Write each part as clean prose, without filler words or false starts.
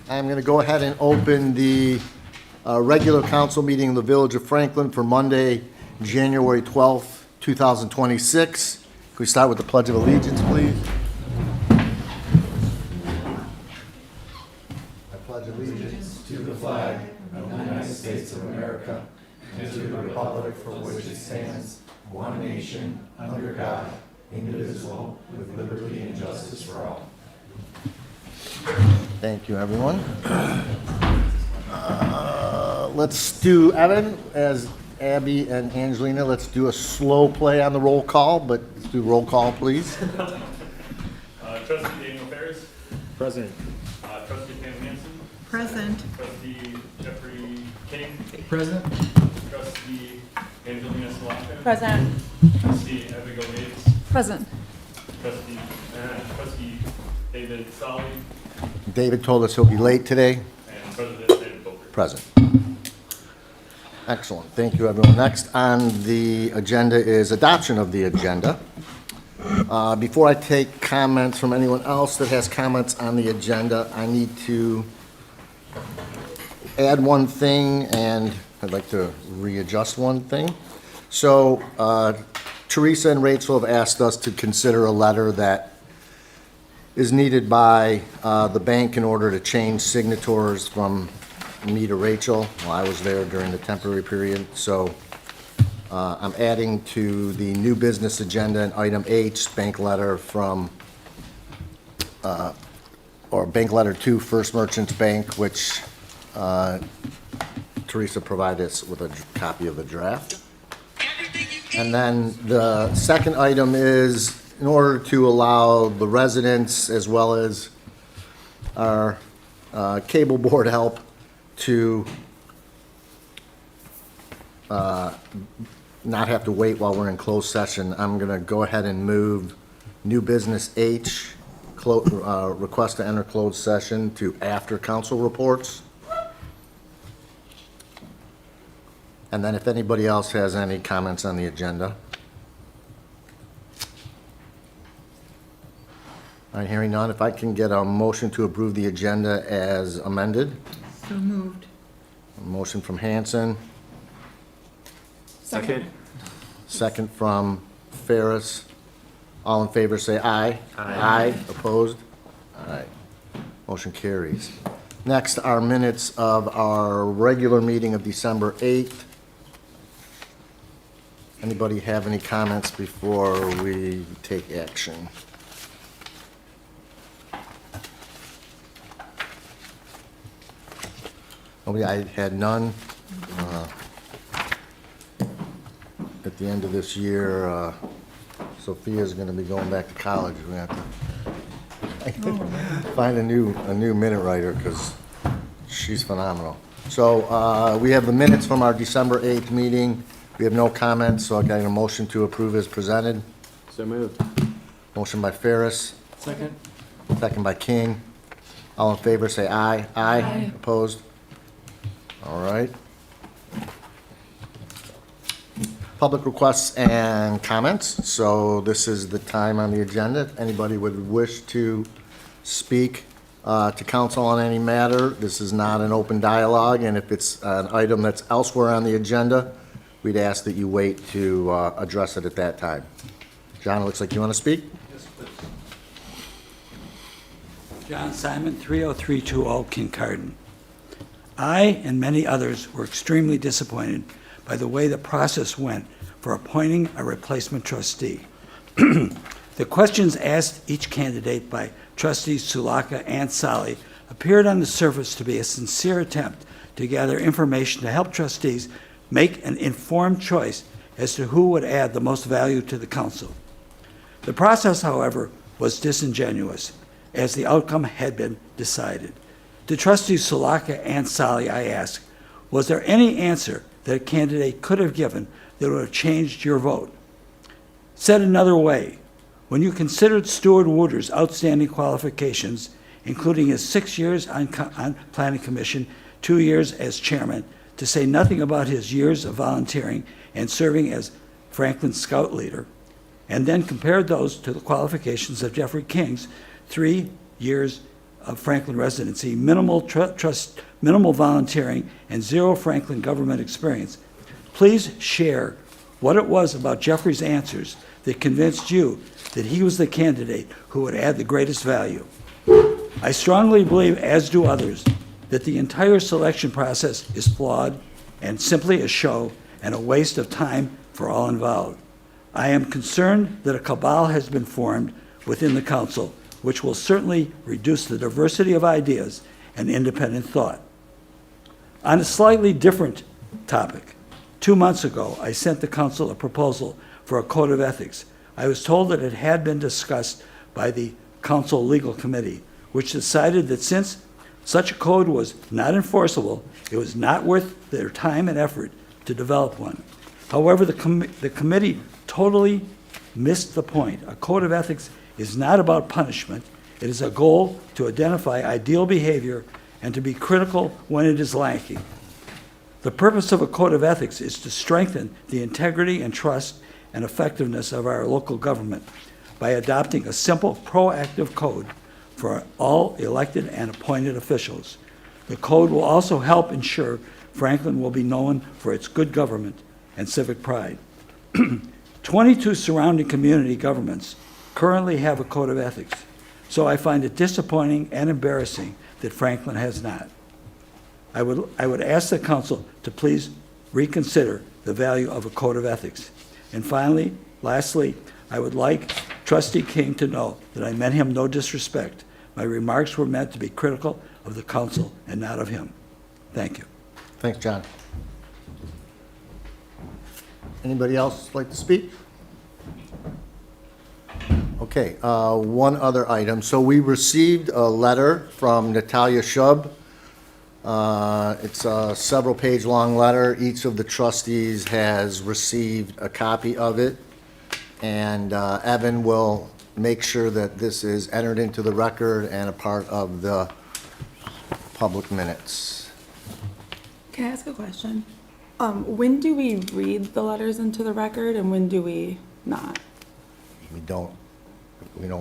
I'm going to go ahead and open the regular council meeting in the Village of Franklin for Monday, January 12th, 2026. Can we start with the Pledge of Allegiance, please? I pledge allegiance to the flag of the United States of America and to the republic for which it stands, one nation, under God, indivisible, with liberty and justice for all. Thank you, everyone. Let's do, Evan, as Abby and Angelina, let's do a slow play on the roll call, but let's do roll call, please. Trustee Daniel Ferris. Present. Trustee Pam Hansen. Present. Trustee Jeffrey King. Present. Trustee Angelina Salaka. Present. Trustee Abigail Davis. Present. Trustee David Solly. David told us he'll be late today. And President David Boker. Present. Excellent. Thank you, everyone. Next on the agenda is adoption of the agenda. Before I take comments from anyone else that has comments on the agenda, I need to add one thing, and I'd like to readjust one thing. So Teresa and Rachel have asked us to consider a letter that is needed by the bank in order to change signators from me to Rachel. Well, I was there during the temporary period, so I'm adding to the new business agenda an item H, bank letter from, or bank letter to First Merchants Bank, which Teresa provided us with a copy of the draft. And then the second item is, in order to allow the residents as well as our cable board help to not have to wait while we're in closed session, I'm going to go ahead and move new business H, request to enter closed session, to after council reports. And then if anybody else has any comments on the agenda. All right, hearing none, if I can get a motion to approve the agenda as amended. So moved. A motion from Hanson, Second. second from Ferris. All in favor, say aye. Aye. Opposed? All right. Motion carries. Next, our minutes of our regular meeting of December 8th. Anybody have any comments before we take action? Nobody, I had none. At the end of this year, Sophia's gonna be going back to college. We have to find a new minute writer, because she's phenomenal. So, we have the minutes from our December 8th meeting. We have no comments, so I got a motion to approve as presented. So moved. Motion by Ferris, Second. second by King. All in favor, say aye. Aye. Opposed? All right. Public requests and comments. So this is the time on the agenda. If anybody would wish to speak to council on any matter, this is not an open dialogue, and if it's an item that's elsewhere on the agenda, we'd ask that you wait to address it at that time. John, it looks like you want to speak? Yes, please. John Simon, 30320 Kincardine. I and many others were extremely disappointed by the way the process went for appointing a replacement trustee. The questions asked each candidate by trustees Sulaka and Solly appeared on the surface to be a sincere attempt to gather information to help trustees make an informed choice as to who would add the most value to the council. The process, however, was disingenuous, as the outcome had been decided. To trustees Sulaka and Solly, I ask, was there any answer that a candidate could have given that would have changed your vote? Said another way, when you considered Stuart Wooder's outstanding qualifications, including his 6 years on Planning Commission, 2 years as chairman, to say nothing about his years of volunteering and serving as Franklin Scout leader, and then compared those to the qualifications of Jeffrey King's 3 years of Franklin residency, minimal minimal volunteering, and zero Franklin government experience, please share what it was about Jeffrey's answers that convinced you that he was the candidate who would add the greatest value. I strongly believe, as do others, that the entire selection process is flawed and simply a show and a waste of time for all involved. I am concerned that a cabal has been formed within the council, which will certainly reduce the diversity of ideas and independent thought. On a slightly different topic, 2 months ago, I sent the council a proposal for a code of ethics. I was told that it had been discussed by the council legal committee, which decided that since such a code was not enforceable, it was not worth their time and effort to develop one. However, the committee totally missed the point. A code of ethics is not about punishment. It is a goal to identify ideal behavior and to be critical when it is lacking. The purpose of a code of ethics is to strengthen the integrity and trust and effectiveness of our local government by adopting a simple, proactive code for all elected and appointed officials. The code will also help ensure Franklin will be known for its good government and civic pride. 22 surrounding community governments currently have a code of ethics, so I find it disappointing and embarrassing that Franklin has not. I would ask the council to please reconsider the value of a code of ethics. And finally, lastly, I would like Trustee King to know that I meant him no disrespect. My remarks were meant to be critical of the council and not of him. Thank you. Thanks, John. Anybody else like to speak? Okay, one other item. So we received a letter from Natalia Shub. It's a several-page long letter. Each of the trustees has received a copy of it. And Evan will make sure that this is entered into the record and a part of the public minutes. Can I ask a question? When do we read the letters into the record and when do we not? We don't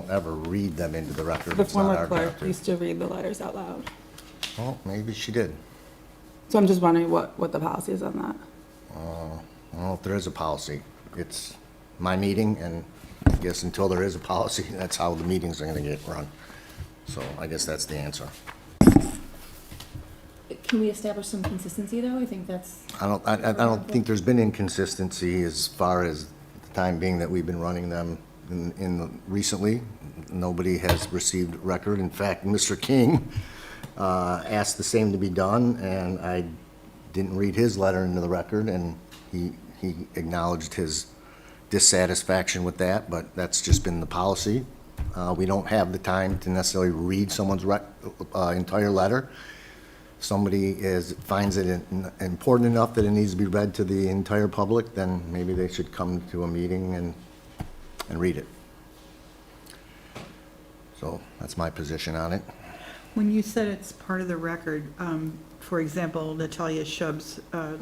ever read them into the record. The It's not former our clerk practice. used to read the letters out loud. Well, maybe she did. So I'm just wondering what the policy is on that. I don't know if there is a policy. It's my meeting, and I guess until there is a policy, that's how the meetings are gonna get run. So I guess that's the answer. Can we establish some consistency, though? I think that's, I don't think there's been inconsistency as far as the time being that we've been running them recently. Nobody has received record. In fact, Mr. King asked the same to be done, and I didn't read his letter into the record, and he acknowledged his dissatisfaction with that, but that's just been the policy. We don't have the time to necessarily read someone's entire letter. Somebody finds it important enough that it needs to be read to the entire public, then maybe they should come to a meeting and read it. So that's my position on it. When you said it's part of the record, for example, Natalia Shub's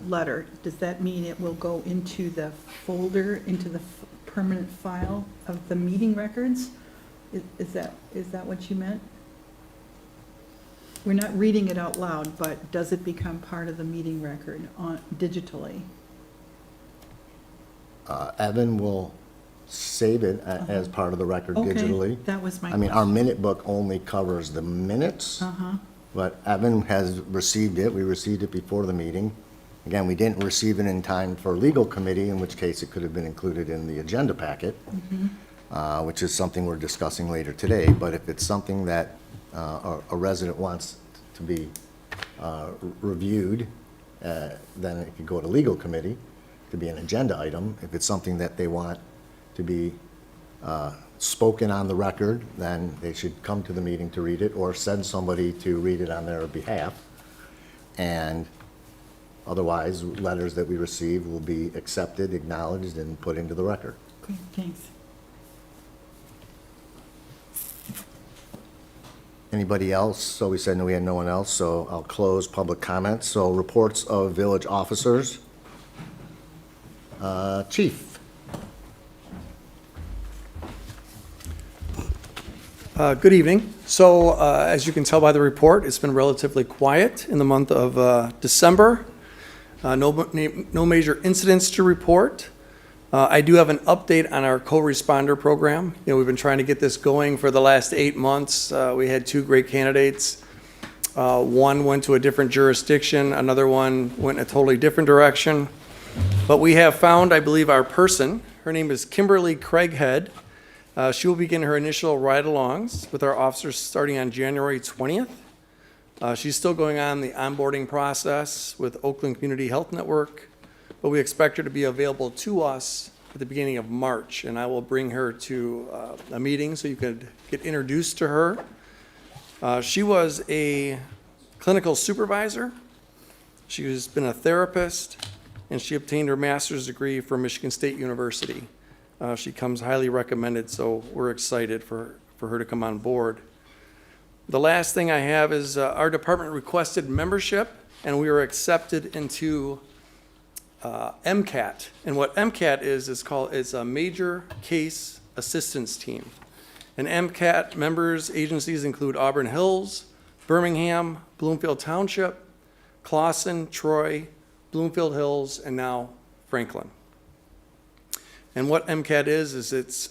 letter, does that mean it will go into the folder, into the permanent file of the meeting records? Is that what you meant? We're not reading it out loud, but does it become part of the meeting record digitally? Evan will save it as part of the record digitally. Okay, that was my I mean, question. our minute book only covers the minutes, Uh-huh. but Evan has received it. We received it before the meeting. Again, we didn't receive it in time for legal committee, in which case it could have been included in the agenda packet, which is something we're discussing later today. But if it's something that a resident wants to be reviewed, then it could go to legal committee to be an agenda item. If it's something that they want to be spoken on the record, then they should come to the meeting to read it or send somebody to read it on their behalf. And otherwise, letters that we receive will be accepted, acknowledged, and put into the record. Okay, thanks. Anybody else? So we said no, we had no one else, so I'll close public comments. So reports of village officers. Chief. Good evening. So, as you can tell by the report, it's been relatively quiet in the month of December. No major incidents to report. I do have an update on our co-responder program. You know, we've been trying to get this going for the last 8 months. We had 2 great candidates. One went to a different jurisdiction, another one went in a totally different direction. But we have found, I believe, our person. Her name is Kimberly Craighead. She will begin her initial ride-alongs with our officers starting on January 20th. She's still going on the onboarding process with Oakland Community Health Network, but we expect her to be available to us at the beginning of March, and I will bring her to a meeting so you could get introduced to her. She was a clinical supervisor. She has been a therapist, and she obtained her master's degree from Michigan State University. She comes highly recommended, so we're excited for her to come on board. The last thing I have is our department requested membership, and we were accepted into MCAT. And what MCAT is a Major Case Assistance Team. And MCAT members agencies include Auburn Hills, Birmingham, Bloomfield Township, Clawson, Troy, Bloomfield Hills, and now Franklin. And what MCAT is it's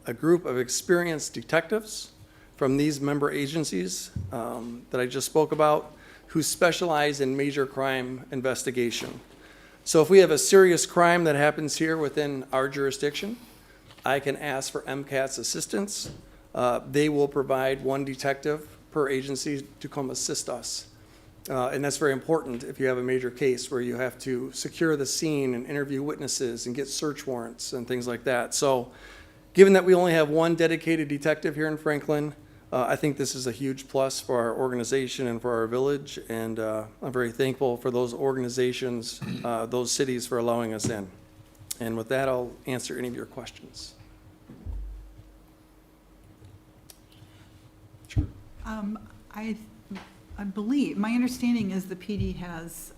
a group of experienced detectives from these member agencies that I just spoke about who specialize in major crime investigation. So if we have a serious crime that happens here within our jurisdiction, I can ask for MCAT's assistance. They will provide 1 detective per agency to come assist us. And that's very important if you have a major case where you have to secure the scene and interview witnesses and get search warrants and things like that. So given that we only have 1 dedicated detective here in Franklin, I think this is a huge plus for our organization and for our village, and I'm very thankful for those organizations, those cities for allowing us in. And with that, I'll answer any of your questions. Sure. I believe, my understanding is the PD has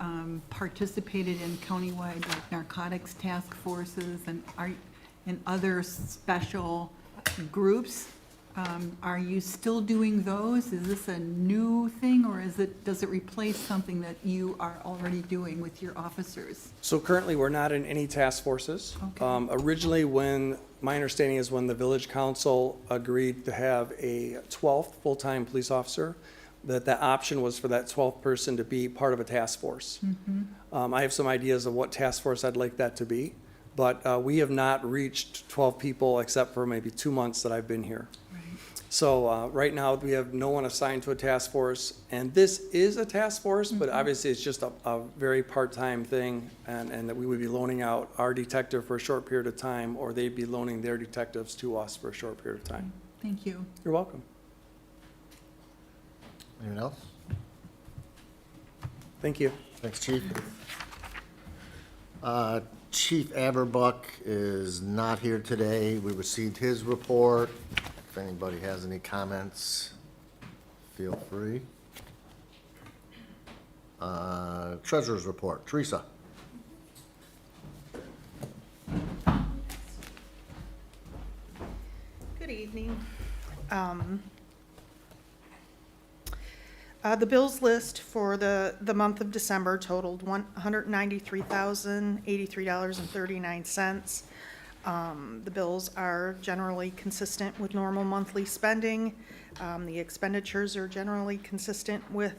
participated in countywide like narcotics task forces and other special groups. Are you still doing those? Is this a new thing, or does it replace something that you are already doing with your officers? So currently, we're not in any task forces. Okay. Originally, my understanding is when the village council agreed to have a 12th full-time police officer, that the option was for that 12th person to be part of a task force. Mm-hmm. I have some ideas of what task force I'd like that to be, but we have not reached 12 people except for maybe 2 months that I've been here. Right. So right now, we have no one assigned to a task force, and this is a task force, but obviously it's just a very part-time thing, and that we would be loaning out our detective for a short period of time, or they'd be loaning their detectives to us for a short period of time. Thank you. You're welcome. Anyone else? Thank you. Thanks, Chief. Chief Averbuck is not here today. We received his report. If anybody has any comments, feel free. Treasurer's report. Teresa. Good evening. The bills list for the month of December totaled $193,083.39. The bills are generally consistent with normal monthly spending. The expenditures are generally consistent with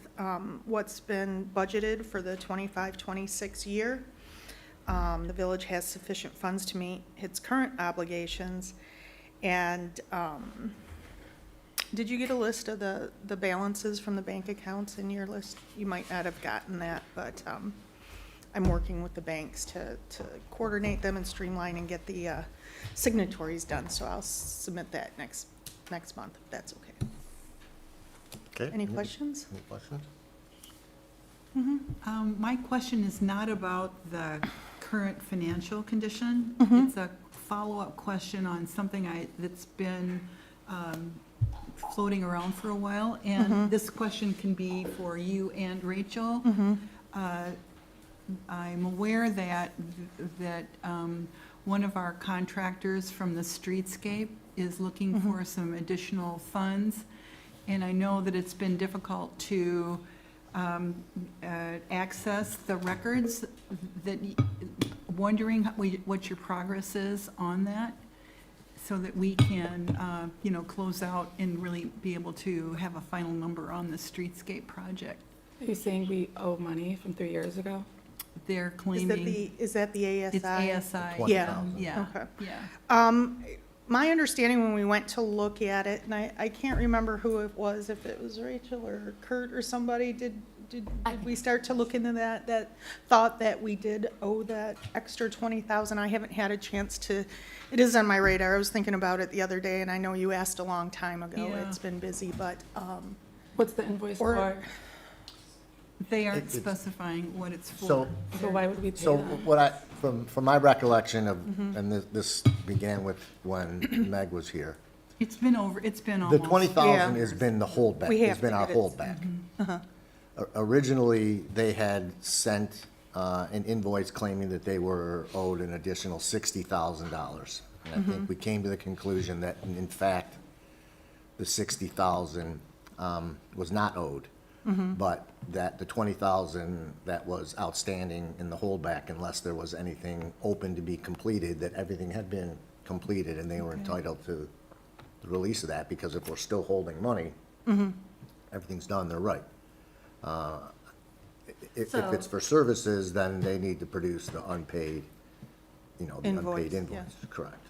what's been budgeted for the 25-26 year. The village has sufficient funds to meet its current obligations. And did you get a list of the balances from the bank accounts in your list? You might not have gotten that, but I'm working with the banks to coordinate them and streamline and get the signatories done. So I'll submit that next month, if that's okay. Okay. Any questions? Any questions? My question is not about the current financial condition. Mm-hmm. It's a follow-up question on something that's been floating around for a while, and this question can be for you and Rachel. I'm aware that one of our contractors from the streetscape is looking for some additional funds. And I know that it's been difficult to access the records, wondering what your progress is on that, so that we can, close out and really be able to have a final number on the streetscape project. Are you saying we owe money from 3 years ago? They're Is claiming. that the ASI? It's ASI. 20,000. Yeah, Okay. yeah. My understanding when we went to look at it, and I can't remember who it was, if it was Rachel or Kurt or somebody, did we start to look into that thought that we did owe that extra 20,000? I haven't had a chance to, it is on my radar. I was thinking about it the other day, and I know you asked a long time ago. Yeah. It's been busy, but, What's the invoice Or- for? They aren't It's- specifying what it's for. So, So why would we pay so that? what I, from my recollection of, and this began with when Meg was here, It's been the almost. 20,000 Yeah. has been the holdback, We has have been to our get it. holdback. Originally, they had sent an invoice claiming that they were owed an additional $60,000. And I think we came to the conclusion that, in fact, the 60,000 was not owed, but that the 20,000 that was outstanding in the holdback, unless there was anything open to be completed, that everything had been completed, and they were entitled to the release of that, because if we're still holding money, everything's done, they're right. If it's for services, then they need to produce the unpaid, the unpaid Invoice, yeah. invoice, correct.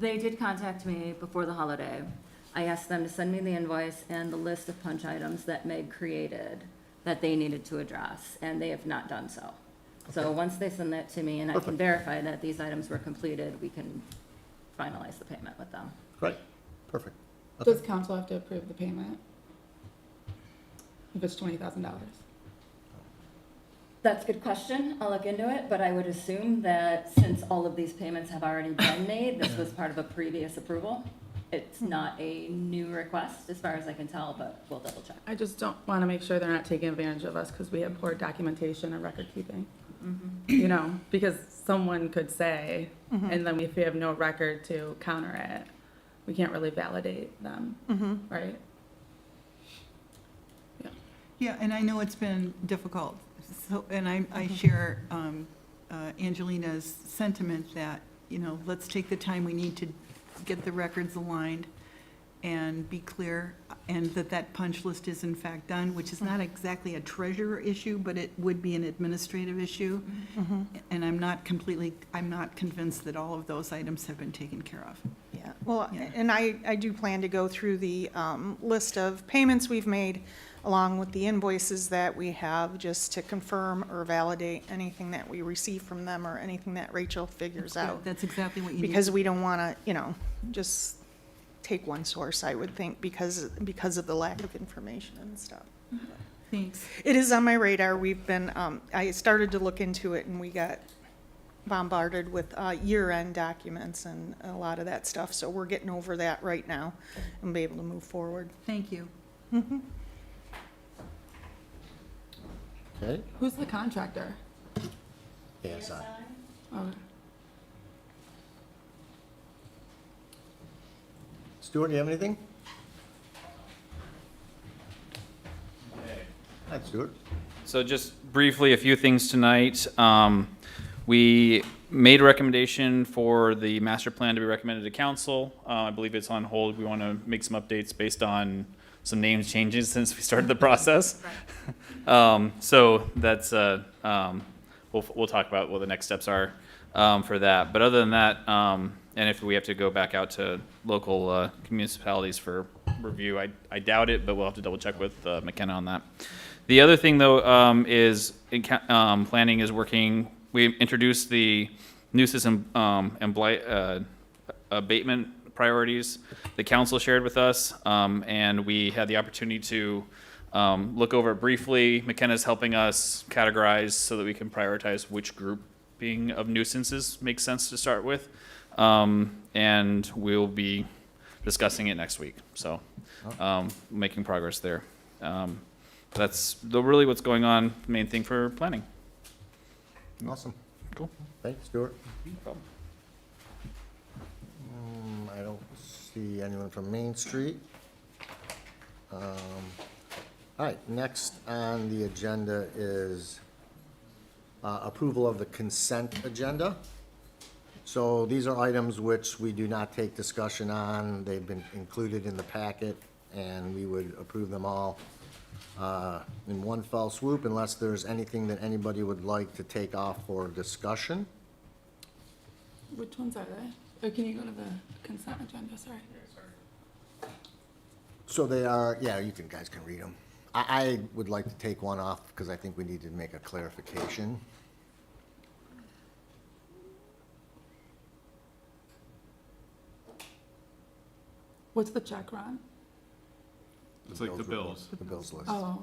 They did contact me before the holiday. I asked them to send me the invoice and the list of punch items that Meg created that they needed to address, and they have not done so. So once they send that to me and I can Perfect. verify that these items were completed, we can finalize the payment with them. Right, perfect. Does council have to approve the payment? If it's $20,000? That's a good question. I'll look into it, but I would assume that since all of these payments have already been made, this was part of a previous approval. It's not a new request, as far as I can tell, but we'll double check. I just don't want to make sure they're not taking advantage of us because we have poor documentation and record keeping. Because someone could say, and then if we have no record to counter it, we can't really validate them, right? Yeah, and I know it's been difficult, so, and I share Angelina's sentiment that, let's take the time we need to get the records aligned and be clear, and that punch list is in fact done, which is not exactly a treasurer issue, but it would be an administrative issue. And I'm not convinced that all of those items have been taken care of. Yeah, well, Yeah. and I do plan to go through the list of payments we've made, along with the invoices that we have, just to confirm or validate anything that we receive from them or anything that Rachel figures out. That's exactly what you need. Because we don't want to, just take one source, I would think, because of the lack of information and stuff. Thanks. It is on my radar. We've been, I started to look into it, and we got bombarded with year-end documents and a lot of that stuff, so we're getting over that right now and be able to move forward. Thank you. Okay, Who's the contractor? ASI. Oh, Stuart, do you have anything? Hi, Stuart. So just briefly, a few things tonight. We made a recommendation for the master plan to be recommended to council. I believe it's on hold. We want to make some updates based on some name changes since we started the process. So that's, we'll talk about what the next steps are for that. But other than that, and if we have to go back out to local municipalities for review, I doubt it, but we'll have to double check with McKenna on that. The other thing, though, is planning is working. We introduced the nuisance and blight abatement priorities the council shared with us, and we had the opportunity to look over it briefly. McKenna's helping us categorize so that we can prioritize which grouping of nuisances makes sense to start with, and we'll be discussing it next week. So, making progress there. That's really what's going on. Main thing for planning. Awesome. Cool. Thanks, Stuart. No problem. I don't see anyone from Main Street. All right, next on the agenda is approval of the consent agenda. So these are items which we do not take discussion on. They've been included in the packet, and we would approve them all in one fell swoop unless there's anything that anybody would like to take off for discussion. Which ones are they? Or can you go to the consent agenda, sorry? So they are, yeah, you guys can read them. I would like to take one off because I think we need to make a clarification. What's the check run? It's like the bills. The bills list. Oh.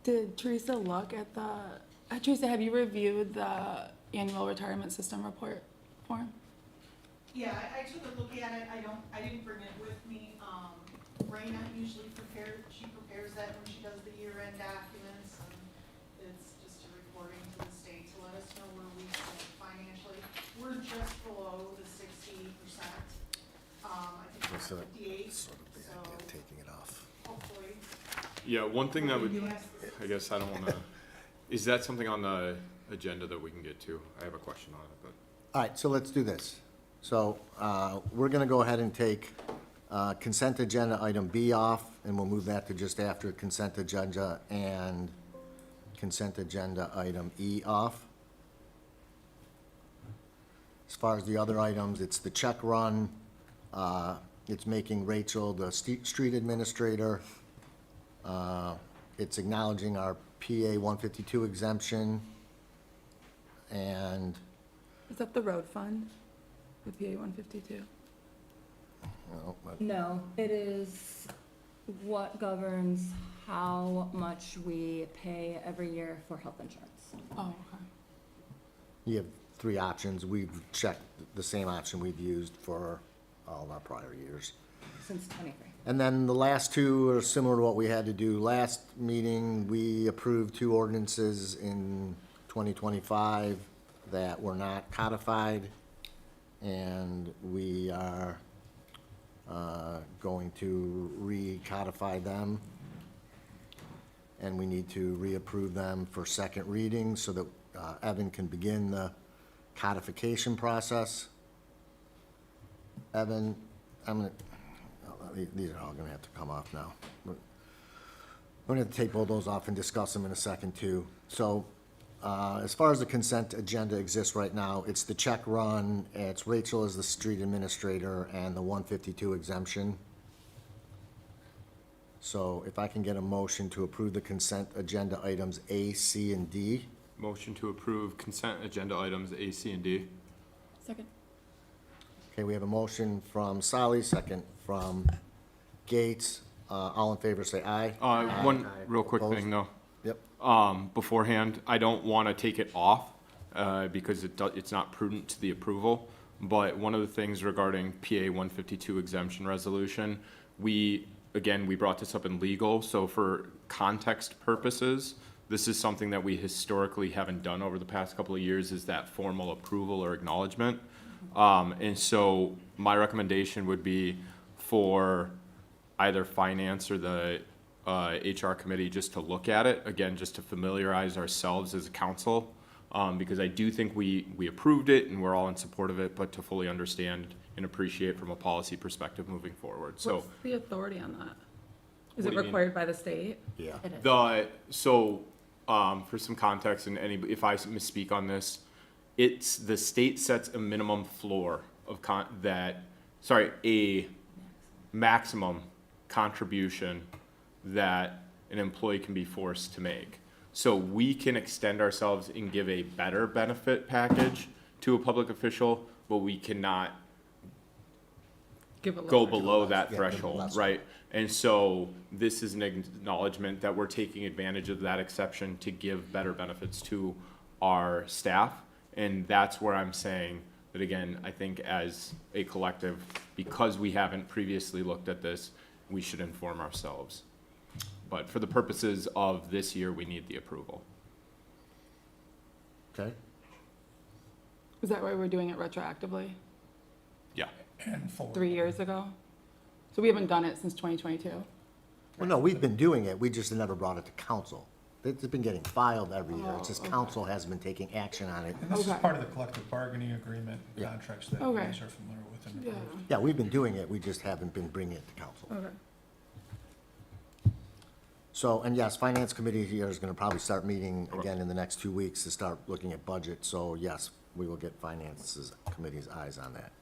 Did Teresa look at the, Teresa, have you reviewed the annual retirement system report form? Yeah, I took a look at it, I didn't bring it with me. Raina usually she prepares that when she does the year-end documents, and it's just a reporting to the state to let us know where we stand financially. We're just below the 60%. I think we're So- 58, Sort of the so idea of taking it off. hopefully. Yeah, one thing that would, Yes. I guess I don't wanna, is that something on the agenda that we can get to? I have a question on it, but. All right, so let's do this. So we're going to go ahead and take consent agenda item B off, and we'll move that to just after consent agenda, and consent agenda item E off. As far as the other items, it's the check run, it's making Rachel the street administrator, it's acknowledging our PA 152 exemption, and Is that the road fund? The PA 152? well, but- No, it is what governs how much we pay every year for health insurance. Oh, okay. you have three options. We've checked the same option we've used for all of our prior years. Since '23. And then the last two are similar to what we had to do last meeting. We approved two ordinances in 2025 that were not codified, and we are going to re-codify them. And we need to reapprove them for second reading so that Evan can begin the codification process. Evan, these are all gonna have to come off now. We're gonna have to take both those off and discuss them in a second too. So, as far as the consent agenda exists right now, it's the check run, it's Rachel as the street administrator, and the 152 exemption. So if I can get a motion to approve the consent agenda items A, C, and D. Motion to approve consent agenda items A, C, and D. Second. Okay, we have a motion from Solly, second from Gates. All in favor, say aye. One real quick Opposed? thing though. Yep. Beforehand, I don't want to take it off because it's not prudent to the approval. But one of the things regarding PA 152 exemption resolution, we brought this up in legal. So for context purposes, this is something that we historically haven't done over the past couple of years, is that formal approval or acknowledgement. And so my recommendation would be for either finance or the HR committee just to look at it, again, just to familiarize ourselves as a council, because I do think we approved it and we're all in support of it, but to fully understand and appreciate from a policy perspective moving forward. So What's the authority on that? Is What it do you mean? required by the state? Yeah. It is. For some context, and if I misspeak on this, it's the state sets a minimum floor of a maximum contribution that an employee can be forced to make. So we can extend ourselves and give a better benefit package to a public official, but we cannot Give a go lower. below that Yeah, threshold, less. right? And so this is an acknowledgement that we're taking advantage of that exception to give better benefits to our staff. And that's where I'm saying that, again, I think as a collective, because we haven't previously looked at this, we should inform ourselves. But for the purposes of this year, we need the approval. Okay? Is that why we're doing it retroactively, Yeah. 3 years ago? So we haven't done it since 2022? Well, no, we've been doing it, we just never brought it to council. It's been getting filed every year, it's just Oh, okay. council hasn't been taking action on it. And this is Okay. part of the collective bargaining agreement Yeah. contracts that you Okay. guys are familiar with and Yeah, approved. Yeah, we've been doing it, we just haven't been bringing it to council. okay. So, and yes, finance committee here is gonna probably start meeting again in the next 2 weeks to start looking at budget, so yes, we will get finances committee's eyes on that.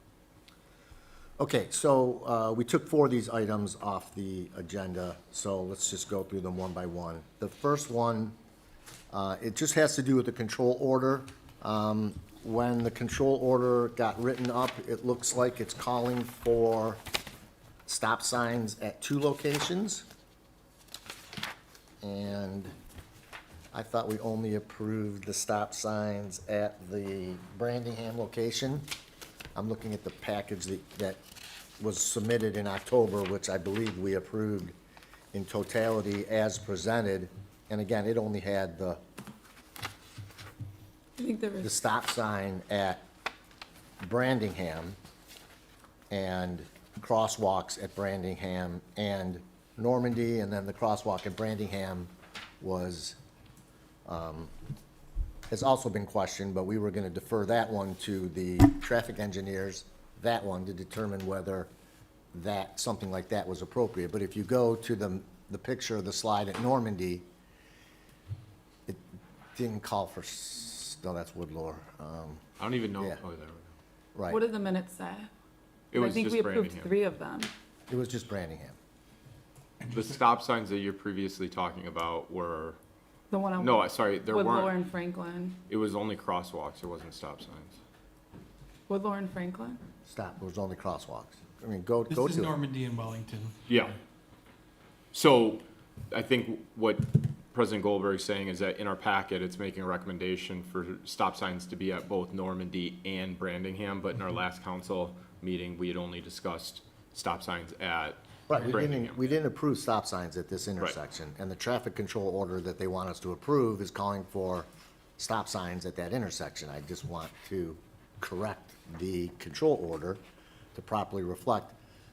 Okay, so, we took 4 of these items off the agenda, so let's just go through them one by one. The first one, it just has to do with the control order. When the control order got written up, it looks like it's calling for stop signs at 2 locations. And I thought we only approved the stop signs at the Brandingham location. I'm looking at the package that was submitted in October, which I believe we approved in totality as presented. And again, it only had the I think there the was, stop sign at Brandingham and crosswalks at Brandingham and Normandy, and then the crosswalk at Brandingham was, has also been questioned, but we were gonna defer that one to the traffic engineers, that one, to determine whether that, something like that was appropriate. But if you go to the picture of the slide at Normandy, it didn't call for, no, that's Woodlore, I don't even know. Yeah. Oh, there we go. right. what did the minutes say? It was I think just we approved Brandingham. 3 of them. It was just Brandingham. The stop signs that you're previously talking about were, The one on. no, sorry, there Woodlore weren't. and Franklin. It was only crosswalks, it wasn't stop signs. Woodlore and Franklin? Stop, it was only crosswalks. I mean, go This to is it. Normandy and Wellington. Yeah. So I think what President Goldberg's saying is that in our packet, it's making a recommendation for stop signs to be at both Normandy and Brandingham, but in our last council meeting, we had only discussed stop signs at Right, Brandingham. we didn't approve stop signs at this intersection, and the traffic control order that they want us to approve is calling for stop signs at that intersection. I just want to correct the control order to properly reflect,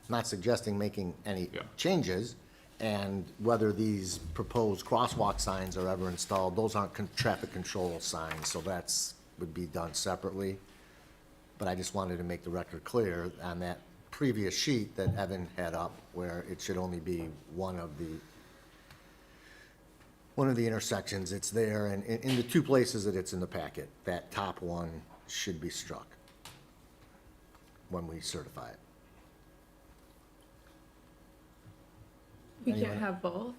not suggesting making any Yeah. changes, and whether these proposed crosswalk signs are ever installed, those aren't traffic control signs, so that's, would be done separately. But I just wanted to make the record clear on that previous sheet that Evan had up, where it should only be one of the intersections, it's there, and in the 2 places that it's in the packet, that top one should be struck when we certify it. We Anyone? can't have both?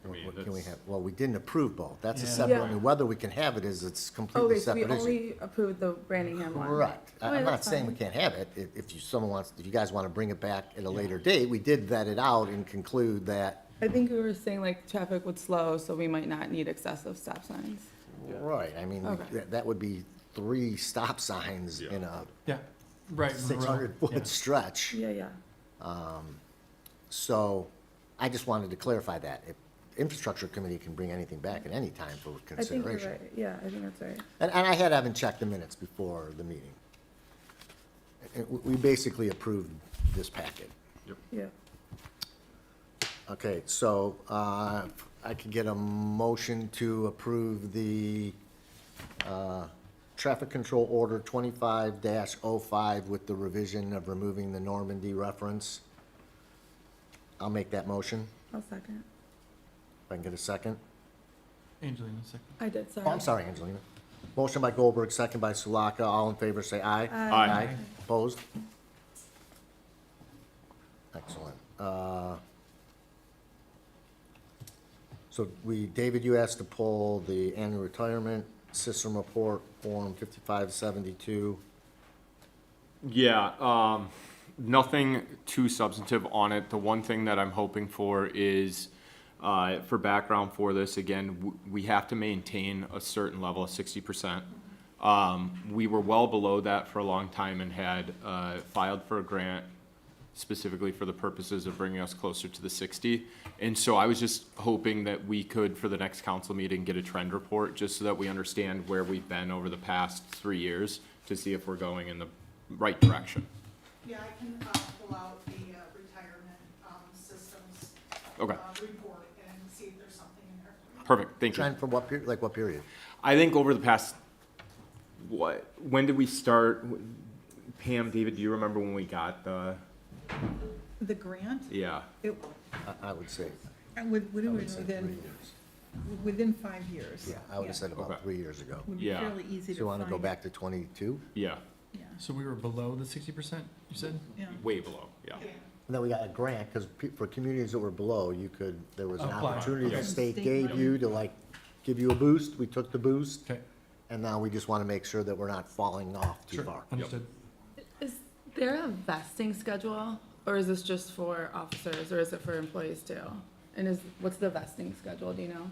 mean, What can we that's- have? Well, we didn't approve both, that's a Yeah. separate, I Yeah. mean, whether we can have it is, it's completely Okay, so we separate issue. only approved the Brandingham one? Correct. Oh, I'm yeah, not that's saying we fine. can't have it. If someone wants, if you guys want to bring it back at a later date, we did vet it out and conclude that, I think we were saying like traffic would slow, so we might not need excessive stop signs. right, I mean, Okay. that would be 3 stop signs Yeah. in a Yeah, right. in a row. 600-foot Yeah. stretch. Yeah, yeah. So I just wanted to clarify that. If Infrastructure Committee can bring anything back at any time for I think you're consideration. right. Yeah, I think that's right. And I had Evan check the minutes before the meeting. And we basically approved this packet. Yeah. Okay, so I could get a motion to approve the traffic control order 25-05 with the revision of removing the Normandy reference. I'll make that motion. I'll second. If I can get a second. Angelina, second. I did, sorry. Oh, I'm sorry, Angelina. Motion by Goldberg, second by Sulaka. All in favor, say aye. Aye. Opposed? Excellent. So David, you asked to pull the annual retirement system report, Form 5572. Yeah, nothing too substantive on it. The one thing that I'm hoping for is, for background for this, again, we have to maintain a certain level of 60%. We were well below that for a long time and had filed for a grant specifically for the purposes of bringing us closer to the 60. And so I was just hoping that we could, for the next council meeting, get a trend report, just so that we understand where we've been over the past 3 years, to see if we're going in the right direction. Yeah, I can pull out the retirement systems Okay, report and see if there's something in there. perfect, thank you. Trend for what period, like what period? I think over the past, when did we start? Pam, David, do you remember when we got the, The grant, yeah, I would say, within 5 years. yeah, I would have said about Okay. 3 years ago. Would be Yeah. fairly easy So to you want to go find. back to 22? yeah, Yeah, So we were below the 60%, you said? yeah. way below, yeah. And then we got a grant, because for communities that were below, there was an Apply. opportunity Yeah. the state State gave money. you to like, give you a boost. We took the boost, Okay, and now we just want to make sure that we're not falling off too sure, far. understood. Is there a vesting schedule, or is this just for officers, or is it for employees too? And what's the vesting schedule, do you know?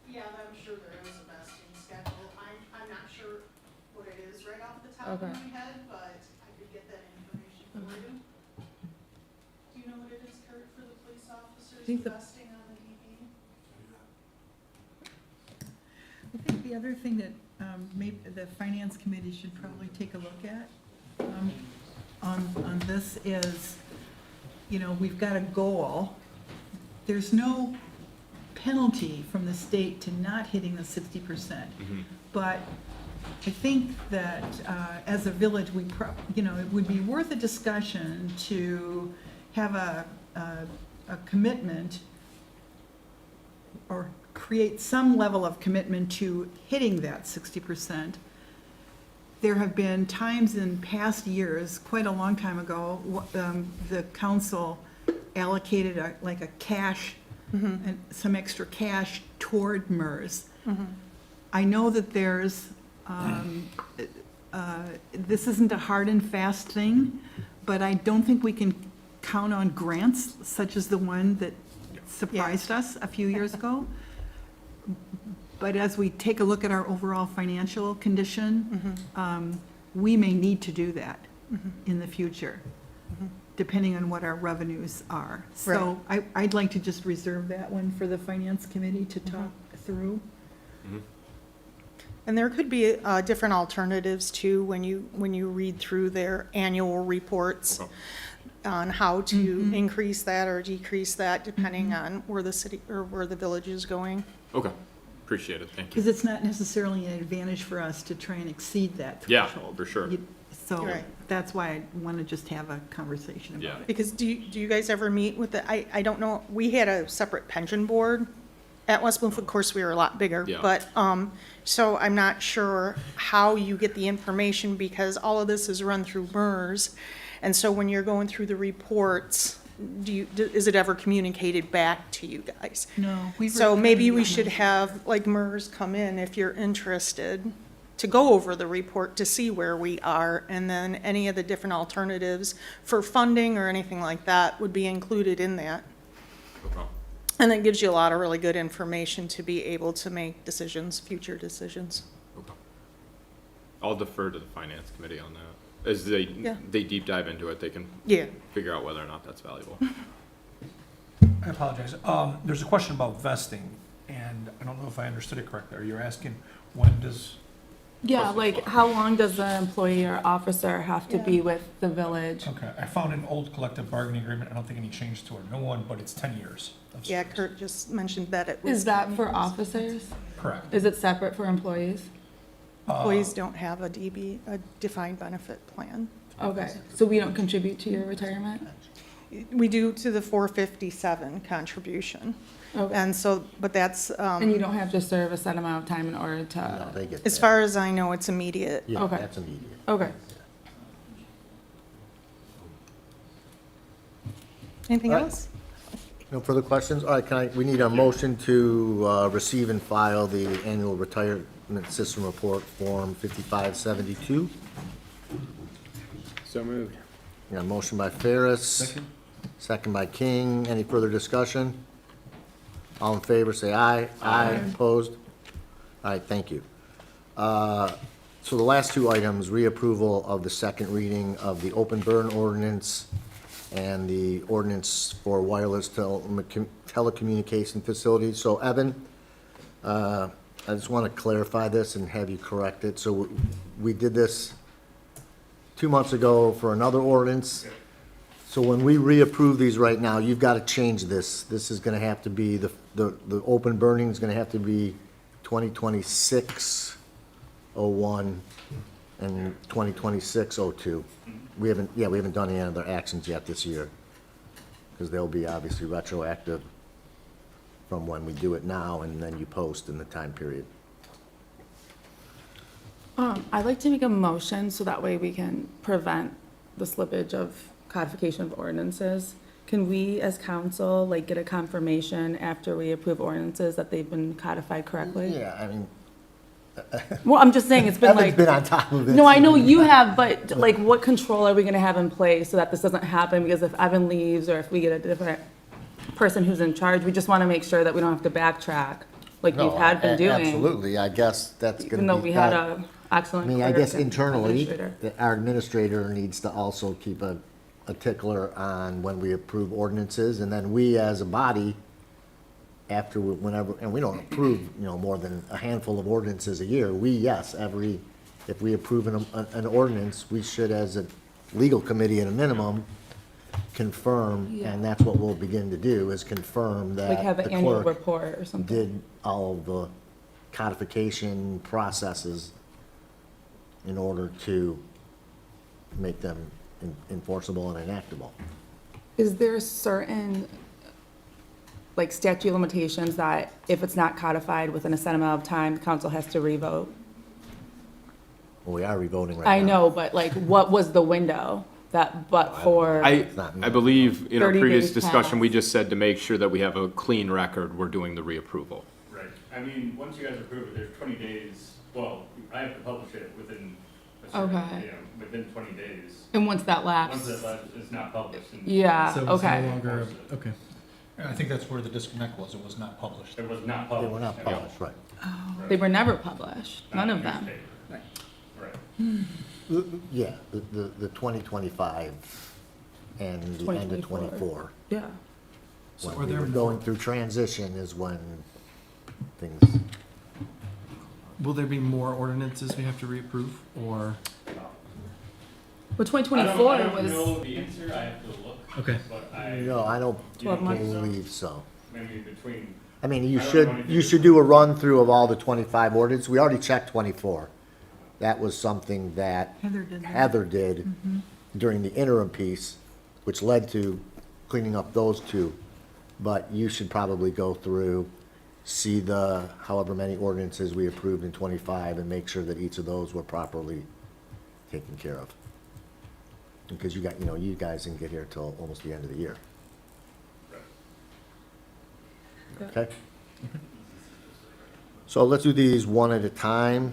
Yeah, I'm sure there is a vesting schedule. I'm not sure what it is right off the top of Okay. my head, but I could get that information for you. Do you know what it is, Kurt, for the police officers think the- vesting on the EV? I think the other thing that maybe the finance committee should probably take a look at on this is, you know, we've got a goal. There's no penalty from the state to not hitting the 60%. But I think that as a village, you know, it would be worth a discussion to have a commitment or create some level of commitment to hitting that 60%. There have been times in past years, quite a long time ago, the council allocated like a cash, and some extra cash toward MERS. I know that there's, this isn't a hard and fast thing, but I don't think we can count on grants such as the one that surprised us a few years ago. But as we take a look at our overall financial condition, we may need to do that in the future, depending on what our revenues are. So I'd like to just reserve that one for the finance committee to talk through. And there could be different alternatives too, when you read through their annual reports Okay. on how to increase that or decrease that, depending on where the city or where the village is going. Okay, appreciate it, thank you. Because it's not necessarily an advantage for us to try and exceed that Yeah, threshold. for sure. So Right. that's why I want to just have a conversation Yeah. about it. Because do you guys ever meet with I don't know, we had a separate pension board at West Bloomfield. Of course, we were a lot bigger. Yeah. But, so I'm not sure how you get the information because all of this is run through MERS. And so when you're going through the reports, is it ever communicated back to you guys? No. So maybe we should have, like, MERS come in if you're interested to go over the report to see where we are, and then any of the different alternatives for funding or anything like that would be included in that. Okay. And that gives you a lot of really good information to be able to make decisions, future decisions. Okay. I'll defer to the finance committee on that. As they deep dive into it, they can Yeah. figure out whether or not that's valuable. I apologize. There's a question about vesting, and I don't know if I understood it correctly. Are you asking when does, Yeah, like, how long does the employee or officer have to be with the village? okay, I found an old collective bargaining agreement. I don't think any changes to it. No one, but it's 10 years. of Yeah, service. Kurt just mentioned that it was. Is that for officers? Correct. Is it separate for employees? Employees don't have a defined benefit plan. Okay, so we don't contribute to your retirement? We do to the 457 contribution. Okay. And so, but that's, And you don't have to serve a set amount of time in order No, to, they get as that. far as I know, it's immediate. Yeah, Okay. that's immediate. okay. Anything All right. else? No further questions? All right, we need a motion to receive and file the annual retirement system report, Form 5572. So moved. Got a motion by Ferris. Second by King. Any further discussion? All in favor, say aye. Aye. Opposed? All right, thank you. So the last two items, reapproval of the second reading of the open burn ordinance and the ordinance for wireless telecommunication facilities. So Evan, I just want to clarify this and have you correct it. So we did this 2 months ago for another ordinance. So when we reapprove these right now, you've got to change this. This is going to have to be, the open burning is going to have to be 2026-01 and 2026-02. We haven't done any other actions yet this year, because they'll be obviously retroactive from when we do it now, and then you post in the time period. I'd like to make a motion so that way we can prevent the slippage of codification of ordinances. Can we, as council, like, get a confirmation after we approve ordinances that they've been codified correctly? Yeah, I mean, Well, I'm just saying, it's been Evan's like. been on top of it. No, I know you have, but like, what control are we gonna have in place so that this doesn't happen? Because if Evan leaves, or if we get a different person who's in charge, we just wanna make sure that we don't have to backtrack, like No, we've had been doing. Absolutely, I guess that's gonna be. Even though we had a I excellent. mean, I guess clerk and internally, administrator. our administrator needs to also keep a tickler on when we approve ordinances, and then we as a body, after, whenever, and we don't approve, more than a handful of ordinances a year. If we approve an ordinance, we should, as a legal committee at a minimum, confirm, and that's what we'll begin to do, is confirm that Like have an the annual clerk report or something. did all of the codification processes in order to make them enforceable and enactable. Is there certain, like, statute of limitations that if it's not codified within a set amount of time, the council has to revote? Well, we are revoting right now. I know, but like, what was the window that, but for? I not me. I believe in our 30 previous days discussion, we past. just said to make sure that we have a clean record, we're doing the reapproval. Right, I mean, once you guys approve it, there's 20 days, well, I have to publish it within a certain, Okay. within 20 days. And once that Once lapses? it's not published. and- Yeah, So it's no okay. longer, okay. I think that's where the disconnect was, it was not published. It was not They published. were not yeah. published, right. They were never published, Not none in of them. newspaper. Right. Yeah, the 2025 and the end of 2024. '24. Yeah. So When are we there were more- going through transition is when things, Will there be more ordinances we have to reapprove, or? But I 2024 don't was, know the answer, I have to look. Okay. But I, no, I don't 12 months. believe so. maybe between, I mean, you I don't know should, anything you should do a run-through of all the 25 ordinances. We already checked 24. That was something that Heather did that. Heather did during the interim piece, which led to cleaning up those two. But you should probably go through, see the however many ordinances we approved in 25, and make sure that each of those were properly taken care of. Because you got, you guys didn't get here till almost the end of the year. Okay? So let's do these one at a time.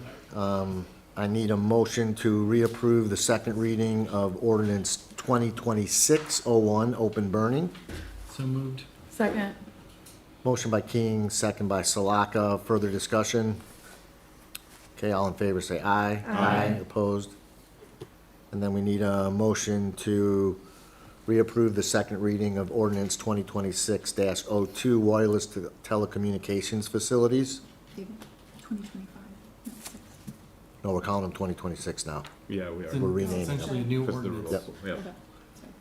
I need a motion to reapprove the second reading of ordinance 2026-01, open burning. So moved. second, Motion by King, second by Salaka. Further discussion? Okay, all in favor, say aye. Aye. Opposed? And then we need a motion to reapprove the second reading of ordinance 2026-02, wireless telecommunications facilities. David, 2025, not 6. No, we're calling them 2026 now. Yeah, we Then We're renaming Essentially a them. new Because the ordinance. rules, yeah. Okay, sorry.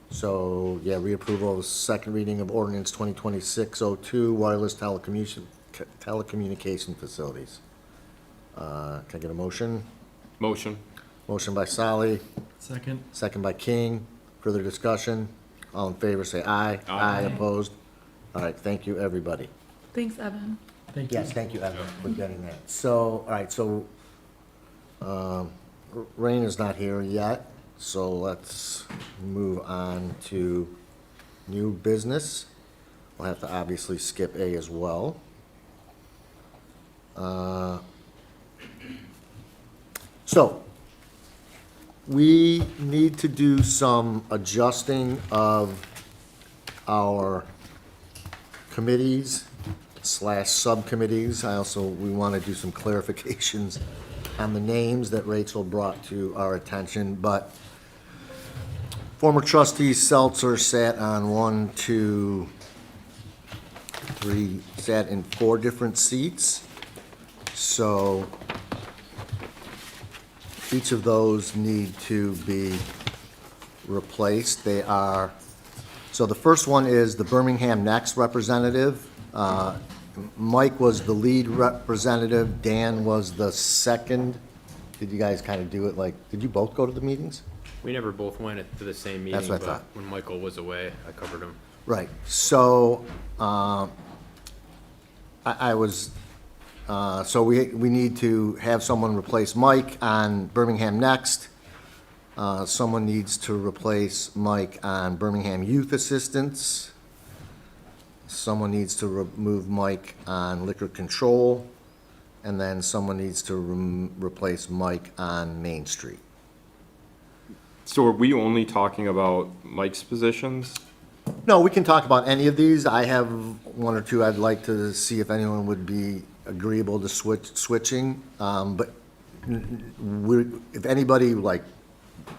So, yeah, reapproval of the second reading of ordinance 2026-02, wireless telecommunication facilities. Can I get a motion? Motion. Motion by Solly, Second. second by King. Further discussion? All in favor, say aye. Aye. Opposed? All right, thank you, everybody. thanks, Evan. Thank you. Yes, thank you, Evan, for getting that. So, all right, so, Rain is not here yet, so let's move on to new business. We'll have to obviously skip A as well. So, we need to do some adjusting of our committees / subcommittees. We want to do some clarifications on the names that Rachel brought to our attention, but Former trustee Seltzer sat on 1, 2, 3, sat in 4 different seats. So each of those need to be replaced. They are, so the first one is the Birmingham Next representative. Mike was the lead representative, Dan was the second. Did you guys kind of do it like, did you both go to the meetings? We never both went to the same meeting, That's what I but thought. when Michael was away, I covered him. Right, so, I was, so we need to have someone replace Mike on Birmingham Next. Someone needs to replace Mike on Birmingham Youth Assistance. Someone needs to remove Mike on Liquor Control. And then someone needs to replace Mike on Main Street. So are we only talking about Mike's positions? No, we can talk about any of these. I have 1 or 2 I'd like to see if anyone would be agreeable to switching. But if anybody like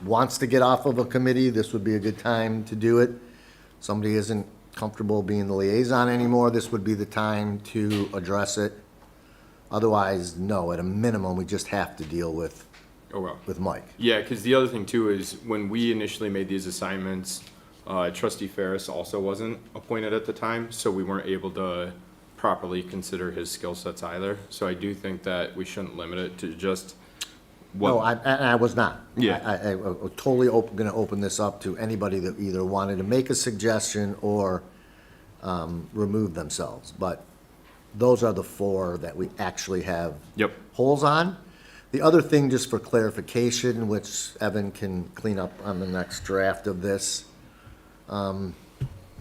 wants to get off of a committee, this would be a good time to do it. Somebody isn't comfortable being the liaison anymore, this would be the time to address it. Otherwise, no, at a minimum, we just have to deal with Oh, well. Mike. Yeah, because the other thing too is when we initially made these assignments, trustee Ferris also wasn't appointed at the time, so we weren't able to properly consider his skill sets either. So I do think that we shouldn't limit it to just what. No, I was not. Yeah. I was totally gonna open this up to anybody that either wanted to make a suggestion or remove themselves. But those are the 4 that we actually have Yep. holes on. The other thing, just for clarification, which Evan can clean up on the next draft of this,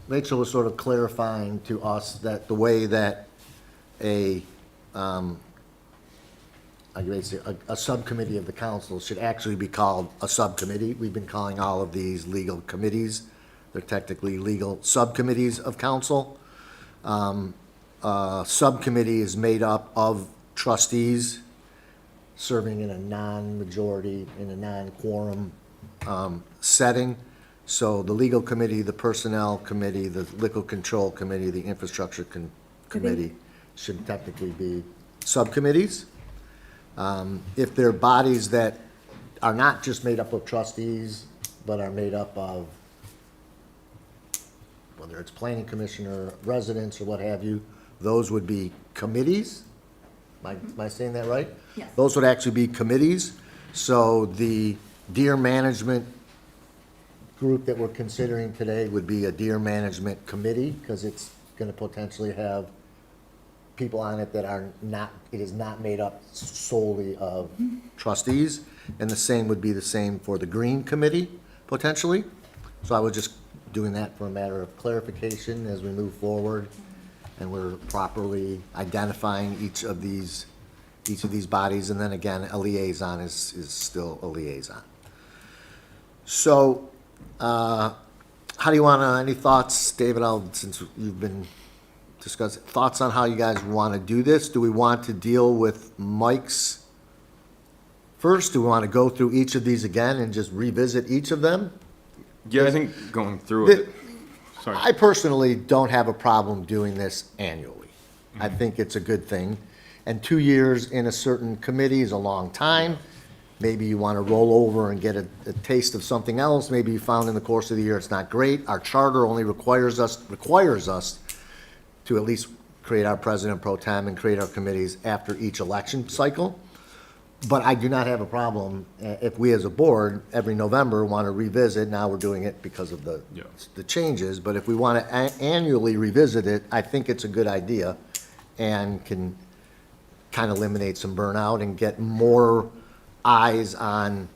Rachel was sort of clarifying to us that the way that a subcommittee of the council should actually be called a subcommittee. We've been calling all of these legal committees. They're technically legal subcommittees of council. Subcommittee is made up of trustees serving in a non-majority, in a non-quorum setting. So the legal committee, the personnel committee, the liquor control committee, the infrastructure committee should technically be subcommittees. If they're bodies that are not just made up of trustees, but are made up of, whether it's planning commissioner, residents, or what have you, those would be committees. Am I saying that right? Yes. Those would actually be committees. So the deer management group that we're considering today would be a deer management committee, because it's gonna potentially have people on it that are not, it is not made up solely of trustees. And the same would be the same for the green committee, potentially. So I was just doing that for a matter of clarification as we move forward. And we're properly identifying each of these bodies. And then again, a liaison is still a liaison. So, how do you wanna, any thoughts, David, since you've been discussing, thoughts on how you guys wanna do this? Do we want to deal with Mike's first? Do we wanna go through each of these again and just revisit each of them? Yeah, I think going through it. Sorry. I personally don't have a problem doing this annually. I think it's a good thing. And 2 years in a certain committee is a long time. Maybe you want to roll over and get a taste of something else. Maybe you found in the course of the year it's not great. Our charter only requires us to at least create our president pro tem and create our committees after each election cycle. But I do not have a problem if we as a board, every November, want to revisit. Now we're doing it because of the changes. But if we want to annually revisit it, I think it's a good idea and can kind of eliminate some burnout and get more eyes on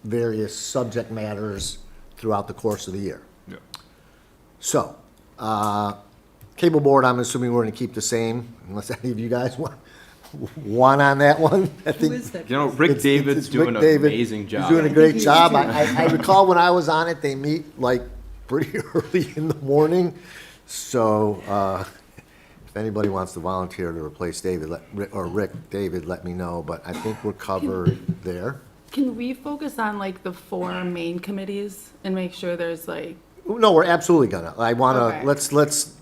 various subject matters throughout the course of the year. Yeah. So, cable board, I'm assuming we're going to keep the same, unless any of you guys want on that one. I Who think is that? You know, Rick it's David's doing Rick an David. amazing job. He's doing a I great think he is job. too. I recall when I was on it, they meet like pretty early in the morning. So, if anybody wants to volunteer to replace David, Rick David, let me know, but I think we're covered there. Can we focus on like the 4 main committees and make sure there's like, No, we're absolutely gonna. I wanna, Okay. let's,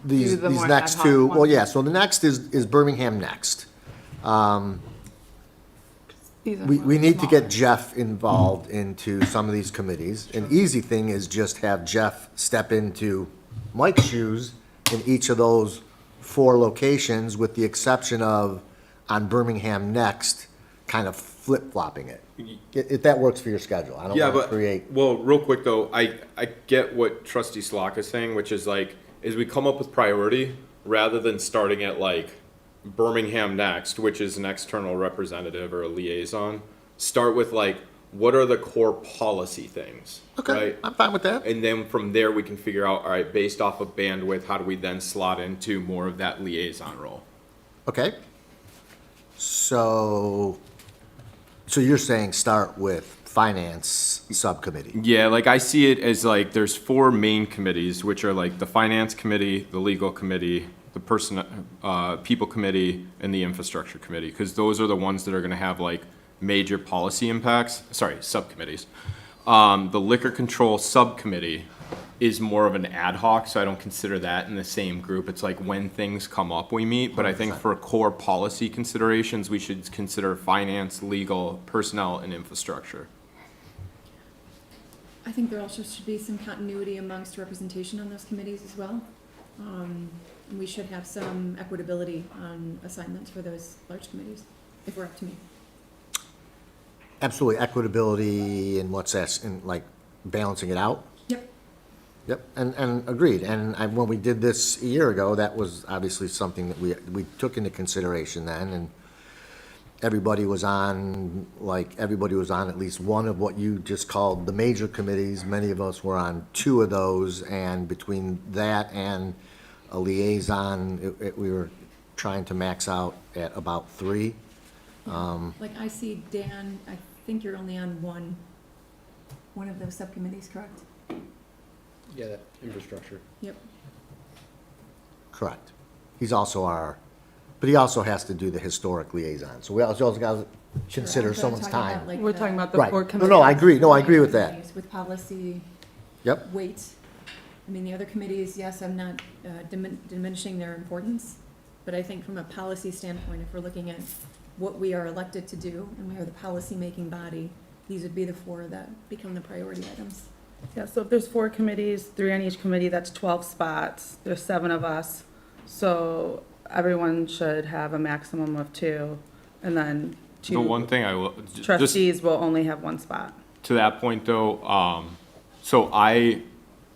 these Do the more next ad hoc two, well, ones. yeah, so the next is Birmingham next. these are We more need to get smaller. Jeff involved into some of these committees. An easy thing is just have Jeff step into Mike's shoes in each of those 4 locations, with the exception of on Birmingham next, kind of flip-flopping it. If that works for your schedule. I don't Yeah, want to but, create. well, real quick though, I get what trustee Slock is saying, which is like, is we come up with priority rather than starting at like Birmingham next, which is an external representative or a liaison. Start with like, what are the core policy things? Okay, Right? I'm fine with that. And then from there, we can figure out, all right, based off of bandwidth, how do we then slot into more of that liaison role? Okay. So you're saying start with finance subcommittee? Yeah, like I see it as like, there's 4 main committees, which are like the finance committee, the legal committee, the people committee, and the infrastructure committee, because those are the ones that are gonna have like major policy impacts, sorry, subcommittees. The liquor control subcommittee is more of an ad hoc, so I don't consider that in the same group. It's like when things come up, we meet, but I think for core policy considerations, we should consider finance, legal, personnel, and infrastructure. I think there also should be some continuity amongst representation on those committees as well. We should have some equitability on assignments for those large committees, if we're up to me. Absolutely, equitability and what's that, and like balancing it out? Yep. Yep, and agreed. And when we did this a year ago, that was obviously something that we took into consideration then, and everybody was on at least one of what you just called the major committees. Many of us were on 2 of those, and between that and a liaison, we were trying to max out at about 3. Like I see Dan, I think you're only on one of those subcommittees, correct? Yeah, that infrastructure. Yep. Correct. He's also but he also has to do the historic liaison, so we also got to consider someone's time. We're talking about the Right. 4 No, committees. no, I agree, no, I agree with that. Committees With policy Yep, weight. I mean, the other committees, yes, I'm not diminishing their importance, but I think from a policy standpoint, if we're looking at what we are elected to do, and we are the policy-making body, these would be the 4 that become the priority items. Yeah, so if there's 4 committees, 3 on each committee, that's 12 spots. There's 7 of us. So everyone should have a maximum of 2, and then 2. The one thing I will, just Trustees will only have 1 spot. to that point though, so I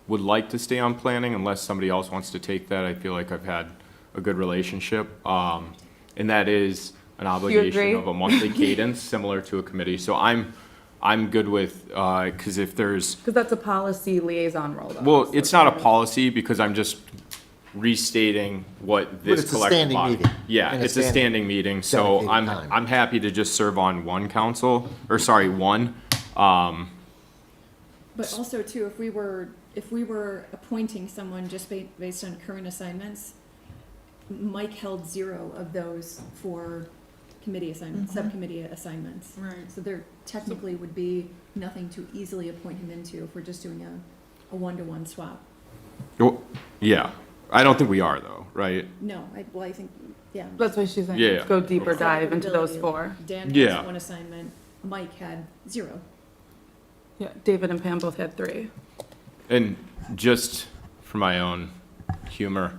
would like to stay on planning unless somebody else wants to take that. I feel like I've had a good relationship. And that is an obligation agree? of a monthly cadence, similar to a committee. So I'm good with, cause if there's, Because that's a policy liaison role, though. well, So it's not a policy because I'm just restating what this it's a collective standing body. meeting. Yeah, And a it's a standing meeting, so dedicated I'm, time. I'm happy to just serve on one council, or sorry, one. But also too, if we were appointing someone just based on current assignments, Mike held 0 of those 4 committee assignments, subcommittee assignments. Right. So there technically would be nothing to easily appoint him into if we're just doing a 1-to-1 swap. Well, yeah, I don't think we are though, right? No, I think, yeah. That's what she's saying. Yeah. Let's go deeper It's dive into those equitability. 4. Dan Yeah. has 1 assignment, Mike had 0. Yeah, David and Pam both had 3. And just for my own humor,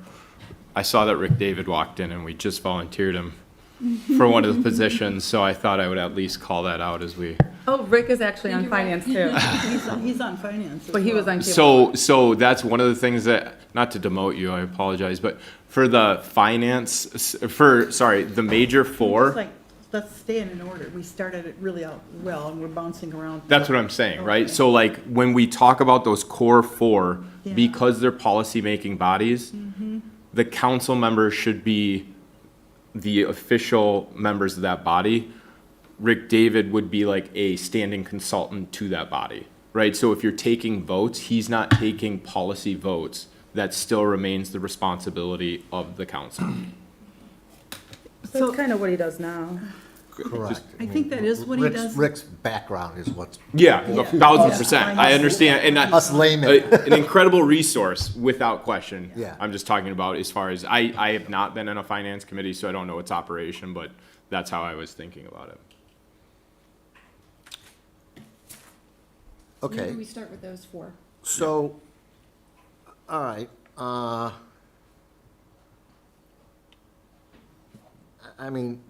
I saw that Rick David walked in and we just volunteered him for one of the positions, so I thought I would at least call that out as we. Oh, Rick is actually on finance too, He's on finance as but he was well. on cable. So that's one of the things that, not to demote you, I apologize, but for the finance, the major Just 4, like, let's stay in an order. We started it really out well, and we're bouncing around. that's what I'm saying, right? Okay. So like, when we talk about those core 4, Yeah. because they're policy-making bodies, the council members should be the official members of that body. Rick David would be like a standing consultant to that body, right? So if you're taking votes, he's not taking policy votes. That still remains the responsibility of the council. So that's kind of what he does now. Correct. I think that is what he does. Rick's background is what's, Yeah, Yeah. 1,000%. I understand, and us laymen. an incredible resource without question. Yeah. I'm just talking about as far as, I have not been in a finance committee, so I don't know its operation, but that's how I was thinking about it. Okay. Maybe we start with those four. So, all right, I mean,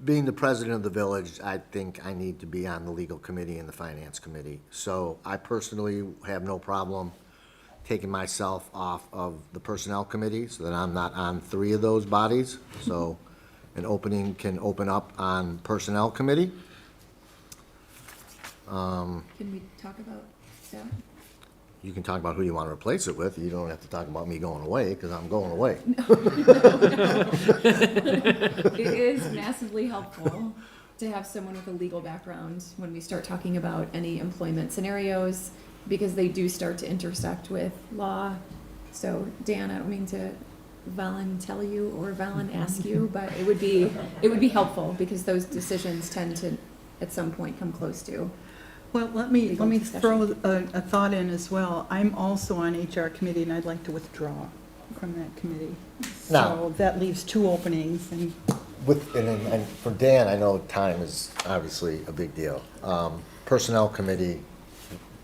being the president of the village, I think I need to be on the legal committee and the finance committee. So I personally have no problem taking myself off of the personnel committee so that I'm not on 3 of those bodies. So an opening can open up on personnel committee. Can we talk about that? You can talk about who you want to replace it with. You don't have to talk about me going away, because I'm going away. It is massively helpful to have someone with a legal background when we start talking about any employment scenarios, because they do start to intersect with law. So Dan, I don't mean to tell you or ask you, but it would be helpful, because those decisions tend to, at some point, come close to. Well, let me Legal discussion. throw a thought in as well. I'm also on HR committee, and I'd like to withdraw from that committee. Now- So that leaves 2 openings, and And for Dan, I know time is obviously a big deal. Personnel committee,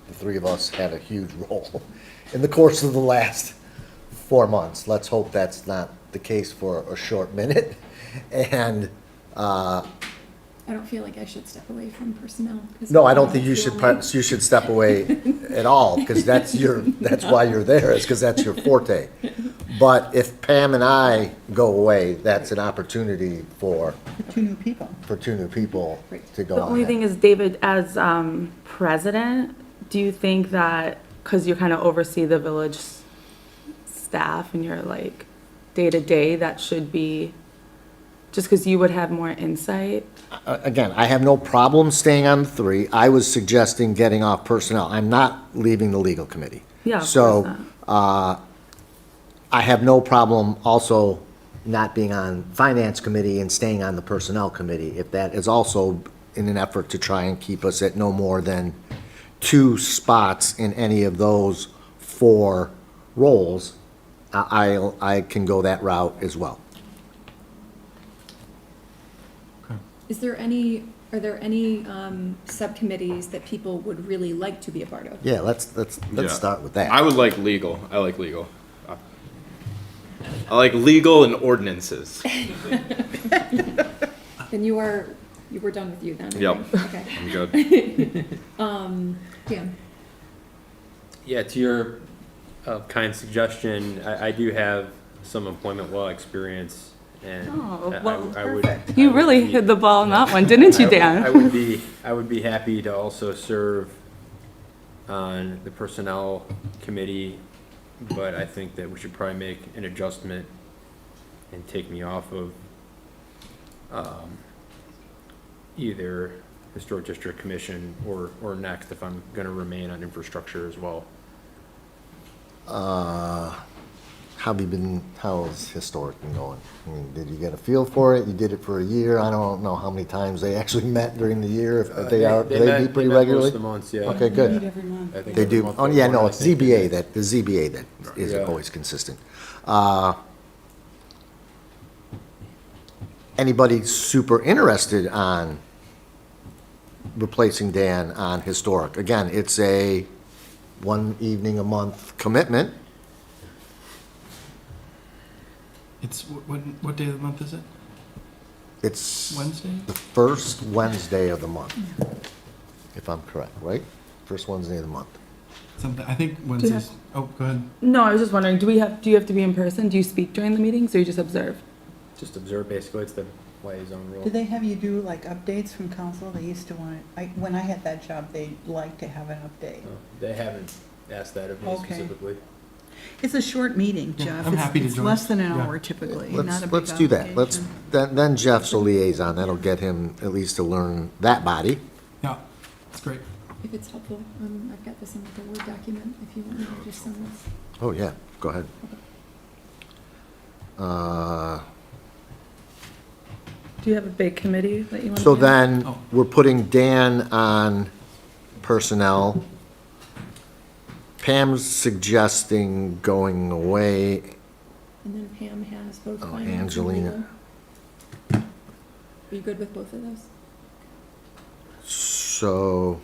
the 3 of us had a huge role in the course of the last 4 months. Let's hope that's not the case for a short minute. And, I don't feel like I should step away from personnel. 'cause no, I don't think you feel should step away at all, because that's why you're there, is because that's your forte. But if Pam and I go away, that's an opportunity for 2 new people. 2 new people to go The on only that. thing is, David, as president, do you think that, because you kind of oversee the village staff and you're like day-to-day, that should be, just because you would have more insight? Again, I have no problem staying on the 3. I was suggesting getting off personnel. I'm not leaving the legal committee. Yeah, of course So, I have no problem also not being on finance committee and staying on the personnel committee, if that is also in an effort to try and keep us at no more than 2 spots in any of those 4 roles. I can go that route as well. Are there any subcommittees that people would really like to be a part of? Yeah, let's Yeah. start with that. I would like legal. I like legal. I like legal and ordinances. Then we're done with you then. I Yep. think. Okay. I'm good. Dan, Yeah, to your kind suggestion, I do have some employment law experience, and Oh, I- well, I would. perfect. You really hit the ball on that one, didn't you, Dan? I would be happy to also serve on the personnel committee, but I think that we should probably make an adjustment and take me off of either Historic District Commission or next, if I'm gonna remain on infrastructure as well. How's historic been going? I mean, did you get a feel for it? You did it for a year. I don't know how many times they actually met during the year. If they meet pretty met regularly? most of the months, yeah. Okay, good. Meet every month. I think They every do. month Oh, they yeah, were, no, I it's think they ZBA did. that, the ZBA that is Yeah. always consistent. Anybody super interested on replacing Dan on historic? Again, it's a 1 evening a month commitment. It's, what day of the month is it? It's Wednesday? the first Wednesday of the month, if I'm correct, right? First Wednesday of the month. Something, I think Wednesdays, oh, go ahead. No, I was just wondering, do you have to be in person? Do you speak during the meetings, or you just observe? Just observe, basically, it's the liaison rule. Do they have you do like updates from council? They used to want, when I had that job, they liked to have an update. No, They haven't asked that of me Okay. specifically. It's a short meeting, Yeah, Jeff. I'm happy to It's join. less than an Yeah. hour typically, not a big Let's do that. Let's, obligation. then Jeff's a liaison. That'll get him at least to learn that body. Yeah, it's great. if it's helpful, I've got this in the Word document, if you want me to just send this. Oh, yeah, go ahead. Do you have a big committee that you want to? So then, Oh. we're putting Dan on personnel. Pam's suggesting going away. And then Pam has both Oh, finance and Angelina. legal. Are you good with both of those? So,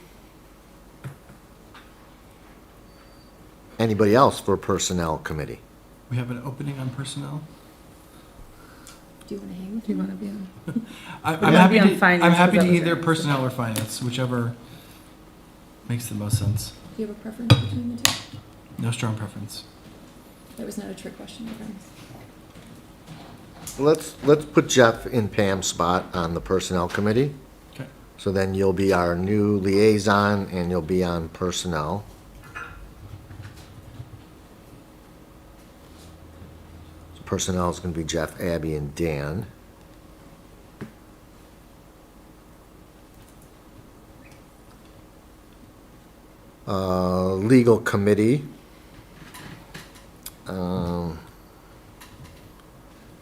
anybody else for personnel committee? We have an opening on personnel. Do you want to hang with Do you me? want to be on? I'm gonna happy be on to, finance, I'm happy because to that was either Aaron's. personnel or finance, whichever makes the most sense. Do you have a preference between the two? No strong preference. That was not a trick question, I promise. Let's put Jeff in Pam's spot on the personnel committee. Okay. So then you'll be our new liaison and you'll be on personnel. So personnel is gonna be Jeff, Abby, and Dan. Legal committee.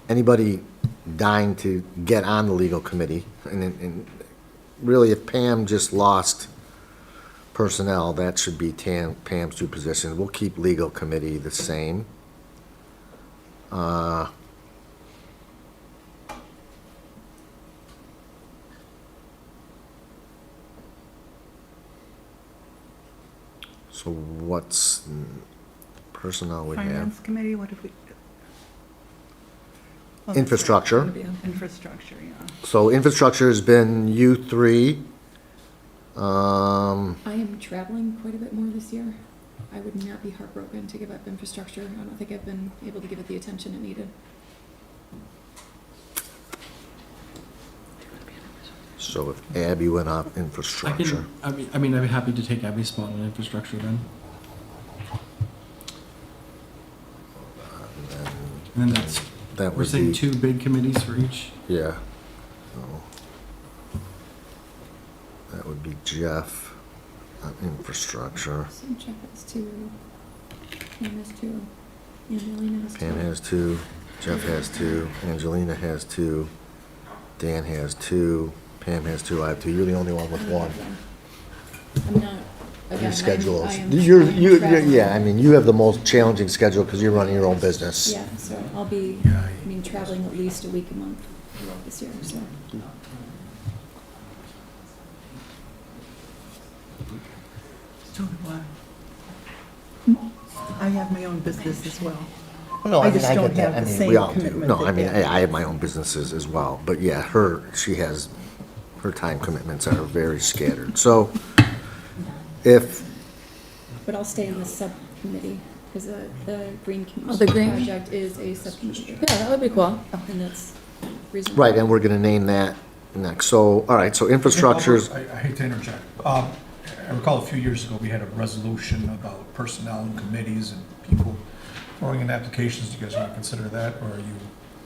Anybody dying to get on the legal committee? And really, if Pam just lost personnel, that should be Pam's two positions. We'll keep legal committee the same. So what's personnel we have? Finance committee, what if we? Infrastructure. Infrastructure, yeah. So infrastructure has been you three. I am traveling quite a bit more this year. I would not be heartbroken to give up infrastructure. I don't think I've been able to give it the attention it needed. So if Abby went off I infrastructure. can, I mean, I'd be happy to take Abby's spot on infrastructure then. And then that's, That we're would saying be, two big committees for each. yeah. So that would be Jeff on infrastructure. So Jeff has two, Pam has two, Angelina has two. Pam has two, Jeff has two, Angelina has two, Dan has two, Pam has two, I have two. You're the only one with one. I'm not, again, Your schedule I is, am you're, yeah, I traveling. mean, you have the most challenging schedule because you're running your own business. Yeah, so I'll be, I mean, traveling at least a week a month this year, so. So do I have my own business as well. No, I I mean, just I don't get that. have I the mean, same we all do. commitment No, that I mean, Dan I have my own businesses as well. But yeah, she has, her time commitments are very scattered. So if, But I'll stay in the subcommittee, because the Green Oh, the Community Green- Project is a subcommittee. Yeah, that would be cool. And that's reasonable. right, and we're gonna name that next. So, all right, so infrastructure's, I hate to interject. I recall a few years ago, we had a resolution about personnel and committees and people throwing in applications. Do you guys want to consider that, or are you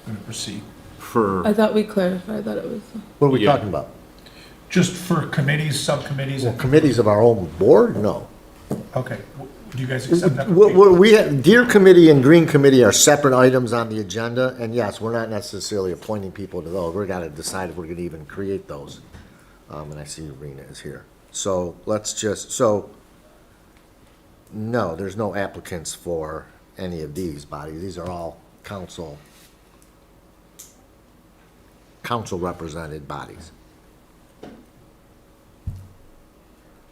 going to proceed? For, I thought we clarified that it was. what are we Yeah. talking about? Just for committees, subcommittees? Well, committees of our own board? No. Okay. Do you guys accept that? We have, Deer Committee and Green Committee are separate items on the agenda, and yes, we're not necessarily appointing people to those. We're gonna decide if we're gonna even create those. And I see Rena is here. So let's just, no, there's no applicants for any of these bodies. These are all council represented bodies. I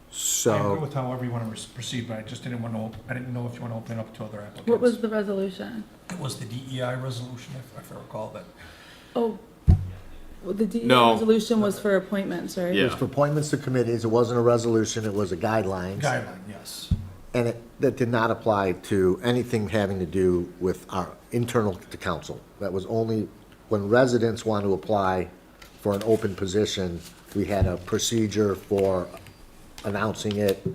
agree So, with however you want to proceed, but I just didn't want to, I didn't know if you want to open it up to other applicants. What was the resolution? It was the DEI resolution, if I recall that. Oh, well, the DEI No. resolution was for appointments, right? it was Yeah. for appointments to committees. It wasn't a resolution, it was a guidelines. Guideline, yes. And that did not apply to anything having to do with our internal to council. That was only when residents want to apply for an open position, we had a procedure for announcing it,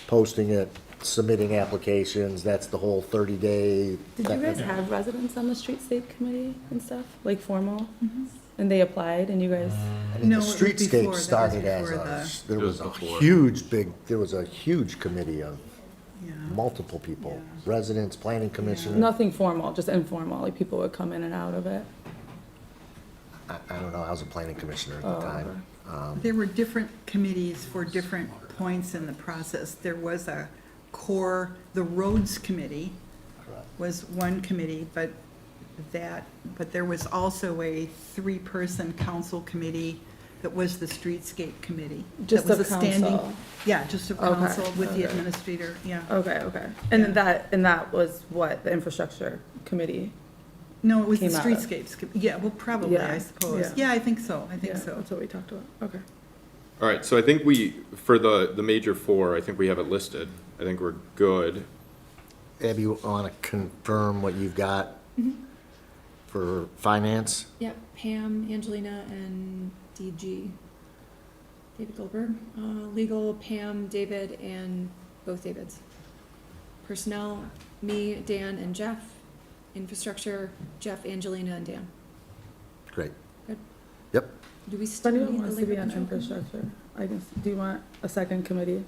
posting it, submitting applications. That's the whole 30-day. Did you guys have residents on the streetscape committee and stuff, like formal? Mm-hmm. And they applied and you guys, No, The it was before, streetscape that was started as before there It was was a before. there was a huge committee of Yeah. multiple people, residents, planning commission. nothing formal, just informal, like people would come in and out of it. I don't know, I was a planning commissioner at Oh, the time. There were different committees for different points in the process. There was a core, the roads committee was one committee, but there was also a three-person council committee that was the streetscape committee. Just That was of a standing- council? Yeah, just of Okay, council with the okay. administrator, yeah. Okay, okay. And that was what, the infrastructure committee? No, it was the Came out of. streetscapes, yeah, well, probably, Yeah, I suppose. yeah. Yeah, I think so, I think Yeah, so. that's what we talked about. Okay. All right, so I think for the major four, I think we have it listed. I think we're good. Abby, you want to confirm what you've got for finance? Yep, Pam, Angelina, and DG. David Goldberg. Legal, Pam, David, and both Davids. Personnel, me, Dan, and Jeff. Infrastructure, Jeff, Angelina, and Dan. Great. Good. Yep. Do we If still anyone need the wants to labor be on control? infrastructure, do you want a second committee?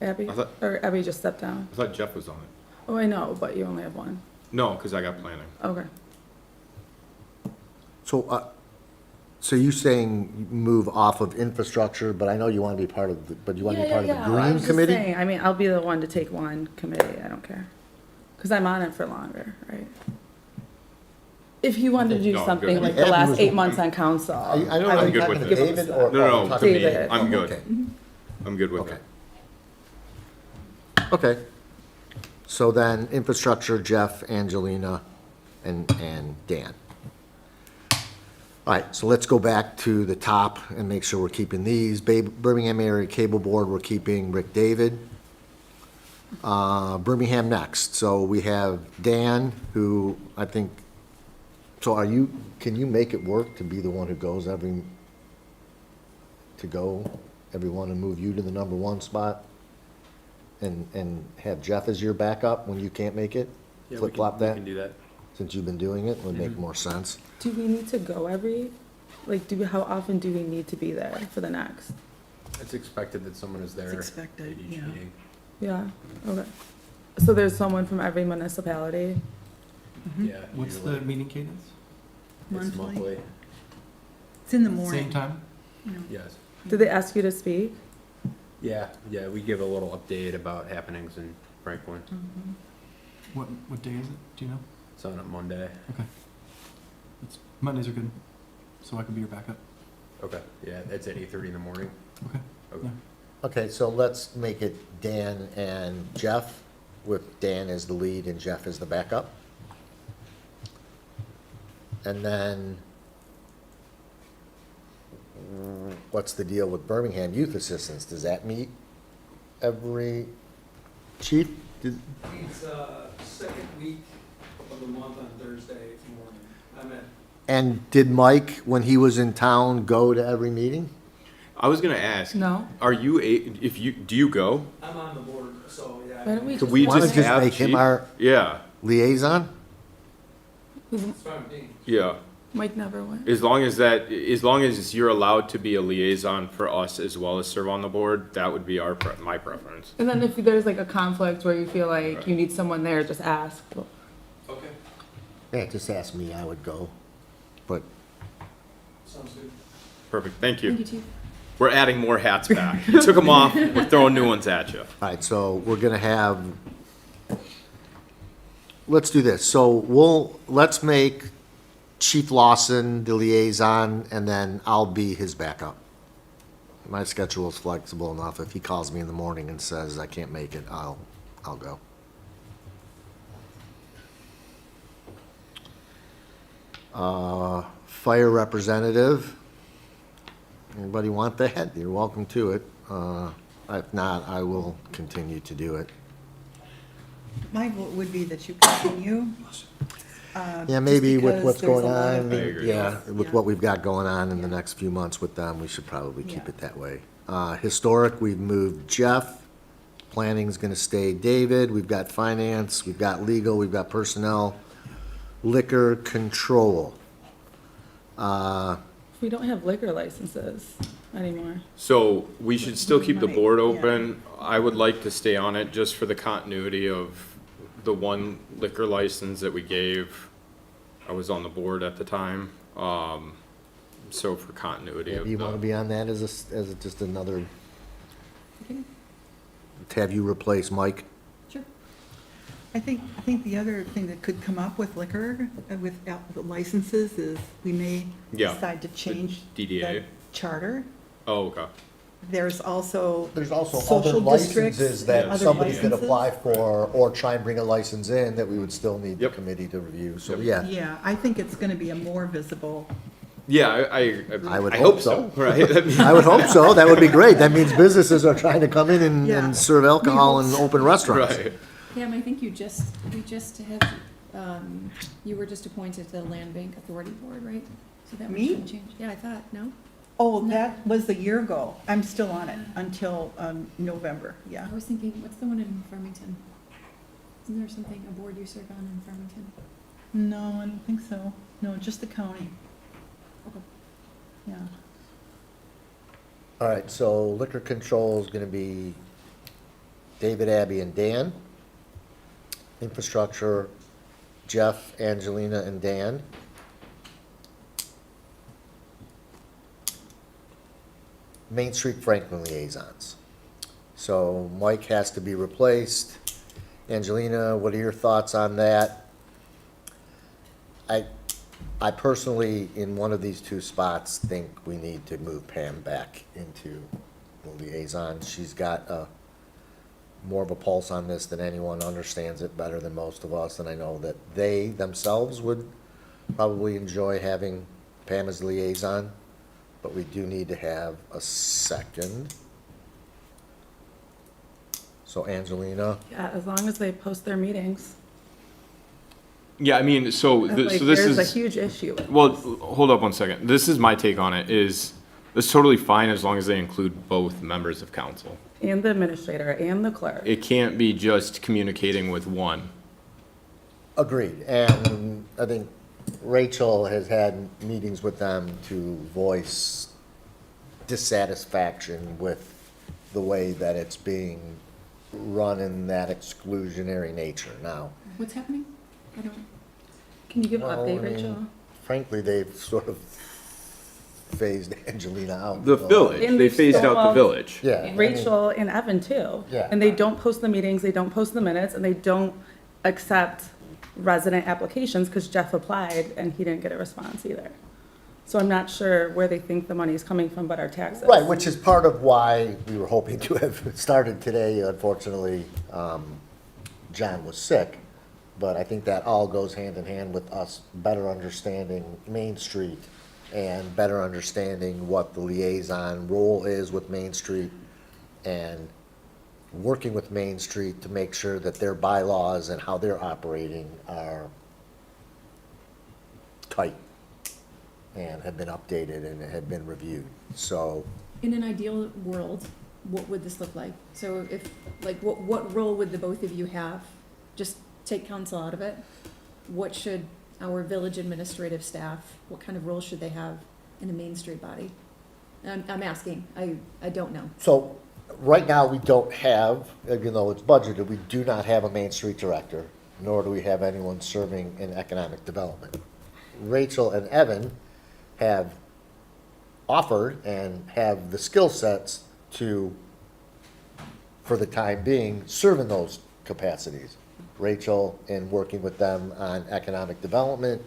Abby? I thought- Or Abby just stepped down? I thought Jeff was on it. Oh, I know, but you only have one. No, because I got planning. Okay. So you saying move off of infrastructure, but I know you want to be part of, but you want to be part of the I green was just committee? saying, I mean, I'll be the one to take one committee, I don't care. Because I'm on it for longer, right? If you wanted to do No, I'm something good. like the Abby last was- 8 months on council. I don't know, I are would you good talking with to it. David or? No, or no, talking to me? David. I'm good. Okay. I'm good with Okay. it. Okay. So then infrastructure, Jeff, Angelina, and Dan. All right, so let's go back to the top and make sure we're keeping these. Birmingham Area Cable Board, we're keeping Rick David. Birmingham Next, so we have Dan, who I think, so can you make it work to be the one who goes everyone and move you to the number one spot? And have Jeff as your backup when you can't make it? Yeah, we Flip-flop that? We can do that. Since you've been doing it, would make more sense. Do we need to go how often do we need to be there for the next? It's expected that someone is there It's at expected, each yeah. meeting. Yeah, okay. So there's someone from every municipality? Yeah. What's usually. the meeting cadence? It's Monthly? monthly, It's in the morning. Same time? you know. yes. Did they ask you to speak? Yeah, we give a little update about happenings in Franklin. What day is it? Do you know? It's on a Monday. Mondays are good, so I can be your backup. Okay, yeah, it's at 8:30 in the morning. Okay. Okay. Yeah. Okay, so let's make it Dan and Jeff, with Dan as the lead and Jeff as the backup. And then, what's the deal with Birmingham Youth Assistance? Does that meet every, chief? It's second week of the month on Thursday morning. I'm at And did Mike, when he was in town, go to every meeting? I was gonna ask. No. Are you do you go? I'm on the board, so yeah. Why don't we Could we Why don't just just have make him Chief? our Yeah, liaison? It's fine with me. yeah. Mike never went. As long as you're allowed to be a liaison for us as well as serve on the board, that would be my preference. And then if there's like a conflict where you feel like you need someone there, just ask. Okay, Yeah, just ask me, I would go. But, sounds good. Perfect, thank you. Thank you, Chief. We're adding more hats back. You took them off, we're throwing new ones at you. all right, so we're gonna have, let's do this. So let's make Chief Lawson the liaison, and then I'll be his backup. My schedule is flexible enough. If he calls me in the morning and says I can't make it, I'll go. Fire representative. Anybody want that? You're welcome to it. If not, I will continue to do it. My vote would be that you continue. Yeah, maybe just with because what's there's a going lot of on, things. yeah, with Yeah. what we've got going on in the next few months with them, we should probably keep it that way. Historic, we've moved Jeff. Planning's gonna stay David. We've got finance, we've got legal, we've got personnel. Liquor control. We don't have liquor licenses anymore. So we should still keep the Money, board yeah. open. I would like to stay on it just for the continuity of the one liquor license that we gave. I was on the board at the time. So for continuity of Do you want to the, be on that as just another, to have you replace Mike? Sure. I think the other thing that could come up with liquor, with licenses, is we may Yeah, decide to change DDA. the charter. Oh, okay. There's also There's also other social districts, licenses other that somebody could licenses. apply for, or try and bring a license in that we would still need the Yep. committee to review, so Yep. yeah. Yeah, I think it's gonna be a more visible, Yeah, I would I hope hope so. so, right? I mean- I would hope so, that would be great, that means businesses are trying to come in and, Yeah. and serve alcohol We in hope open restaurants. Right. Pam, I think you just have, you were just appointed to the Land Bank Authority Board, right? So that Me? would change. Yeah, I thought, no? oh, that was a year ago. I'm still on it until, November, yeah. I was thinking, what's the one in Farmington? Isn't there something, a board you serve on in Farmington? No, I don't think so. No, just the county. Okay. Yeah. All right, so liquor control is gonna be David, Abby, and Dan. Infrastructure, Jeff, Angelina, and Dan. Main Street Franklin liaisons. So Mike has to be replaced. Angelina, what are your thoughts on that? I personally, in one of these two spots, think we need to move Pam back into the liaison. She's got more of a pulse on this than anyone, understands it better than most of us, and I know that they themselves would probably enjoy having Pam as liaison, but we do need to have a second. So Angelina, Yeah, as long as they post their meetings. Yeah, I mean, so, Like, so this there's a is, huge issue with well, this. hold up one second. This is my take on it, is, it's totally fine as long as they include both members of council. And the administrator and the clerk. It can't be just communicating with one. agreed, and I think Rachel has had meetings with them to voice dissatisfaction with the way that it's being run in that exclusionary nature now. What's happening? I don't, Can you give an Well, update, I mean, Rachel? Frankly, they've sort of phased Angelina out. The village, And they they've phased still out the allowed- village. Yeah. I mean, Rachel and Evan too. Yeah. And they don't post the meetings, they don't post the minutes, and they don't accept resident applications because Jeff applied and he didn't get a response either. So I'm not sure where they think the money is coming from, but our taxes. Right, which is part of why we were hoping to have started today. Unfortunately, John was sick. But I think that all goes hand in hand with us better understanding Main Street and better understanding what the liaison role is with Main Street and working with Main Street to make sure that their bylaws and how they're operating are tight and have been updated and have been reviewed. So, in an ideal world, what would this look like? So if, like, what role would the both of you have? Just take council out of it. What should our village administrative staff, what kind of role should they have in a Main Street body? I'm asking, I don't know. so right now, we don't have, even though it's budgeted, we do not have a Main Street director, nor do we have anyone serving in economic development. Rachel and Evan have offered and have the skill sets to, for the time being, serve in those capacities. Rachel in working with them on economic development,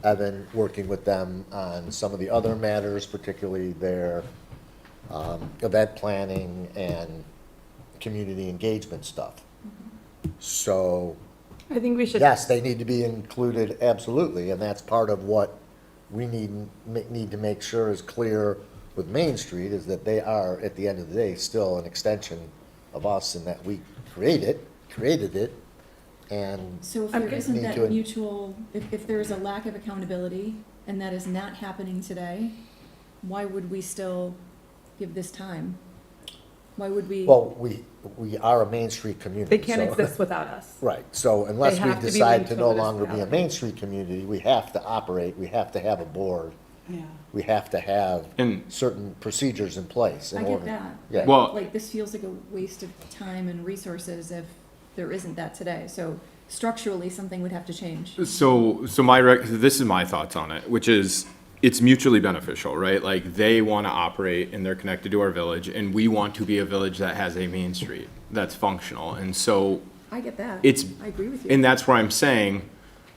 Evan working with them on some of the other matters, particularly their event planning and community engagement stuff. So, I think we should. yes, they need to be included, absolutely, and that's part of what we need to make sure is clear with Main Street, is that they are, at the end of the day, still an extension of us in that we created it, and So if I'm there good. isn't Need that to- mutual, if there is a lack of accountability and that is not happening today, why would we still give this time? Why would we? well, we are a Main Street community. They can't so- exist without us. Right, so unless They we have to be decide linked to to no a longer be a municipality. Main Street community, we have to operate, we have to have a board, Yeah. we have to have And- certain procedures in place in I order. get that. Yeah. Well- Like, this feels like a waste of time and resources if there isn't that today. So structurally, something would have to change. So this is my thoughts on it, which is, it's mutually beneficial, right? Like, they want to operate and they're connected to our village, and we want to be a village that has a main street that's functional. And so I get that. it's, I agree with you. and that's where I'm saying,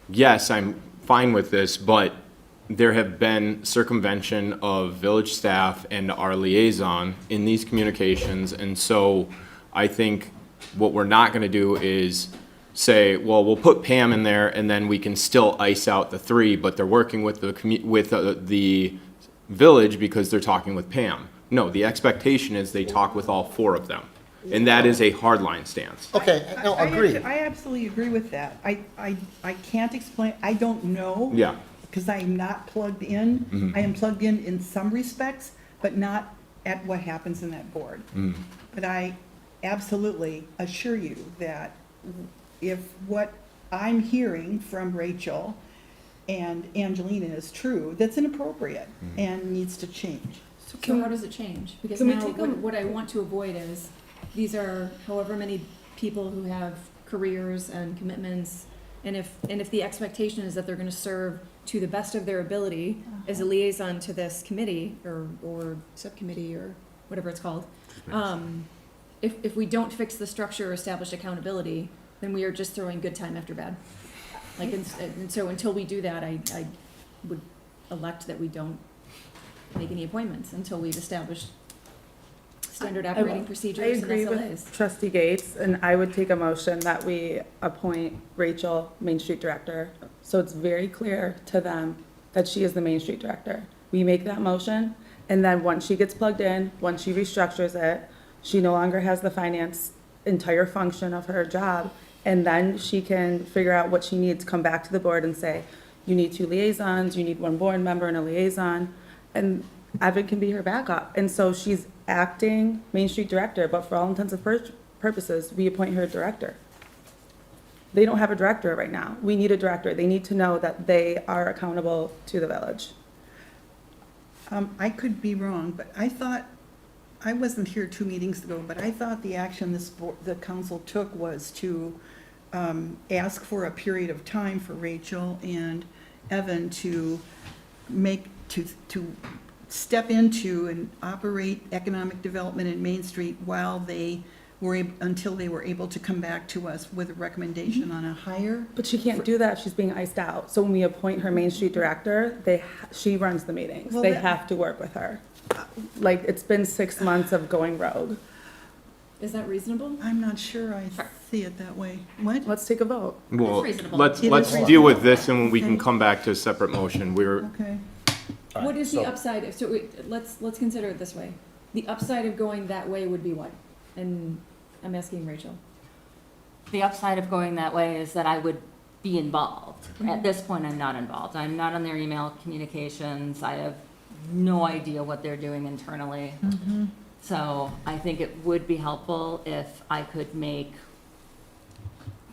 yes, I'm fine with this, but there have been circumvention of village staff and our liaison in these communications. And so I think what we're not gonna do is say, well, we'll put Pam in there and then we can still ice out the three, but they're working with the village because they're talking with Pam. No, the expectation is they talk with all four of them. And that is a hardline stance. Okay, no, agreed. I absolutely agree with that. I can't explain, I don't know. Yeah. Because I'm not plugged in. I am plugged in some respects, but not at what happens in that board. But I absolutely assure you that if what I'm hearing from Rachel and Angelina is true, that's inappropriate and needs to change. So how does it change? Because can we now take a- what I want to avoid is, these are however many people who have careers and commitments, and if the expectation is that they're gonna serve to the best of their ability as a liaison to this committee or subcommittee or whatever it's called, if we don't fix the structure or establish accountability, then we are just throwing good time after bad. Like, and so until we do that, I would elect that we don't make any appointments until we've established standard operating I procedures and agree SLAs. with trustee Gates, and I would take a motion that we appoint Rachel Main Street Director. So it's very clear to them that she is the Main Street Director. We make that motion, and then once she gets plugged in, once she restructures it, she no longer has the finance entire function of her job, and then she can figure out what she needs, come back to the board and say, you need 2 liaisons, you need 1 board member and a liaison, and Evan can be her backup. And so she's acting Main Street Director, but for all intents and purposes, we appoint her director. They don't have a director right now. We need a director. They need to know that they are accountable to the village. I could be wrong, but I thought, I wasn't here 2 meetings ago, but I thought the action the council took was to ask for a period of time for Rachel and Evan to step into and operate economic development in Main Street while they were, until they were able to come back to us with a recommendation on a hire. But she can't do that if she's being iced out. So when we appoint her Main Street Director, she runs the meetings. Well, They that- have to work with her. Like, it's been 6 months of going rogue. Is that reasonable? I'm not sure I see it that way. What? Let's take a vote. Well, reasonable. let's It is deal reasonable. with this and we can Okay. come back to a separate motion. Okay. What is the so- upside, so let's consider it this way. The upside of going that way would be what? And I'm asking Rachel. The upside of going that way is that I would be involved. At this point, I'm not involved. I'm not on their email communications. I have no idea what they're doing internally. So I think it would be helpful if I could make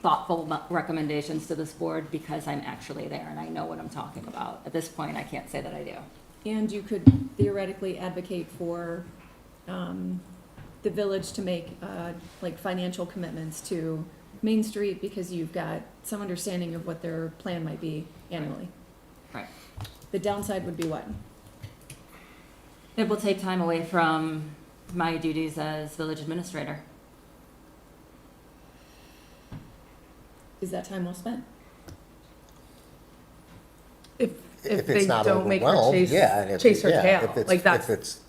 thoughtful recommendations to this board because I'm actually there and I know what I'm talking about. At this point, I can't say that I do. And you could theoretically advocate for the village to make like financial commitments to Main Street because you've got some understanding of what their plan might be annually. Right. The downside would be what? It will take time away from my duties as village administrator. Is that time well spent? If If they it's not don't make her overwhelmed, chase, yeah. And if chase her yeah, tail, if it's- like that's. If it's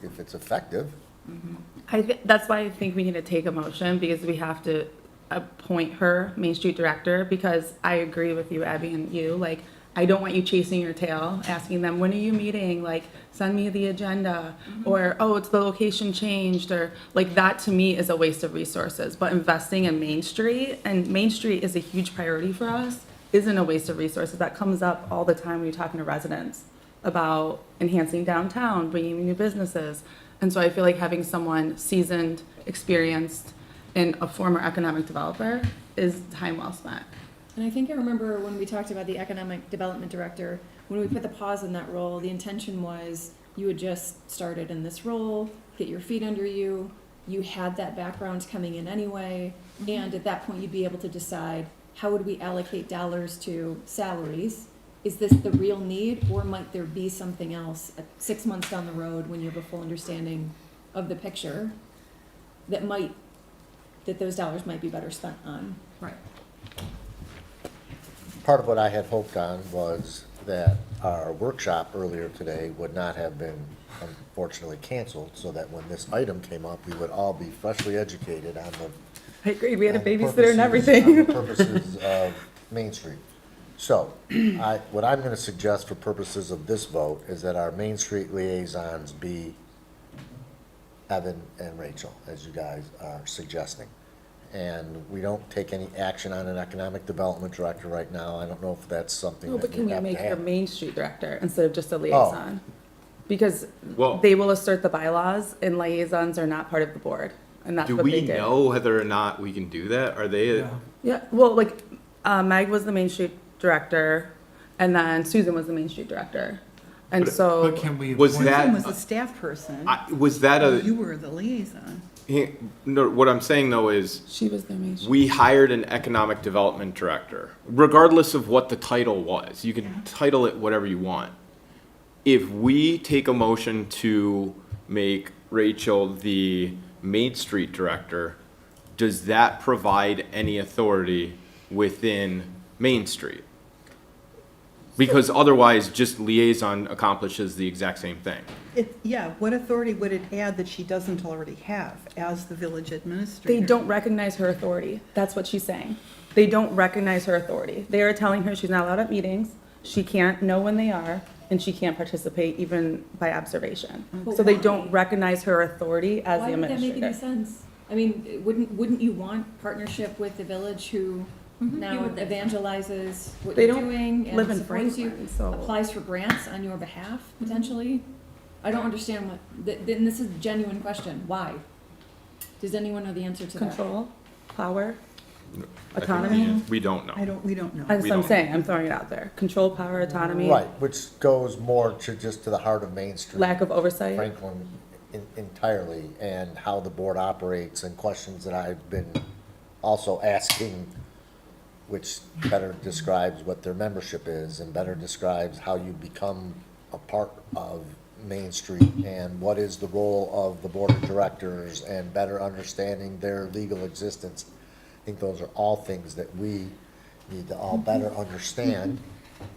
if it's effective. That's why I think we need to take a motion, because we have to appoint her Main Street Director, because I agree with you, Abby, and you, like, I don't want you chasing your tail, asking them, when are you meeting? Like, send me the agenda, or, oh, it's the location changed, or, like, that to me is a waste of resources. But investing in Main Street, and Main Street is a huge priority for us, isn't a waste of resources. That comes up all the time when you're talking to residents about enhancing downtown, bringing new businesses. And so I feel like having someone seasoned, experienced, and a former economic developer is time well spent. And I think I remember when we talked about the economic development director, when we put the pause in that role, the intention was you had just started in this role, get your feet under you, you had that background coming in anyway, and at that point you'd be able to decide how would we allocate dollars to salaries is this the real need, or might there be something else 6 months down the road when you have a full understanding of the picture that those dollars might be better spent on? Right. Part of what I had hoped on was that our workshop earlier today would not have been unfortunately canceled, so that when this item came up, we would all be freshly educated on the I agree, we had a on the babysitter and purposes- everything. on the purposes of Main Street. So, what I'm gonna suggest for purposes of this vote is that our Main Street liaisons be Evan and Rachel, as you guys are suggesting. And we don't take any action on an economic development director right now. I don't know if that's something No, that but can we we have to make her have. Main Street director instead of just a liaison? Because Well- they will assert the bylaws and liaisons are not part of the board, and that's Do what they we did. know whether or not we can do that? Are they? Yeah. Yeah, well, like, Meg was the Main Street director, and then Susan was the Main Street director. And But- so, But can we? Was appoint- that- Susan was a staff person. Was that a? You were the liaison. No, what I'm saying though is, she was the Main Street. we hired an economic development director, regardless of what the title was. You can title it whatever you want. If we take a motion to make Rachel the Main Street director, does that provide any authority within Main Street? Because otherwise, just liaison accomplishes the exact same thing. Yeah, what authority would it add that she doesn't already have as the village administrator? They don't recognize her authority. That's what she's saying. They don't recognize her authority. They are telling her she's not allowed at meetings, she can't know when they are, and she can't participate even by observation. But So they why? don't recognize her authority as Why the would that make any administrator. sense? I mean, wouldn't you want partnership with the village who now evangelizes what They you're don't doing live and in supports you, Franklin, so. applies for grants on your behalf, potentially? I don't understand and this is a genuine question, why? Does anyone know the answer to that? Control, power, I think autonomy. we don't know. We don't know. That's We what I'm don't. saying. I'm throwing it out there. Control, power, autonomy, Right, which goes more to just to the heart of Main Street. lack of oversight. Franklin entirely, and how the board operates, and questions that I've been also asking, which better describes what their membership is, and better describes how you become a part of Main Street, and what is the role of the board of directors, and better understanding their legal existence. I think those are all things that we need to all better understand.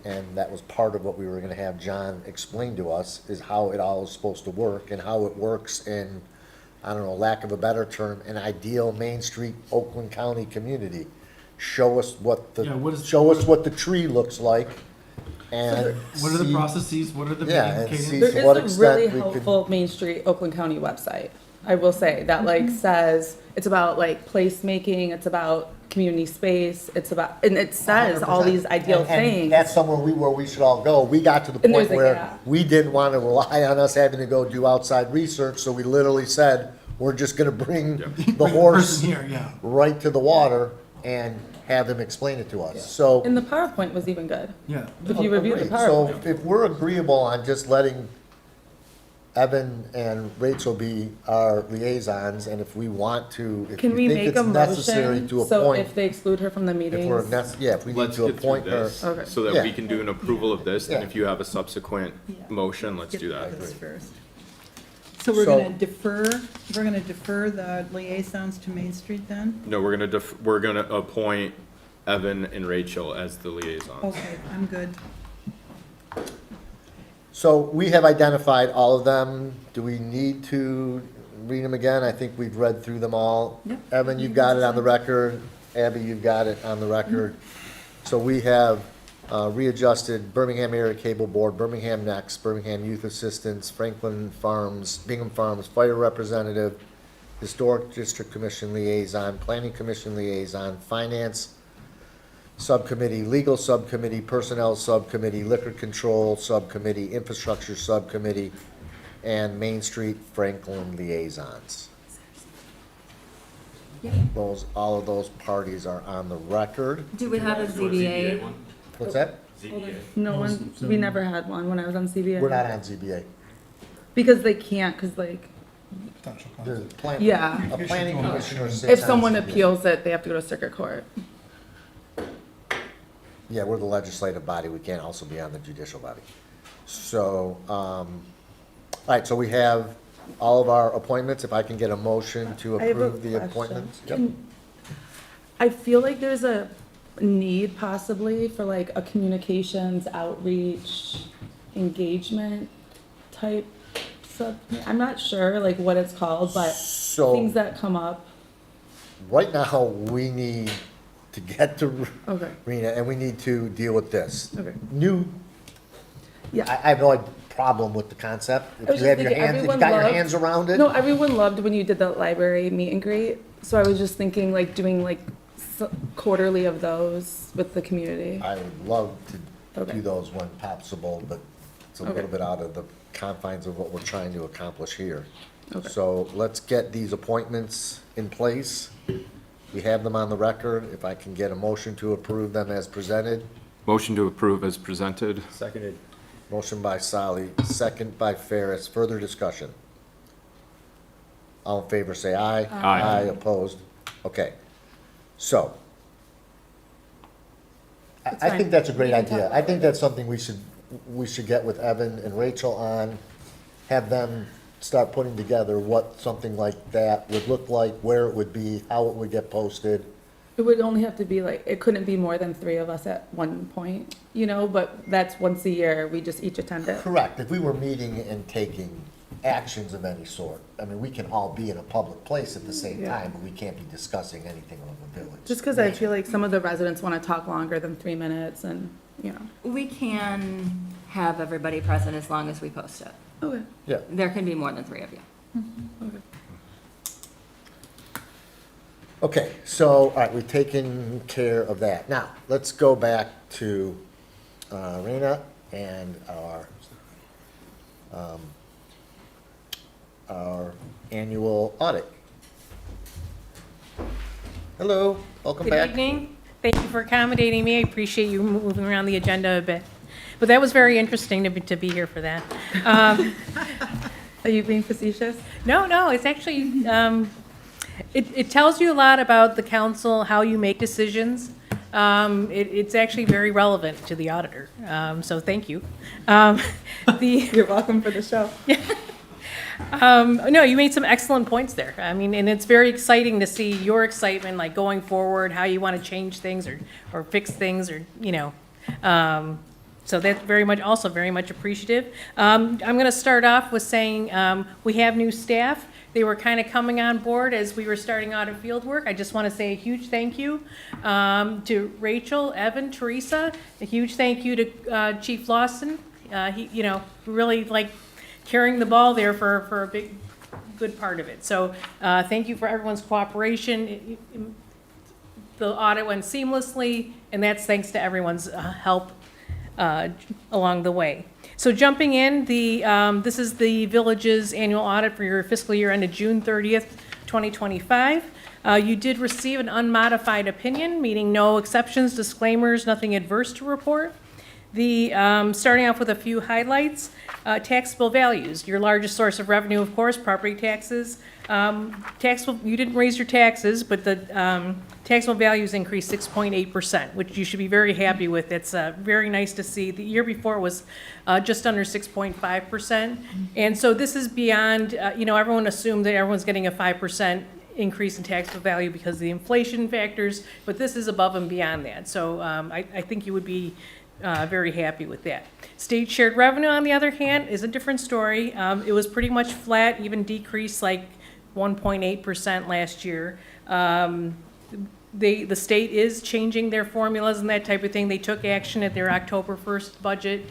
And that was part of what we were gonna have John explain to us, is how it all is supposed to work, and how it works in, I don't know, lack of a better term, an ideal Main Street, Oakland County community. Show us what Yeah, what is- show us what the tree looks like, and What are the see- processes? What are the Yeah, and cadence? see- There to what is a really extent we could- helpful Main Street, Oakland County website. I will say that like says, it's about like placemaking, it's about community space, it's about, and it says all these ideal And things. that's somewhere where we should all go. We got to the And point there's a where gap. we didn't want to rely on us having to go do outside research, so we literally said, we're just gonna bring the Bring a horse person here, yeah. right to the water and have him explain it to us, so. And the PowerPoint was even good. Yeah. If you review the Agreed. So PowerPoint. if we're agreeable on just letting Evan and Rachel be our liaisons, and if we want to, if Can we we think make it's a necessary to motion, so appoint, if they exclude her from the if meetings? we're yeah, if we need Let's to get through appoint her. this, Okay. so that Yeah. we can do an approval of this, and Yeah. if you have a subsequent Yeah. motion, let's Get do that. this first. So we're So- gonna defer the liaisons to Main Street then? No, we're gonna appoint Evan and Rachel as the liaisons. Okay, I'm good. So we have identified all of them. Do we need to read them again? I think we've read through them all. Yep. Evan, you've got it on the record. Abby, you've got it on the record. So we have readjusted Birmingham Area Cable Board, Birmingham Next, Birmingham Youth Assistance, Franklin Farms, Bingham Farms Fire Representative, Historic District Commission Liaison, Planning Commission Liaison, Finance Subcommittee, Legal Subcommittee, Personnel Subcommittee, Liquor Control Subcommittee, Infrastructure Subcommittee, and Main Street Franklin Liaisons. Those, all of those parties are on the record. Do we have a ZBA? What's that? No one, we never had one when I was on CBA. We're not on ZBA. Because they can't, because like, Potential The conflict. plan- Yeah. A planning commissioner sits if on someone ZBA. appeals it, they have to go to circuit court. Yeah, we're the legislative body, we can't also be on the judicial body. So, all right, so we have all of our appointments, if I can get a motion to I have a approve the question. appointments? Yep. I feel like there's a need possibly for like a communications outreach engagement type sub. I'm not sure like what it's called, but So- things that come up. Right now, we need to get to Okay. Rena, and we need to deal with this. Okay. New, Yeah. I have no problem with the concept. I was If you just have your thinking hands, if you everyone got your loved- hands around it. No, everyone loved when you did the library meet and greet. So I was just thinking like doing like quarterly of those with the community. I would love to Okay. do those when possible, but it's a Okay. little bit out of the confines of what we're trying to accomplish here. Okay. So let's get these appointments in place. We have them on the record. If I can get a motion to approve them as presented. Motion to approve as presented. Seconded. Motion by Solly, second by Ferris. Further discussion? All in favor, say aye. Aye. Aye, opposed? Okay. So, That's I fine. think that's a great We can talk idea. about I think that's something we should get with Evan and Rachel on, have them start putting together what something like that would look like, where it would be, how it would get posted. It would only have to be like, it couldn't be more than 3 of us at one point, you know, but that's once a year, we just each attend it. Correct. If we were meeting and taking actions of any sort, I mean, we can all be in a public place at the same Yeah. time, but we can't be discussing anything of the village. Just because I feel like some of the residents want to talk longer than 3 minutes and, you know. We can have everybody present as long as we post it. Okay. Yeah. There can be more than 3 of you. Okay, so, all right, we've taken care of that. Now, let's go back to Rena and our annual audit. Hello, welcome Good back. evening. Thank you for accommodating me. I appreciate you moving around the agenda a bit. But that was very interesting to be here for that. Are you being facetious? No, it's actually, it tells you a lot about the council, how you make decisions. It's actually very relevant to the auditor, so thank you. You're welcome for the show. No, you made some excellent points there. I mean, and it's very exciting to see your excitement, like going forward, how you want to change things or fix things or, you know. So that's very much appreciative. I'm going to start off with saying we have new staff. They were kind of coming on board as we were starting audit field work. I just want to say a huge thank you to Rachel, Evan, Teresa. A huge thank you to Chief Lawson. He, you know, really like carrying the ball there for a big, good part of it. So thank you for everyone's cooperation. The audit went seamlessly, and that's thanks to everyone's help along the way. So jumping in, this is the village's annual audit for your fiscal year ended June 30th, 2025. You did receive an unmodified opinion, meaning no exceptions, disclaimers, nothing adverse to report. Starting off with a few highlights, taxable values, your largest source of revenue, of course, property taxes. You didn't raise your taxes, but the taxable values increased 6.8%, which you should be very happy with. It's very nice to see. The year before was just under 6.5%. And so this is beyond, you know, everyone assumed that everyone's getting a 5% increase in taxable value because of the inflation factors, but this is above and beyond that. So I think you would be very happy with that. State shared revenue, on the other hand, is a different story. It was pretty much flat, even decreased like 1.8% last year. The state is changing their formulas and that type of thing. They took action at their October 1st budget.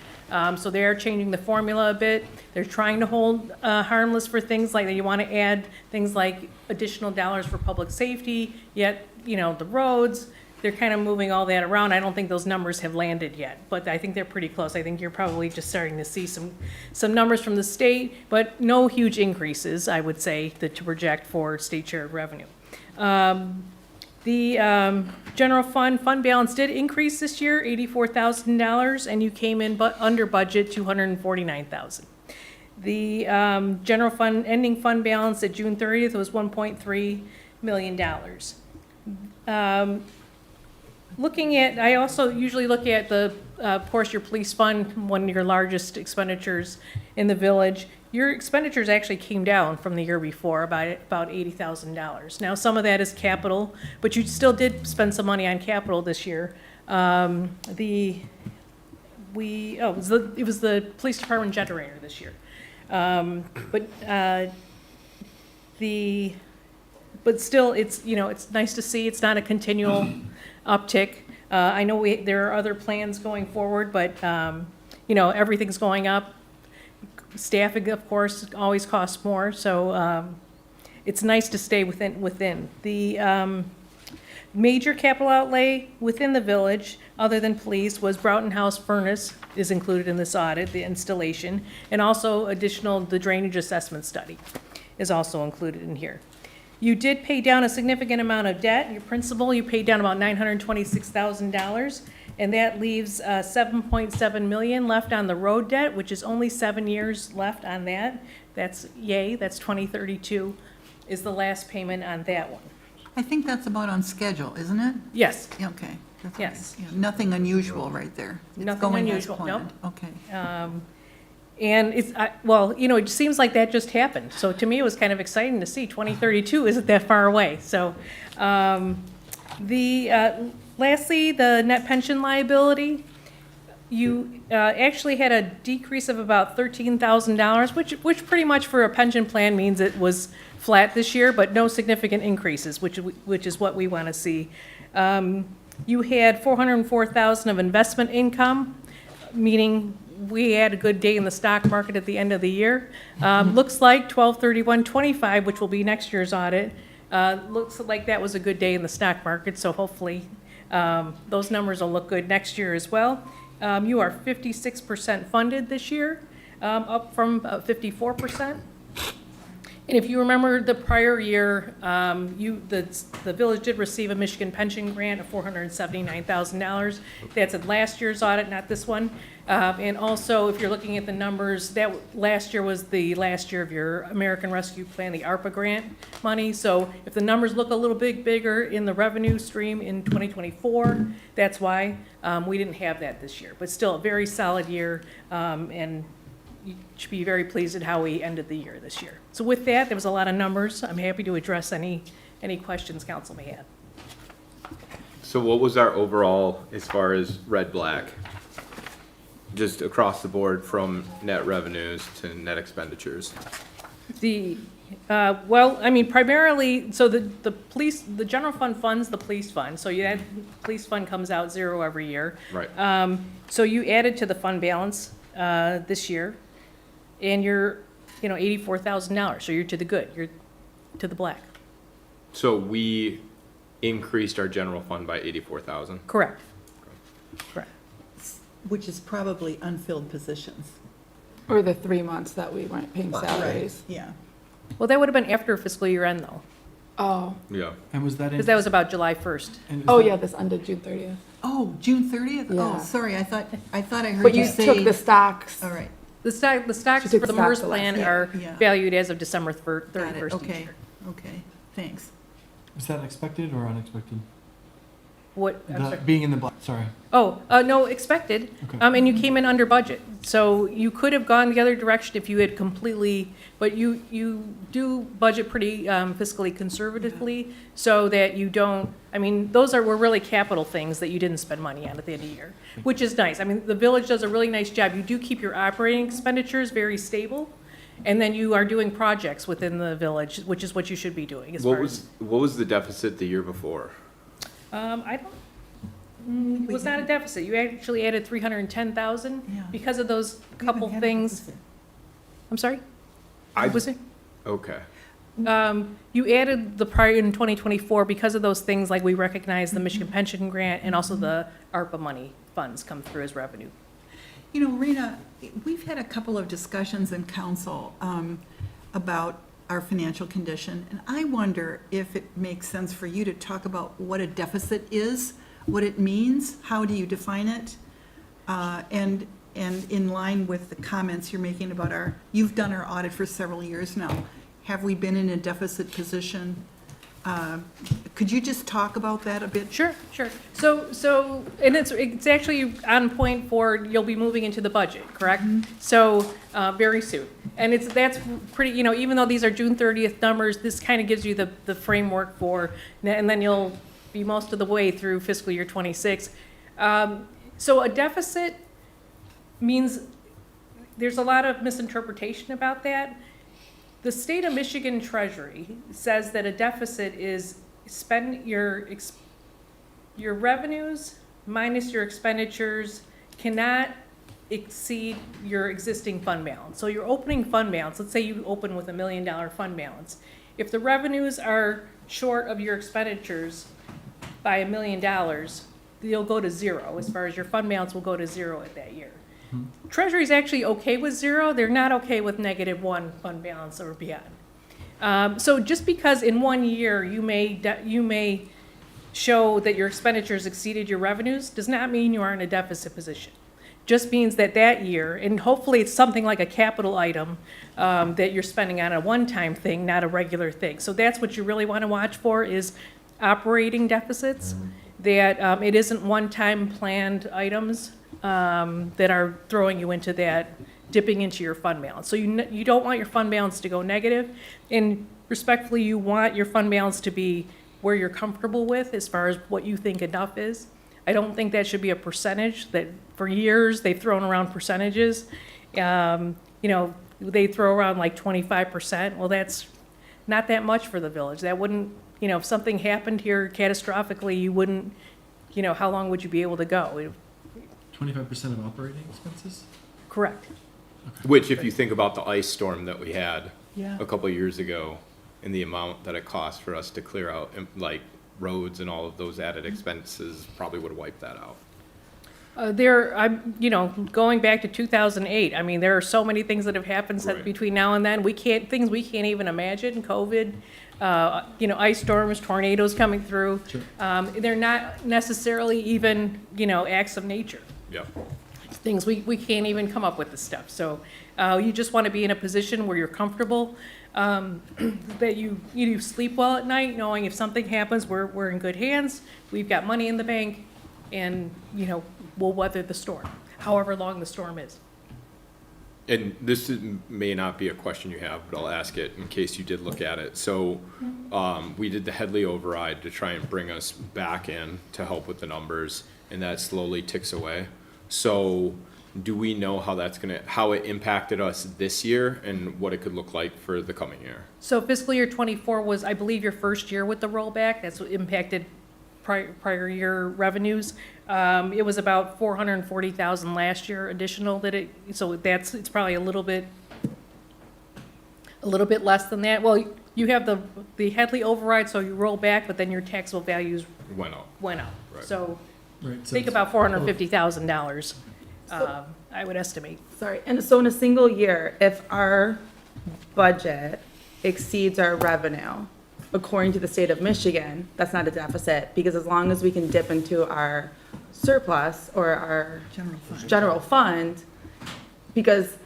So they are changing the formula a bit. They're trying to hold harmless for things like, you want to add things like additional dollars for public safety, yet, you know, the roads, they're kind of moving all that around. I don't think those numbers have landed yet, but I think they're pretty close. I think you're probably just starting to see some numbers from the state, but no huge increases, I would say, to project for state shared revenue. The general fund balance did increase this year, $84,000, and you came in under budget, $249,000. The general fund ending fund balance at June 30th was $1.3 million. Looking at, I also usually look at the Portia Police Fund, one of your largest expenditures in the village. Your expenditures actually came down from the year before, about $80,000. Now, some of that is capital, but you still did spend some money on capital this year. It was the police department generator this year. But still, it's, it's nice to see it's not a continual uptick. I know there are other plans going forward, but, everything's going up. Staffing, of course, always costs more, so it's nice to stay within. The major capital outlay within the village, other than police, was Broughton House furnace is included in this audit, the installation, and also the drainage assessment study is also included in here. You did pay down a significant amount of debt. Your principal, you paid down about $926,000, and that leaves $7.7 million left on the road debt, which is only 7 years left on that. That's 2032 is the last payment on that one. I think that's about on schedule, isn't it? Yes. Okay. That's Yes. okay. Yeah, nothing unusual right there. It's Nothing going as unusual, planned. Okay. And it seems like that just happened. So to me, it was kind of exciting to see 2032 isn't that far away. So, lastly, the net pension liability, you actually had a decrease of about $13,000, which pretty much for a pension plan means it was flat this year, but no significant increases, which is what we want to see. You had $404,000 of investment income, meaning we had a good day in the stock market at the end of the year. Looks like 12/31/25, which will be next year's audit, looks like that was a good day in the stock market, so hopefully those numbers will look good next year as well. You are 56% funded this year, up from 54%. And if you remember the prior year, the village did receive a Michigan pension grant of $479,000. That's in last year's audit, not this one. And also, if you're looking at the numbers, that last year was the last year of your American Rescue Plan, the ARPA grant money. So if the numbers look a little bit bigger in the revenue stream in 2024, that's why we didn't have that this year. But still, a very solid year, and you should be very pleased at how we ended the year this year. So with that, there was a lot of numbers. I'm happy to address any questions council may have. So what was our overall, as far as red, black? Just across the board from net revenues to net expenditures? Primarily, so the general fund funds the police fund. So police fund comes out zero every year. Right. So you added to the fund balance this year, and you're, $84,000. So you're to the good. You're to the black. So we increased our general fund by 84,000? Correct. Correct. Which is probably unfilled positions. Or the 3 months that we weren't paying salaries. Yeah. Well, that would have been after fiscal year end, though, Oh, Yeah. And was that in? because that was about July 1st. and is oh that- yeah, this ended June 30th. Oh, June 30th? Yeah. Oh, sorry, I thought I heard But you you say. took the stocks. All right, The stocks She took for the stock MERS the last plan year. are Yeah. valued as of December got 31st it, each okay, year. okay, thanks. Was that expected or unexpected? What, I'm sorry. Being in the black, sorry. No, expected. Okay. And you came in under budget. So you could have gone the other direction if you had completely, but you do budget pretty fiscally conservatively so that you don't, those were really capital things that you didn't spend money on at the end of the year, which is nice. The village does a really nice job. You do keep your operating expenditures very stable, and then you are doing projects within the village, which is what you should be doing as far as. What was the deficit the year before? It was not a deficit. You actually added 310,000 Yeah. because of those We haven't couple had a things. deficit. I'm sorry? I- What was it? Okay. You added the prior in 2024 because of those things like we recognize the Michigan Pension Grant and also the ARPA money funds come through as revenue. Rena, we've had a couple of discussions in council about our financial condition, and I wonder if it makes sense for you to talk about what a deficit is, what it means, how do you define it? And in line with the comments you're making about you've done our audit for several years now. Have we been in a deficit position Could you just talk about that a bit? Sure, sure. So, and it's actually on point for, you'll be moving into the budget, correct? So, very soon. And that's pretty, even though these are June 30th numbers, this kind of gives you the framework for, and then you'll be most of the way through fiscal year '26. So a deficit means, there's a lot of misinterpretation about that. The state of Michigan Treasury says that a deficit is spend your revenues minus your expenditures cannot exceed your existing fund balance. So your opening fund balance, let's say you open with $1 million fund balance. If the revenues are short of your expenditures by $1 million, you'll go to zero, as far as your fund balance will go to zero at that year. Treasury's actually okay with zero. They're not okay with -1 fund balance or beyond. So just because in 1 year you may show that your expenditures exceeded your revenues does not mean you are in a deficit position. Just means that that year, and hopefully it's something like a capital item that you're spending on a one-time thing, not a regular thing. So that's what you really want to watch for is operating deficits, that it isn't one-time planned items that are throwing you into that, dipping into your fund balance. So you don't want your fund balance to go negative, and respectfully, you want your fund balance to be where you're comfortable with as far as what you think enough is. I don't think that should be a percentage. That for years they've thrown around percentages. They throw around like 25%. Well, that's not that much for the village. That wouldn't, if something happened here catastrophically, you wouldn't, how long would you be able to go? 25% of operating expenses? Correct. Which, if you think about the ice storm that we had Yeah. a couple of years ago, and the amount that it cost for us to clear out, like, roads and all of those added expenses, probably would have wiped that out. Going back to 2008, I mean, there are so many things that have happened Right. between now and then. Things we can't even imagine, COVID, ice storms, tornadoes coming through. Sure. They're not necessarily even, acts of nature. Yep. Things we can't even come up with this stuff. So you just want to be in a position where you're comfortable, that you sleep well at night, knowing if something happens, we're in good hands. We've got money in the bank, and we'll weather the storm, however long the storm is. And this may not be a question you have, but I'll ask it in case you did look at it. So, we did the Headley override to try and bring us back in to help with the numbers, and that slowly ticks away. So, do we know how it impacted us this year and what it could look like for the coming year? So fiscal year '24 was, I believe, your first year with the rollback. That's what impacted prior year revenues. It was about $440,000 last year additional it's probably a little bit less than that. Well, you have the Headley override, so you roll back, but then your taxable values Went up. went up. Right. So Right. So think about $450,000, I would estimate. Sorry, and so in a single year, if our budget exceeds our revenue, according to the state of Michigan, that's not a deficit, because as long as we can dip into our surplus or our general fund, because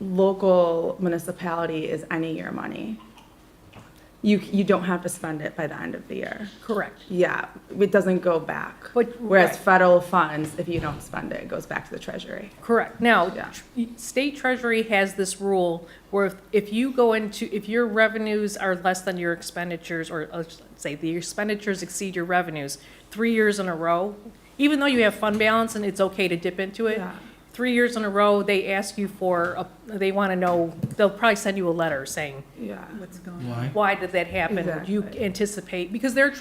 local municipality is any year money. You don't have to spend it by the end of the year. Correct. Yeah, it doesn't go back. But- Whereas right. federal funds, if you don't spend it, it goes back to the treasury. Correct. Now, Yeah. state treasury has this rule where if your revenues are less than your expenditures, or let's say the expenditures exceed your revenues 3 years in a row, even though you have fund balance and it's okay to dip into it, Yeah. 3 years in a row, they ask you they want to know, they'll probably send you a letter saying, Yeah. What's going on? Why? why did that happen? Would you Exactly. anticipate? Because they're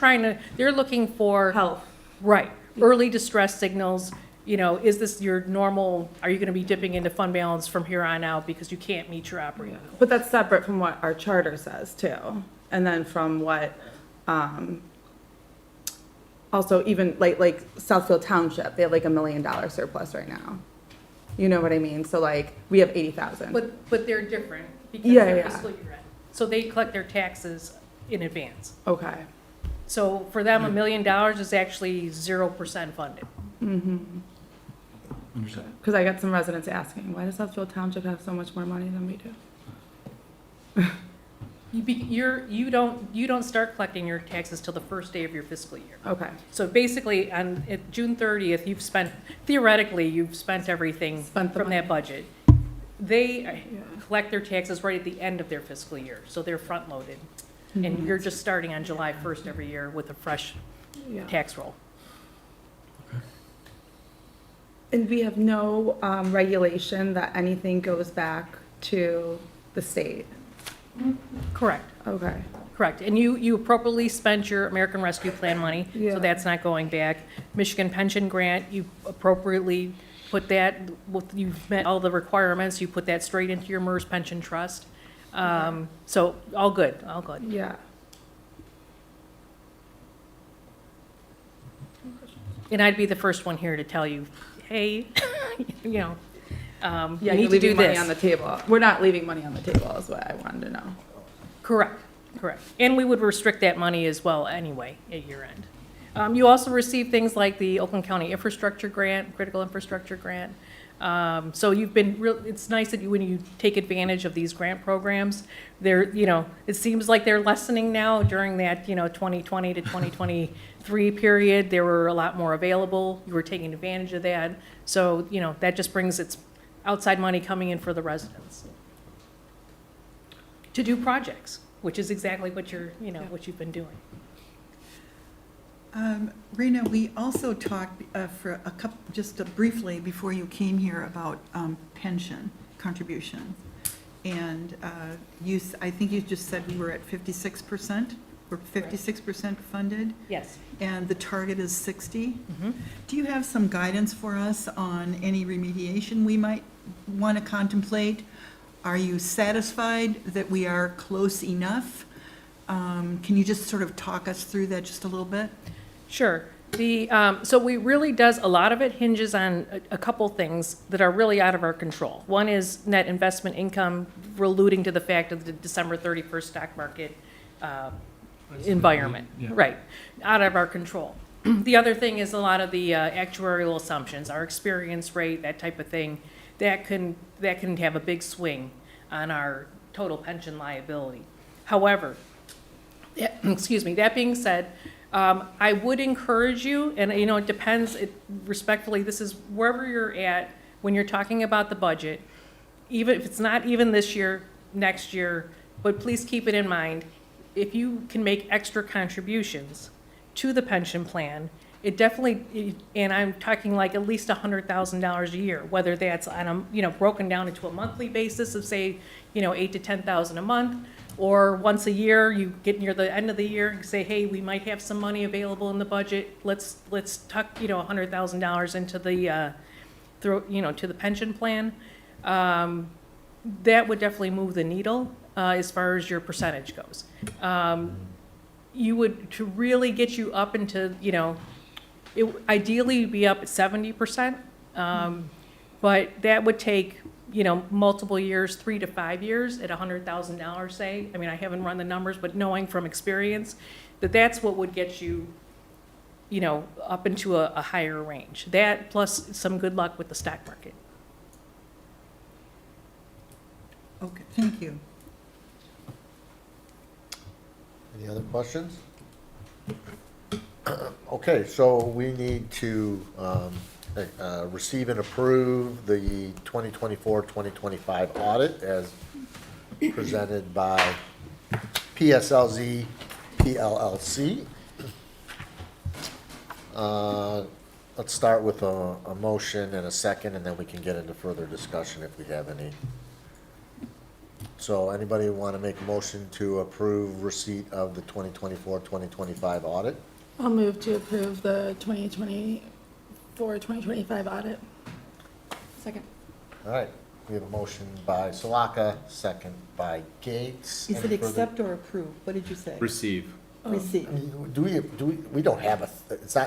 looking for. Health. Right, early distress signals, is this your normal, are you gonna be dipping into fund balance from here on out because you can't meet your operating? But that's separate from what our charter says too. And then from what, also even like Southfield Township, they have like $1 million surplus right now. You know what I mean? So like, we have 80,000. But they're different because Yeah, they're yeah. fiscal year end. So they collect their taxes in advance. Okay. So for them, $1 million is actually 0% funded. Understood. Because I got some residents asking, why does Southfield Township have so much more money than we do? You don't start collecting your taxes till the first day of your fiscal year. Okay. So basically, at June 30th, theoretically, you've spent everything Spent the from money. that budget. They collect their taxes right at the end of their fiscal year, so they're front-loaded. And you're just starting on July 1st every year with a fresh Yeah. tax roll. And we have no regulation that anything goes back to the state? Correct. Okay. Correct, and you appropriately spent your American Rescue Plan money, Yeah. so that's not going back. Michigan Pension Grant, you appropriately put that, you've met all the requirements, you put that straight into your MERS pension trust. So, all good, all good. Yeah. And I'd be the first one here to tell you, hey, you know, Yeah, you you're need to do leaving money this. on the table. We're not leaving money on the table is what I wanted to know. Correct, correct. And we would restrict that money as well anyway at year end. You also receive things like the Oakland County Infrastructure Grant, Critical Infrastructure Grant. So you've been it's nice that when you take advantage of these grant programs, it seems like they're lessening now during that, 2020 to 2023 period. There were a lot more available. You were taking advantage of that. So, that just brings its outside money coming in for the residents to do projects, which is exactly what what you've been doing. Rena, we also talked for just briefly before you came here about pension contributions. And I think you just said we were at 56%. We're 56% funded, Yes. and the target is 60. Mhm. Do you have some guidance for us on any remediation we might want to contemplate? Are you satisfied that we are close enough? Can you just sort of talk us through that just a little bit? Sure. So we really a lot of it hinges on a couple things that are really out of our control. One is net investment income, we're alluding to the fact of the December 31st stock market environment. Yeah. Right, out of our control. The other thing is a lot of the actuarial assumptions, our experience rate, that type of thing, that can have a big swing on our total pension liability. However, excuse me, that being said, I would encourage you, and it depends, respectfully, this is wherever you're at when you're talking about the budget, even if it's not even this year, next year, but please keep it in mind, if you can make extra contributions to the pension plan, it definitely, and I'm talking like at least $100,000 a year, whether that's on broken down into a monthly basis of say, $8,000 to $10,000 a month, or once a year, you get near the end of the year and say, hey, we might have some money available in the budget. Let's tuck, $100,000 into the, to the pension plan. That would definitely move the needle as far as your percentage goes. You would, to really get you up into, ideally you'd be up at 70%. But that would take, multiple years, 3 to 5 years at $100,000, say. I mean, I haven't run the numbers, but knowing from experience that's what would get you, up into a higher range. That plus some good luck with the stock market. Okay, thank you. Any other questions? Okay, so we need to receive and approve the 2024-2025 audit as presented by PSLZ PLLC. Let's start with a motion and a second, and then we can get into further discussion if we have any. So anybody want to make a motion to approve receipt of the 2024-2025 audit? I'll move to approve the 2024-2025 audit. Second. All right, we have a motion by Solaka, second by Gates. Is it Any further- accept or approve? What did you say? Receive. Receive. We don't have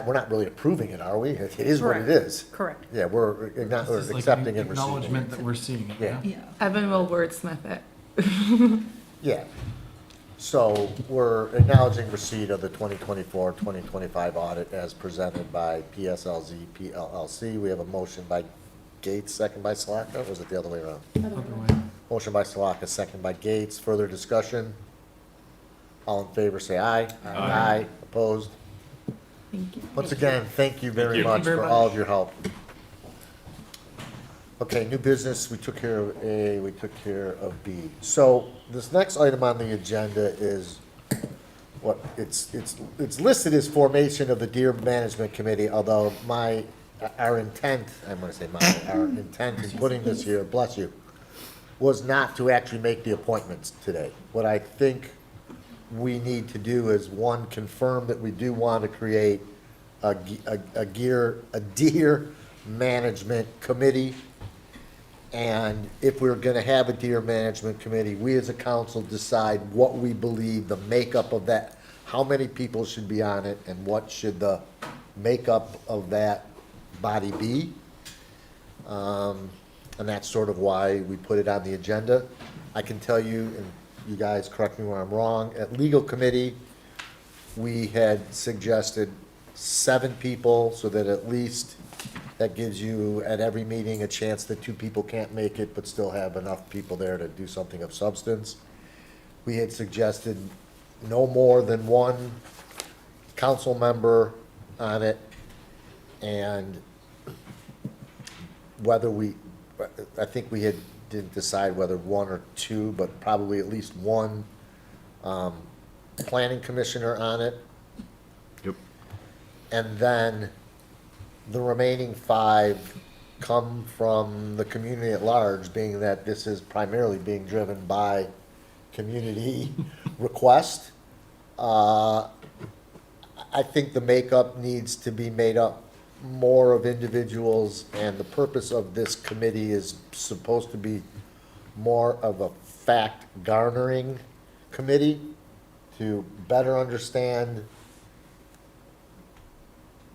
we're not really approving it, are we? It is what it is. Correct. Yeah, we're This is like accepting an and receiving. acknowledgement that we're seeing it, Yeah. Yeah. Evan will wordsmith it. Yeah. So we're acknowledging receipt of the 2024-2025 audit as presented by PSLZ PLLC. We have a motion by Gates, second by Solaka, or was it the other way around? Other way. Motion by Solaka, second by Gates. Further discussion? All in favor, say aye. Aye. Opposed? Thank you. Once again, thank you very you. much Thank you very for all of your help. Okay, new business, we took care of A, we took care of B. So this next item on the agenda is what, it's listed as formation of the Deer Management Committee, although our intent in putting this here, bless you, was not to actually make the appointments today. What I think we need to do is, one, confirm that we do want to create a deer management committee. And if we're gonna have a deer management committee, we as a council decide what we believe the makeup of that, how many people should be on it, and what should the makeup of that body be. And that's sort of why we put it on the agenda. I can tell you, and you guys correct me where I'm wrong, at legal committee, we had suggested 7 people, so that at least that gives you, at every meeting, a chance that 2 people can't make it, but still have enough people there to do something of substance. We had suggested no more than 1 council member on it, and whether I think we didn't decide whether 1 or 2, but probably at least 1 planning commissioner on it. Yep. And then the remaining 5 come from the community at large, being that this is primarily being driven by community request. I think the makeup needs to be made up more of individuals, and the purpose of this committee is supposed to be more of a fact garnering committee to better understand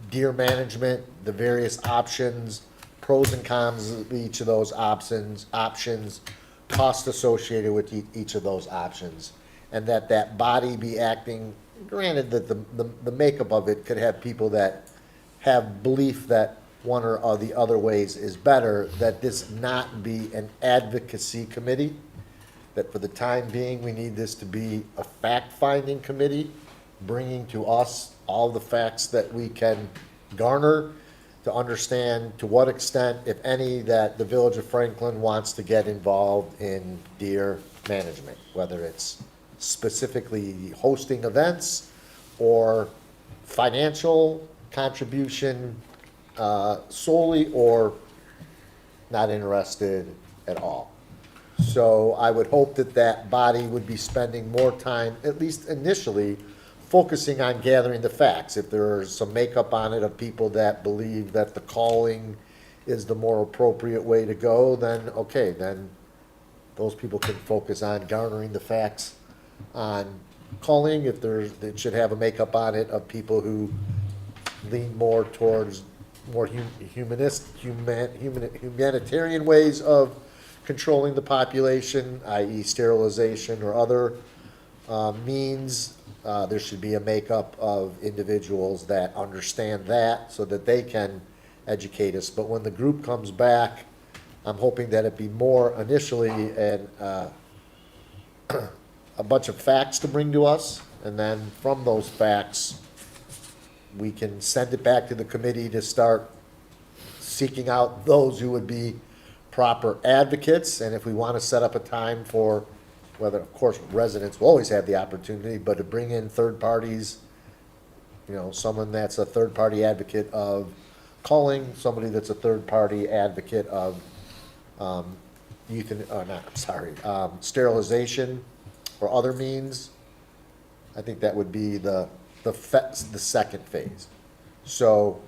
deer management, the various options, pros and cons of each of those options, costs associated with each of those options, and that body be acting, granted that the makeup of it could have people that have belief that one or the other ways is better, that this not be an advocacy committee, that for the time being, we need this to be a fact-finding committee, bringing to us all the facts that we can garner to understand to what extent, if any, that the Village of Franklin wants to get involved in deer management, whether it's specifically hosting events or financial contribution solely, or not interested at all. So I would hope that that body would be spending more time, at least initially, focusing on gathering the facts. If there's some makeup on it of people that believe that the calling is the more appropriate way to go, then okay, then those people can focus on garnering the facts on calling. If it should have a makeup on it of people who lean more towards more humanitarian ways of controlling the population, i.e. sterilization or other means. There should be a makeup of individuals that understand that so that they can educate us. But when the group comes back, I'm hoping that it be more initially a bunch of facts to bring to us, and then from those facts, we can send it back to the committee to start seeking out those who would be proper advocates. And if we want to set up a time for, whether, of course, residents will always have the opportunity, but to bring in third parties, someone that's a third-party advocate of calling, somebody that's a third-party advocate of sterilization or other means, I think that would be the second phase. So,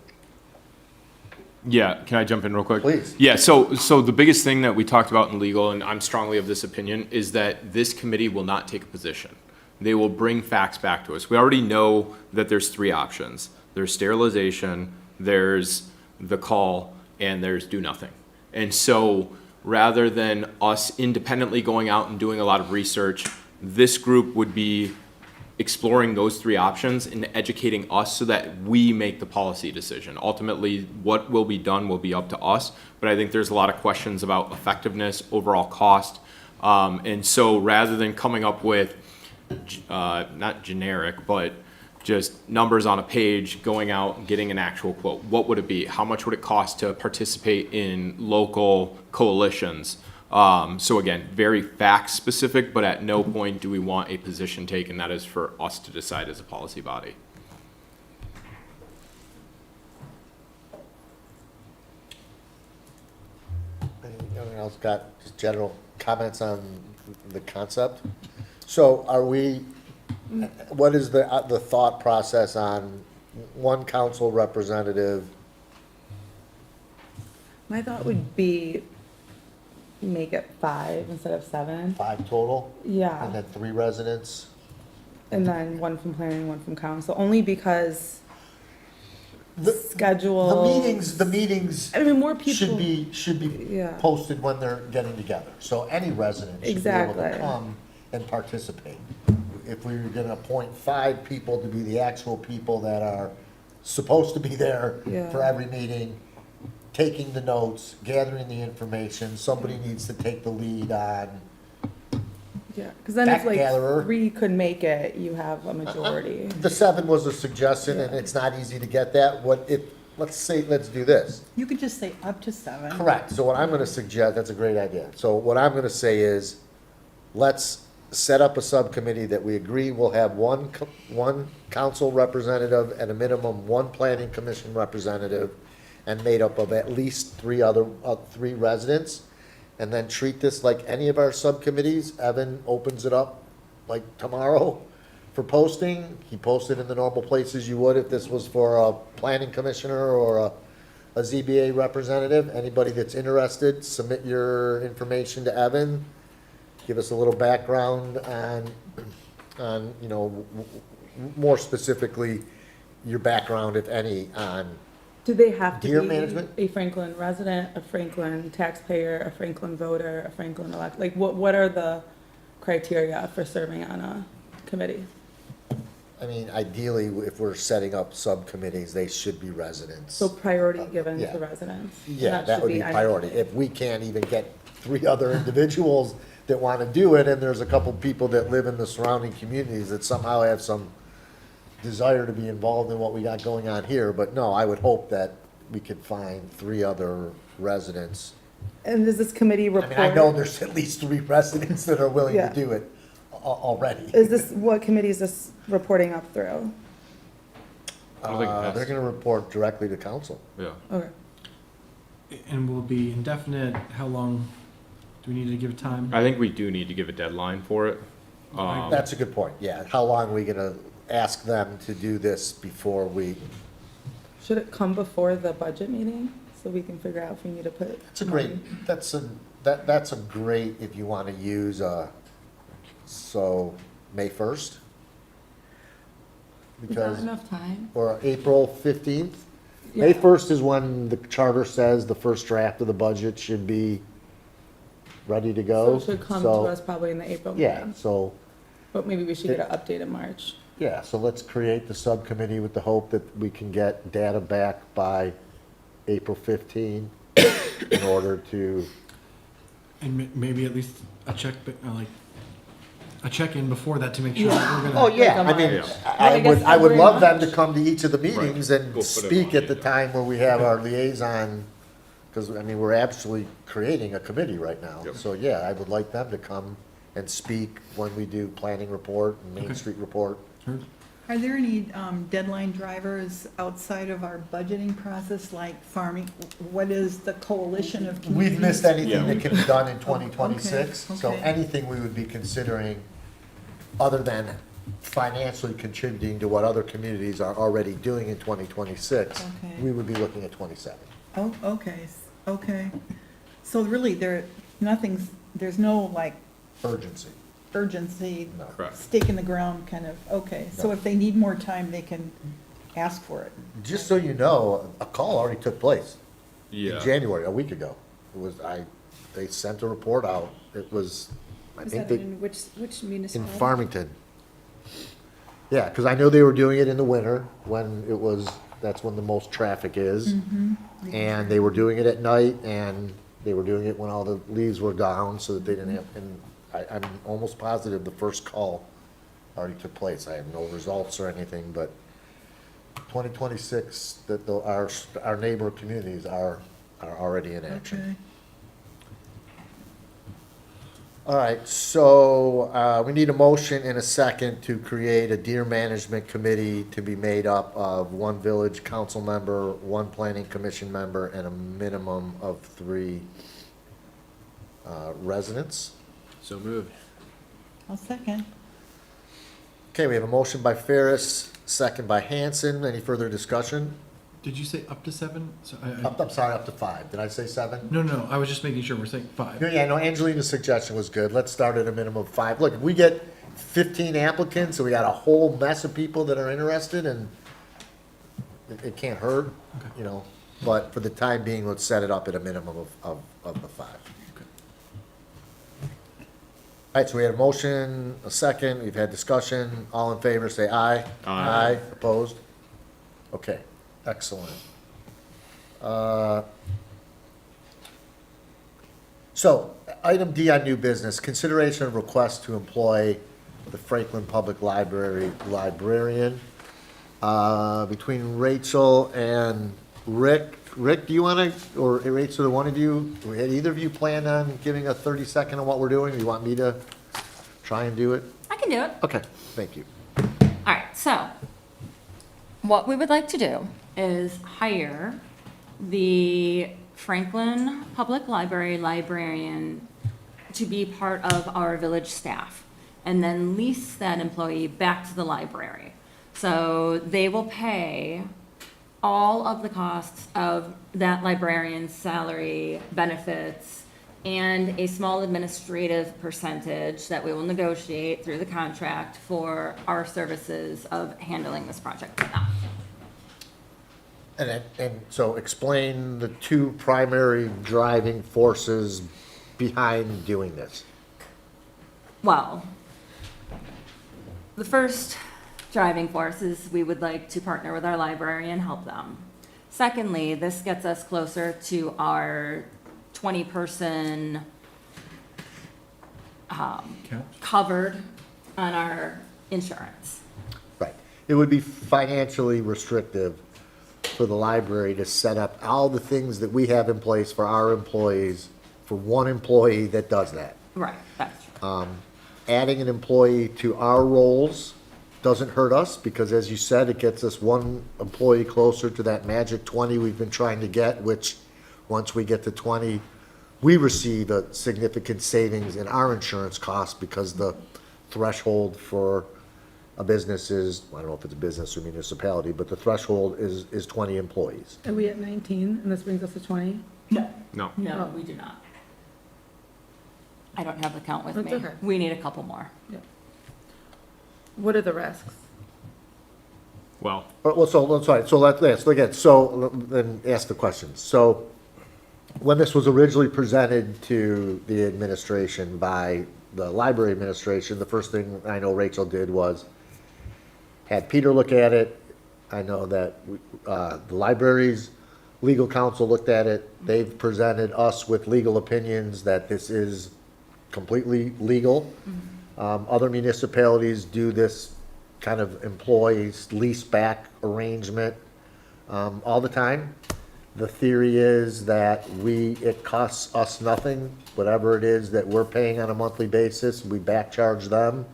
Yeah, can I jump in real quick? Please. Yeah, so the biggest thing that we talked about in legal, and I'm strongly of this opinion, is that this committee will not take a position. They will bring facts back to us. We already know that there's 3 options. There's sterilization, there's the call, and there's do nothing. And so rather than us independently going out and doing a lot of research, this group would be exploring those 3 options and educating us so that we make the policy decision. Ultimately, what will be done will be up to us, but I think there's a lot of questions about effectiveness, overall cost. And so rather than coming up with not generic, but just numbers on a page, going out and getting an actual quote. What would it be? How much would it cost to participate in local coalitions? So again, very fact specific, but at no point do we want a position taken. That is for us to decide as a policy body. Anyone else got just general comments on the concept? So are we, what is the thought process on one council representative? My thought would be make it 5 instead of 7. 5 total? Yeah. And then 3 residents? And then 1 from planning, 1 from council, only because The schedule. the meetings I mean, more people. should be Yeah. posted when they're getting together. So any resident should be able to Exactly. come and participate. If we were gonna appoint 5 people to be the actual people that are supposed to be there Yeah. for every meeting, taking the notes, gathering the information, somebody needs to take the lead on. Yeah, because then if Fact like gatherer. 3 could make it, you have a majority. The 7 was a suggestion, and it's not easy to get that. Let's do this. You could just say up to 7. Correct. So what I'm gonna suggest, that's a great idea. So what I'm gonna say is, let's set up a subcommittee that we agree will have one council representative and a minimum 1 planning commission representative, and made up of at least 3 residents, and then treat this like any of our subcommittees. Evan opens it up like tomorrow for posting. He posted in the normal places you would if this was for a planning commissioner or a ZBA representative. Anybody that's interested, submit your information to Evan. Give us a little background on, you know, more specifically, your background, if any, on Do they have to Deer be management? a Franklin resident, a Franklin taxpayer, a Franklin voter, a Franklin elect? Like, what are the criteria for serving on a committee? I mean, ideally, if we're setting up subcommittees, they should be residents. So priority given yeah. to residents? Yeah, should that would be any- priority. If we can't even get 3 other individuals that want to do it, and there's a couple people that live in the surrounding communities that somehow have some desire to be involved in what we got going on here, but no, I would hope that we could find 3 other residents. And does this committee I report? mean, I know there's at least 3 residents that are willing Yeah. to do it already. Is this, what committee is this reporting up through? I don't think it has They're to. gonna report directly to council. Yeah. Okay. And will it be indefinite? How long do we need to give time? I think we do need to give a deadline for it. That's a good point, yeah. How long are we gonna ask them to do this before we, Should it come before the budget meeting, so we can figure out if we need to put? it's a great, that's a great, if you wanna use, so, May 1st? Is that Because, enough time? or April 15th? May 1st is when the charter says the first draft of the budget should be ready to So go. it should come to So, us probably in the April meeting. yeah, so, But maybe we should get an update in March. yeah, so let's create the subcommittee with the hope that we can get data back by April 15 in order to, And maybe at least a a check-in before that to make sure that we're oh, gonna. yeah, I Like a mean, March. I I would, guess I would February, love them to March. come to each of the meetings Go and put 'em speak on at the the time where we have our liaison, because, I mean, we're actually creating a committee right now. Yep. So, yeah, I would like them to come and speak when we do planning report and Main Okay. Street report. Are there any deadline drivers outside of our budgeting process, like farming? What is the coalition of communities? We've missed anything Yeah. that can be done in 2026, so okay. anything we would be considering, other than financially contributing to what other communities are already doing in 2026, Okay. we would be looking at 27. Oh, okay, okay. So really, there's no like Urgency. urgency, No. Correct. stake in the ground kind of, okay. So No. if they need more time, they can ask for it. Just so you know, a call already took place in Yeah. January, a week ago. They sent a report out. It was, I Is think that they, in which in municipality? Farmington. Yeah, because I know they were doing it in the winter when that's when the most traffic is. And they were doing it at night, and they were doing it when all the leaves were down, so that they didn't have, and I'm almost positive the first call already took place. I have no results or anything, but 2026, that our neighbor communities are already in action. Okay. All right, so we need a motion and a second to create a deer management committee to be made up of one village council member, one planning commission member, and a minimum of 3 residents. So moved. I'll second. Okay, we have a motion by Ferris, second by Hanson. Any further discussion? Did you say up to 7? So I'm sorry, up to 5. Did I say 7? No, I was just making sure we're saying 5. Yeah, no, Angelina's suggestion was good. Let's start at a minimum of 5. Look, if we get 15 applicants, and we got a whole mess of people that are interested, and it can't hurt, you know. But for the time being, let's set it up at a minimum of the 5. All right, so we had a motion, a second, we've had discussion. All in favor, say aye. Aye. Opposed? Okay, excellent. So, item D on new business, consideration of request to employ the Franklin Public Library librarian. Between Rachel and Rick, do you want to, or Rachel, one of you, had either of you planned on giving a 30-second on what we're doing? Do you want me to try and do it? I can do it. Okay, thank you. All right, so what we would like to do is hire the Franklin Public Library librarian to be part of our village staff, and then lease that employee back to the library. So they will pay all of the costs of that librarian's salary, benefits, and a small administrative percentage that we will negotiate through the contract for our services of handling this project for them. And so explain the 2 primary driving forces behind doing this. Well, the first driving force is we would like to partner with our library and help them. Secondly, this gets us closer to our 20-person covered on our insurance. Right. It would be financially restrictive for the library to set up all the things that we have in place for our employees, for one employee that does that. Right, that's true. Adding an employee to our roles doesn't hurt us, because as you said, it gets us one employee closer to that magic 20 we've been trying to get, which, once we get to 20, we receive a significant savings in our insurance costs, because the threshold for a business is, I don't know if it's a business or municipality, but the threshold is 20 employees. Are we at 19 and this brings us to 20? No. No, we do not. I don't have the count with That's me. okay. We need a couple more. What are the risks? Well, Well, so, sorry, so let's, again, so, then ask the questions. So, when this was originally presented to the administration by the library administration, the first thing I know Rachel did was had Peter look at it. I know that the library's legal counsel looked at it. They've presented us with legal opinions that this is completely legal. Other municipalities do this kind of employees lease back arrangement all the time. The theory is that it costs us nothing, whatever it is that we're paying on a monthly basis, we back charge them,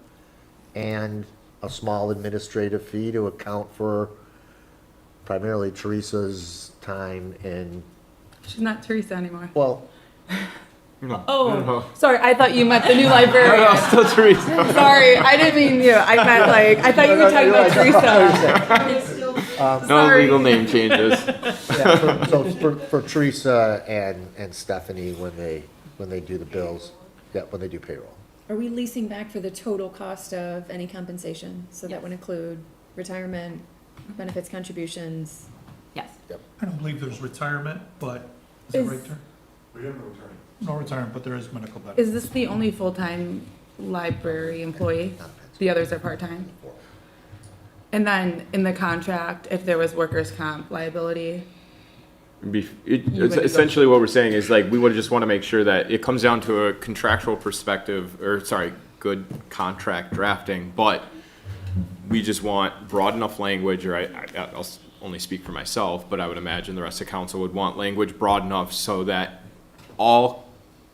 and a small administrative fee to account for primarily Teresa's time and, She's not Teresa anymore. well, Oh, sorry, I thought you meant the new librarian. still Teresa. Sorry, I didn't mean you. I meant I thought you were talking about Teresa. No Sorry. legal name changes. yeah, for Teresa and Stephanie when they do the bills, when they do payroll. Are we leasing back for the total cost of any compensation? So that would include retirement, benefits, contributions? Yes. I don't believe there's retirement, but, is that Is- right there? We have no return. No retirement, but there is medical benefits. Is this the only full-time library employee? The others are part-time? And then in the contract, if there was workers' comp liability, Essentially what we're saying is like, we would just want to make sure that it comes down to a contractual perspective, or sorry, good contract drafting, but we just want broad enough language, or I'll only speak for myself, but I would imagine the rest of council would want language broad enough so that all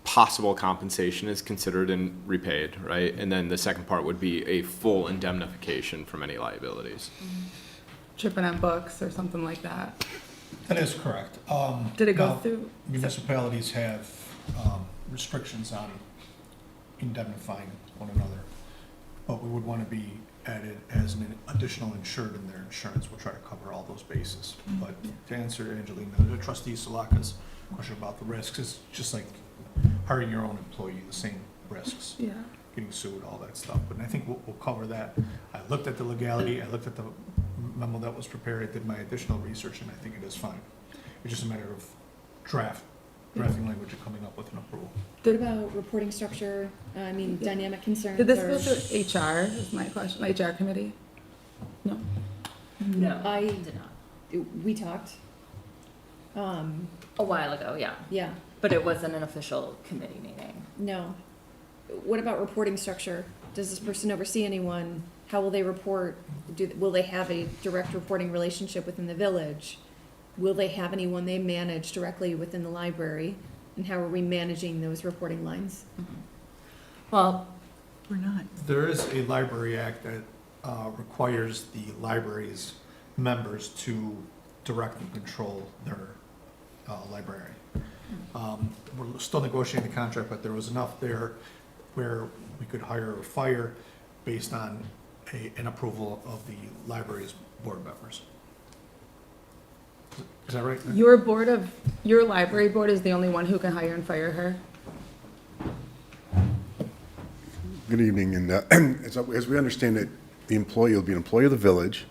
possible compensation is considered and repaid, right? And then the second part would be a full indemnification from any liabilities. Tripping on books or something like that. That is correct. Did it go Now, through? Municipalities have restrictions on indemnifying one another, but we would want to be added as an additional insured in their insurance. We'll try to cover all those bases. But to answer Angelina, the trustee Salaka's question about the risks, it's just like hiring your own employee, the same risks. Yeah. Getting sued, all that stuff, but I think we'll cover that. I looked at the legality, I looked at the memo that was prepared, I did my additional research, and I think it is fine. It's just a matter of drafting language and coming up with an approval. What about reporting structure, dynamic concerns? Did this or- go through HR is my question, HR committee? No. No, I- did not. We talked. A while ago, yeah, Yeah, but it wasn't an official committee meeting. no. What about reporting structure? Does this person oversee anyone? How will they report? Will they have a direct reporting relationship within the village? Will they have anyone they manage directly within the library? And how are we managing those reporting lines? Well, We're not. There is a library act that requires the library's members to direct and control their library. We're still negotiating the contract, but there was enough there where we could hire or fire based on an approval of the library's board members. Is that right? Your library board is the only one who can hire and fire her? Good evening, and as we understand it, the employee will be an employee of the village.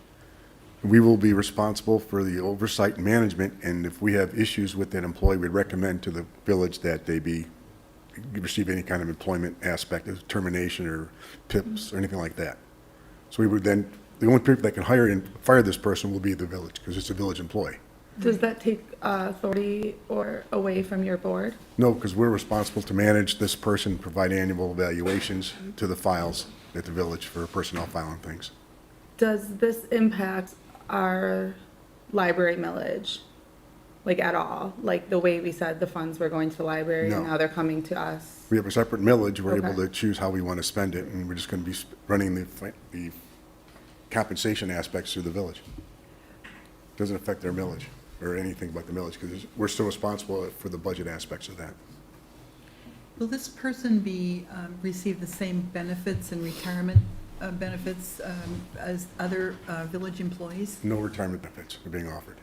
We will be responsible for the oversight and management, and if we have issues with that employee, we'd recommend to the village that they receive any kind of employment aspect of termination or PIPs or anything like that. So we would then, the only people that can hire and fire this person will be the village, because it's a village employee. Does that take authority or away from your board? No, because we're responsible to manage this person, provide annual evaluations to the files at the village for personnel file and things. Does this impact our library millage? Like at all? Like the way we said the funds were going to the library and No. now they're coming to us? We have a separate millage, we're able Okay. to choose how we want to spend it, and we're just going to be running the compensation aspects through the village. Doesn't affect their millage or anything about the millage, because we're still responsible for the budget aspects of that. Will this person receive the same benefits and retirement benefits as other village employees? No retirement benefits are being offered.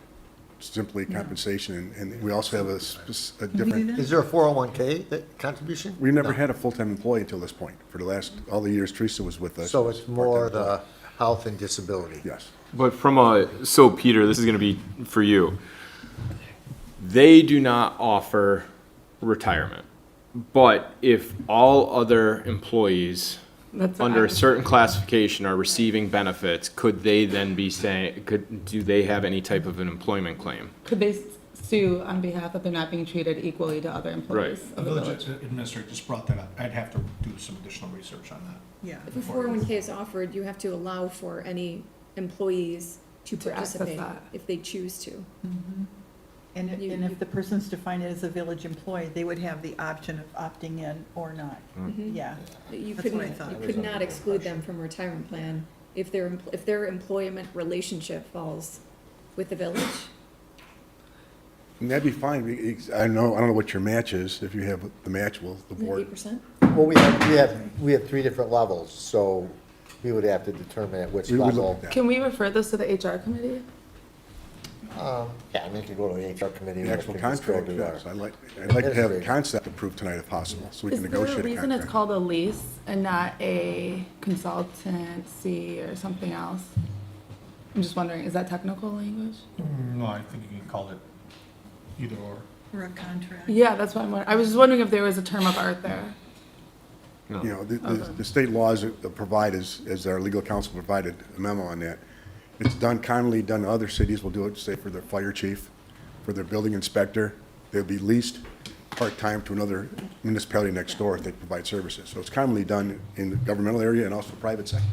Simply compensation, and we also have a different, Is there a 401K contribution? we've never had a full-time employee until this point. For the last, all the years Teresa was with us. So it's more part-time employee. the health and disability? Yes. But so Peter, this is gonna be for you. They do not offer retirement. But if all other employees That's under a certain classification are receiving benefits, could they then be saying, do they have any type of an employment claim? Could they sue on behalf that they're not being treated equally to other employees The of the village village? administrator just brought that up. I'd have to do some additional research on that. Yeah. If a 401K is offered, you have to allow for any employees to To access participate that. if they choose to. And You- if the person's defined as a village employee, they would have the option of opting in or not. Mhm. Yeah. You That's couldn't, what I thought. you could not exclude them from a retirement plan if their employment relationship falls with the village. And that'd be fine. I don't know what your match is. If you have the match, will the board? 8%? Well, we have 3 different levels, so we would have to determine at which We would look level. at that. Can we refer this to the HR committee? Yeah, I mean, it could go to the HR committee. The or it actual could just go contract, to our- yes. I'd like to have the concept approved tonight if possible, so we Is can there a negotiate a reason it's contract. called a lease and not a consultancy or something else? I'm just wondering, is that technical language? No, I think you can call it either or. Or a contract. Yeah, that's what I'm wondering. I was just wondering if there was a term of art there. No. You know, the state laws provide, as our legal counsel provided a memo on that. It's commonly done, other cities will do it, say for their fire chief, for their building inspector. They'll be leased part-time to another municipality next door if they provide services. So it's commonly done in the governmental area and also the private sector.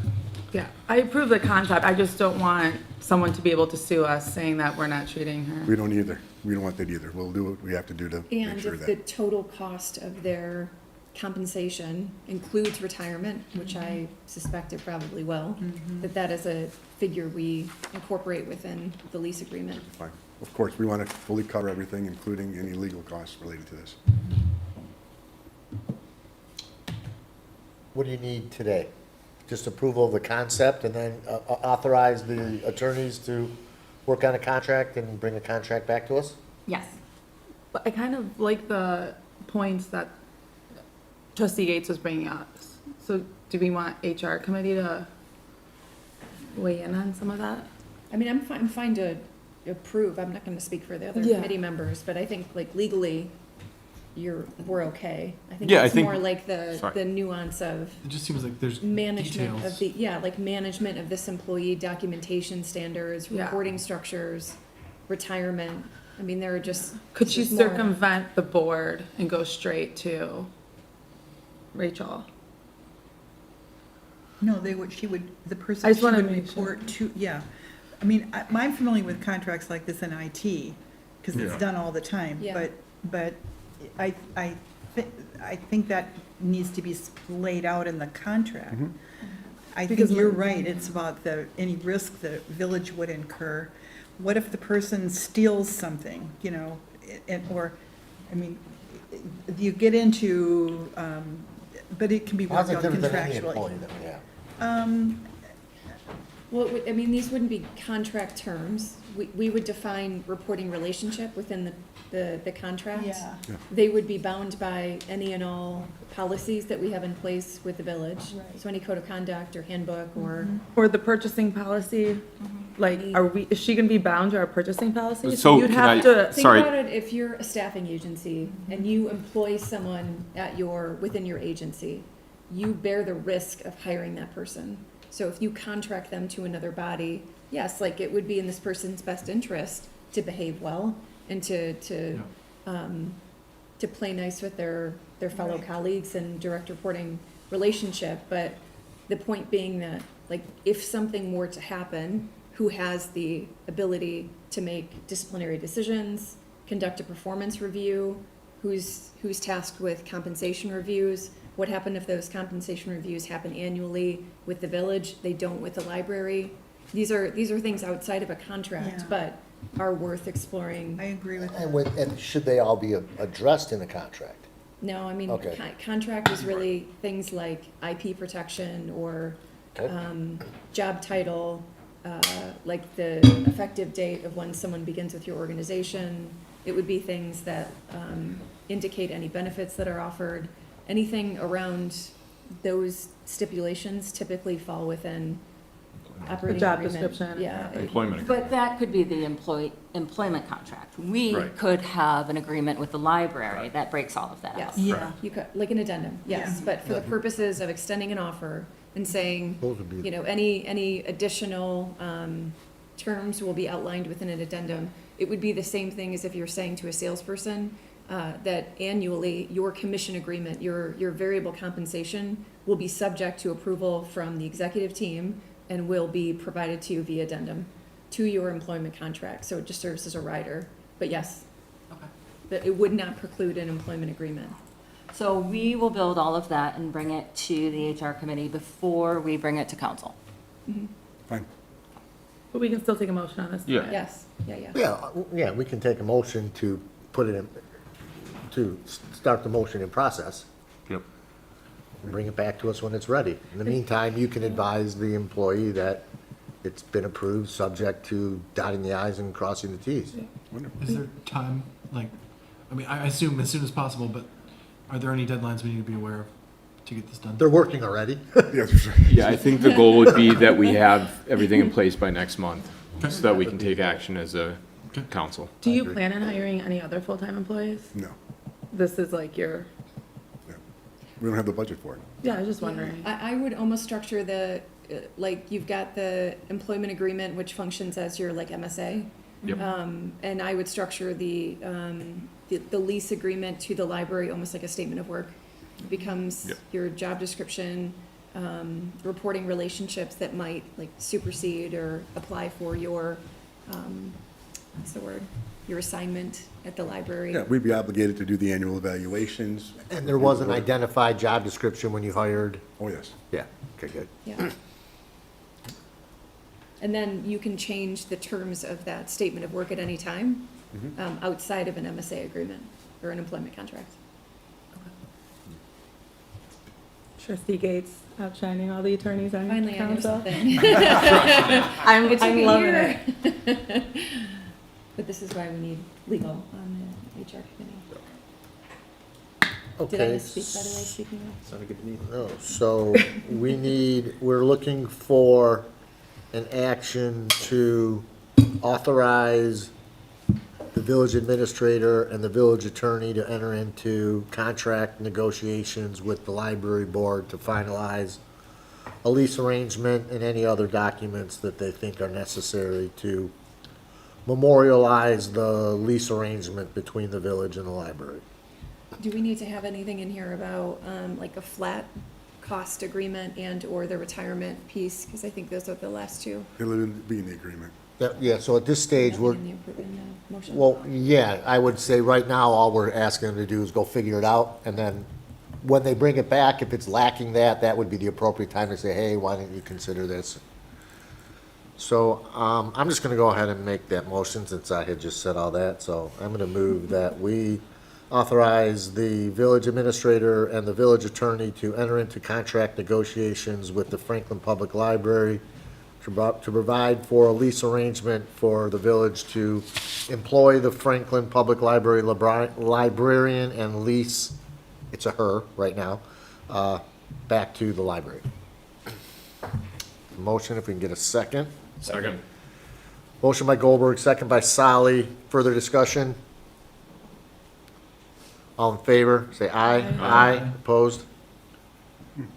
Yeah, I approve the concept, I just don't want someone to be able to sue us saying that we're not treating her. We don't either. We don't want that either. We'll do what we have to do to make And sure if the that. total cost of their compensation includes retirement, which I suspect it probably will, that is a figure we incorporate within the lease agreement. Fine. Of course, we want to fully cover everything, including any legal costs related to this. What do you need today? Just approval of the concept and then authorize the attorneys to work on a contract and bring a contract back to us? Yes. But I kind of like the points that trustee Gates was bringing up. So do we want HR committee to weigh in on some of that? I mean, I'm fine to approve, I'm not gonna speak for the other Yeah. committee members, but I think like legally, we're okay. I think Yeah, I it's think- more like sorry. the nuance of It just seems like there's management details. of the, yeah, like management of this employee, documentation standards, Yeah. reporting structures, retirement. I mean, there are just. Could she there's more- circumvent the board and go straight to Rachel? No, she would, the person I just she wanna would make sure. report to, yeah. I mean, I'm familiar with contracts like this in IT, because it's Yeah. done all the time. Yeah. But I think that needs to be laid out in the contract. I think Because you're we're- right, it's about any risk the village would incur. What if the person steals something, or, I mean, you get into, but it can be How's worked it out different than any contractually. employee that we have? Well, I mean, these wouldn't be contract terms. We would define reporting relationship within the contract. Yeah. They would be bound by any and all policies that we have in place with the village. Right. So any code of conduct or handbook or. Or the purchasing policy, like, is she gonna be bound to our purchasing policy? So You'd can have I- to, Think Sorry. about it, if you're a staffing agency and you employ someone within your agency, you bear the risk of hiring that person. So if you contract them to another body, yes, like it would be in this person's best interest to behave well and to play nice with their fellow colleagues and direct reporting relationship. But the point being that, like, if something were to happen, who has the ability to make disciplinary decisions, conduct a performance review, who's tasked with compensation reviews? What happened if those compensation reviews happen annually with the village, they don't with the library? These are things outside of a contract, Yeah. but are worth exploring. I agree with that. And should they all be addressed in the contract? No, I mean, Okay. contract is really things like IP protection or Okay. job title, like the effective date of when someone begins with your organization. It would be things that indicate any benefits that are offered. Anything around those stipulations typically fall within operating job agreement. description. Yeah. Employment. But that could be the employment contract. We Right. could have an agreement with the library that breaks all of that Yes. out. Yeah. You could, like an addendum, yes, Yeah. but for the purposes of extending an offer and saying, Those would be- any additional, terms will be outlined within an addendum. It would be the same thing as if you're saying to a salesperson, that annually, your commission agreement, your variable compensation will be subject to approval from the executive team and will be provided to you via addendum to your employment contract, so it just serves as a rider, but yes. That it would not preclude an employment agreement. So we will build all of that and bring it to the HR committee before we bring it to council. Fine. but we can still take a motion on this. Yeah. tonight. Yes, yeah. Yeah, we can take a motion to put it in, to start the motion in process. Yep. And bring it back to us when it's ready. In the meantime, you can advise the employee that it's been approved, subject to dotting the i's and crossing the t's. Is there time, like, I mean, I assume as soon as possible, but are there any deadlines we need to be aware of to get this done? They're working already. Yes, for sure. Yeah, I think the goal would be that we have everything in place by next month, so that we can take action as a council. Do you plan on hiring any other full-time employees? No, This is like your, we don't have the budget for it. yeah, I was just wondering. I would almost structure like, you've got the employment agreement, which functions as your, like, MSA. Yep. And I would structure the lease agreement to the library almost like a statement of work. It becomes Yep. your job description, reporting relationships that might like supersede or apply for your, what's the word? Your assignment at the library. Yeah, we'd be obligated to do the annual evaluations. And there was an identified job description when you hired? Oh, yes. Yeah, okay, good. Yeah. And then you can change the terms of that statement of work at any time, outside of an MSA agreement or an employment contract. Trustee Gates outshining all the attorneys on Finally, I know council. something. I'm It took a loving year. it. But this is why we need legal on the HR committee. Did I Okay. misspeak, by the way, speaking of? Sounded good to me. No, so we're looking for an action to authorize the village administrator and the village attorney to enter into contract negotiations with the library board to finalize a lease arrangement and any other documents that they think are necessary to memorialize the lease arrangement between the village and the library. Do we need to have anything in here about, like a flat cost agreement and or the retirement piece? Because I think those are the last two. It'll be in the agreement. Yeah, so at this stage, Nothing we're, in the motion. well, yeah, I would say right now, all we're asking them to do is go figure it out, and then when they bring it back, if it's lacking that, that would be the appropriate time to say, hey, why don't you consider this? So, I'm just gonna go ahead and make that motion since I had just said all that, so I'm gonna move that we authorize the village administrator and the village attorney to enter into contract negotiations with the Franklin Public Library to provide for a lease arrangement for the village to employ the Franklin Public Library librarian and lease, it's a her right now, back to the library. Motion, if we can get a second. Second. Motion by Goldberg, second by Solly. Further discussion? All in favor, say aye. Aye. Opposed?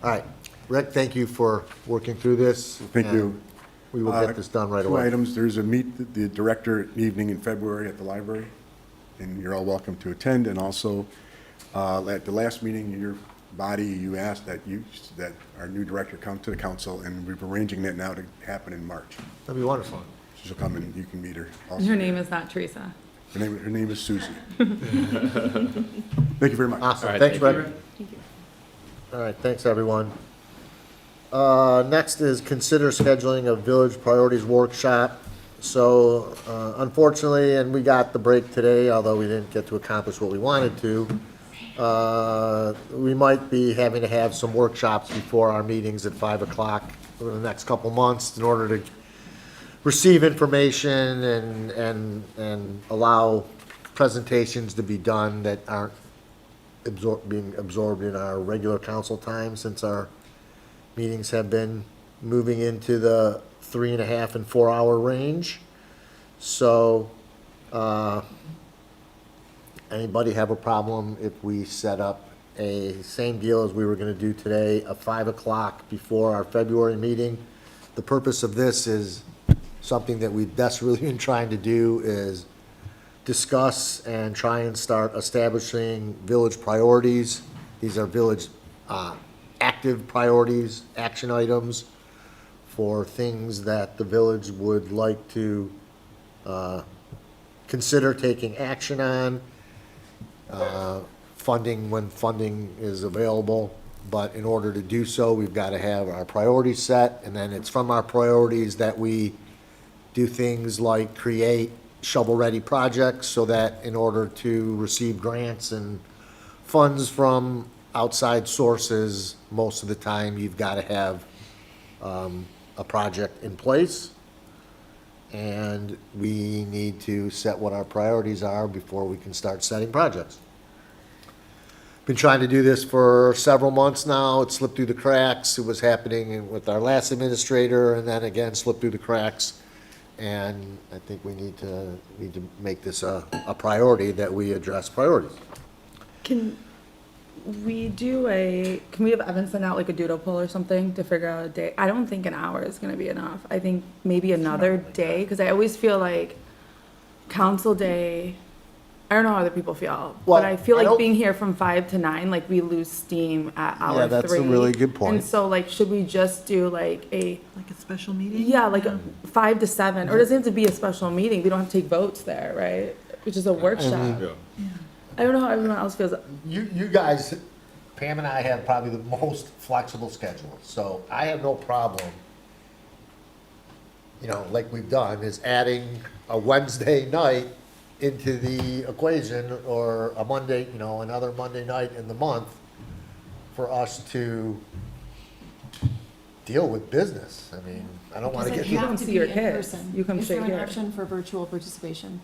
All right. Rick, thank you for working through this. Thank and you. We will get this done right Two away. items, there's a meet the director evening in February at the library, and you're all welcome to attend, and also, at the last meeting, your body, you asked that our new director come to the council, and we're arranging that now to happen in March. That'd be wonderful. She'll come and you can meet her also. Her name is not Teresa. Her name is Susie. Thank you very much. Awesome. All right, Thanks, thank Rick. Thank you. All right, thanks, everyone. Next is consider scheduling a village priorities workshop. So unfortunately, and we got the break today, although we didn't get to accomplish what we wanted to, we might be having to have some workshops before our meetings at 5 o'clock over the next couple months in order to receive information and allow presentations to be done that aren't being absorbed in our regular council time, since our meetings have been moving into the 3.5 and 4 hour range. So, anybody have a problem if we set up a same deal as we were gonna do today, a 5 o'clock before our February meeting? The purpose of this is something that we've desperately been trying to do, is discuss and try and start establishing village priorities. These are village, active priorities, action items for things that the village would like to consider taking action on, funding when funding is available. But in order to do so, we've got to have our priorities set, and then it's from our priorities that we do things like create shovel-ready projects, so that in order to receive grants and funds from outside sources, most of the time, you've got to have a project in place. And we need to set what our priorities are before we can start setting projects. Been trying to do this for several months now. It slipped through the cracks. It was happening with our last administrator, and then again slipped through the cracks. And I think we need to make this a priority, that we address priorities. Can we have Evan send out like a doodle poll or something to figure out a day? I don't think an hour is gonna be enough. I think maybe another day, because I always feel like council day I don't know how other people feel, Well, but I feel I like don't- being here from 5 to 9, like we lose steam at hour 3. Yeah, that's a really good point. And so like, should we just do like Like a special meeting? yeah, like a 5 to 7, or does it have to be a special meeting? We don't have to take votes there, right? Which is a workshop. I don't know how everyone else feels. You guys, Pam and I have probably the most flexible schedule, so I have no problem, you know, like we've done, is adding a Wednesday night into the equation, or a Monday, you know, another Monday night in the month for us to deal with business. I mean, I don't wanna Does it get. You have come to see be your in kids. person? You come Is there straight an here. option for virtual participation?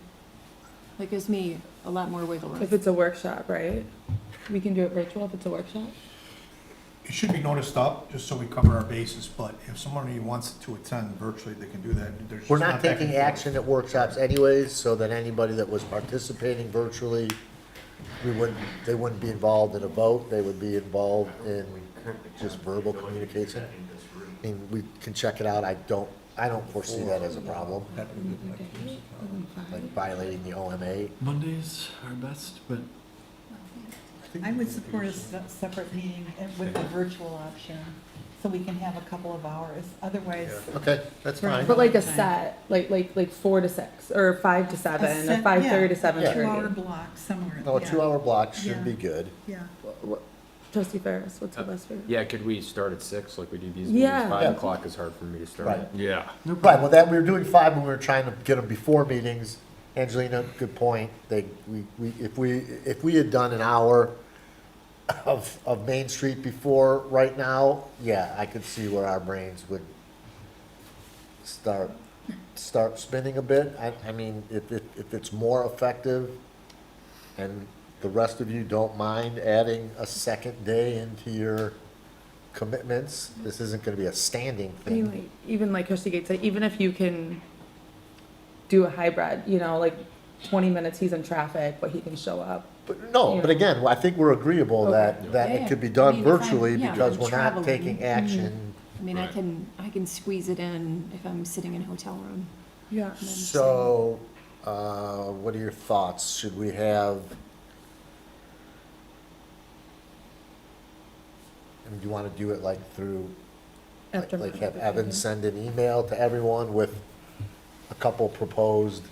That gives me a lot more wiggle room. If it's a workshop, right? We can do it virtual if it's a workshop. It should be noticed up, just so we cover our bases, but if somebody wants to attend virtually, they can do that. There's We're just not back taking and forth. action at workshops anyways, so that anybody that was participating virtually, they wouldn't be involved in a vote, they would be involved in just verbal communication. I mean, we can check it out, I don't foresee that as a problem, like violating the OMA. Mondays are best, but I would support a separate meeting with the virtual option, so we can have a couple of hours, otherwise. Okay, that's fine. But like a set, like 4 to 6, or 5 to 7, or set- 5:30 to yeah, 7:30. 2-hour block somewhere. No, a yeah. 2-hour block should Yeah. be good. Yeah. Trustee Ferris, what's the best for you? Yeah, could we start at 6 like we do these Yeah. meetings? 5 Yeah. o'clock is hard for me to start. Right. Yeah. Right, well, that, we were doing 5 when we were trying to get them before meetings. Angelina, good point. If we had done an hour of Main Street before, right now, yeah, I could see where our brains would start spinning a bit. I mean, if it's more effective and the rest of you don't mind adding a second day into your commitments, this isn't gonna be a standing I mean, thing. like, even like Trustee Gates said, even if you can do a hybrid, you know, like 20 minutes he's in traffic, but he can show up. But no, but again, I think we're agreeable that Yeah, it yeah. could be I done mean, if I'm- virtually yeah, if because I'm we're not traveling, taking action. I mean, I can squeeze it in if I'm sitting in a hotel room. Yeah. and then So, what are your thoughts? Should we have? And do you want to do it like through, After like my- have Evan send an email to everyone with a couple proposed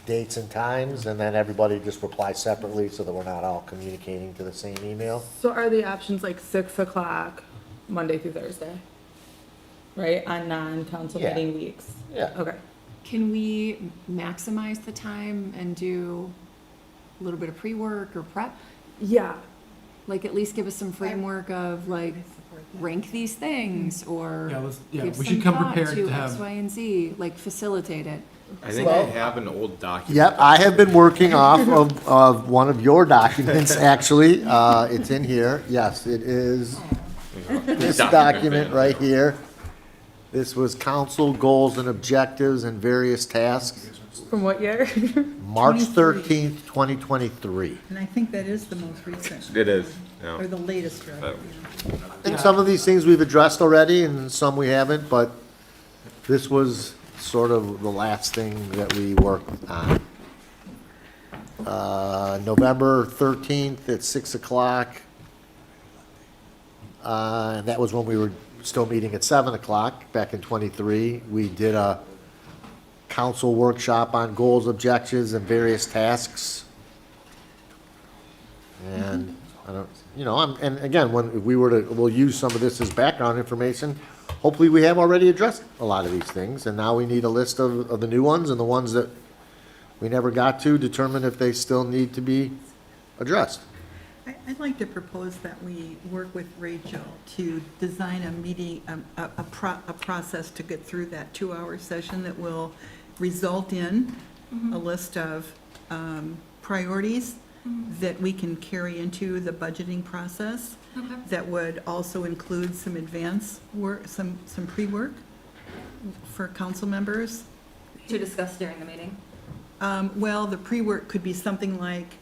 dates and times, and then everybody just reply separately so that we're not all communicating to the same email? So are the options like 6 o'clock, Monday through Thursday? Right, on non-council Yeah. meeting weeks? Yeah. Okay. Can we maximize the time and do a little bit of pre-work or prep? Yeah. Like, at least give us some framework of like, rank these things, or Yeah, let's- yeah, give we some should come thought prepared to to have- X, Y, and Z, like facilitate it. I think Well- I have an old document. Yep, I have been working off of one of your documents, actually. It's in here. Yes, it is this document right here. This was council goals and objectives and various tasks, From what year? March 13th, 2023. And I think that is the most recent, It is, or the latest, rather. I think some of these things we've addressed already and some we haven't, but this was sort of the last thing that we worked on. November 13th at 6 o'clock. And that was when we were still meeting at 7 o'clock back in '23. We did a council workshop on goals, objectives, and various tasks. And I don't, you know, and again, if we were to, we'll use some of this as background information. Hopefully, we have already addressed a lot of these things, and now we need a list of the new ones and the ones that we never got to, determine if they still need to be addressed. I'd like to propose that we work with Rachel to design a meeting, a process to get through that 2-hour session that will result in a list of priorities that we can carry into the budgeting process. That would also include some advance work, some pre-work for council members. To discuss during the meeting. Well, the pre-work could be something like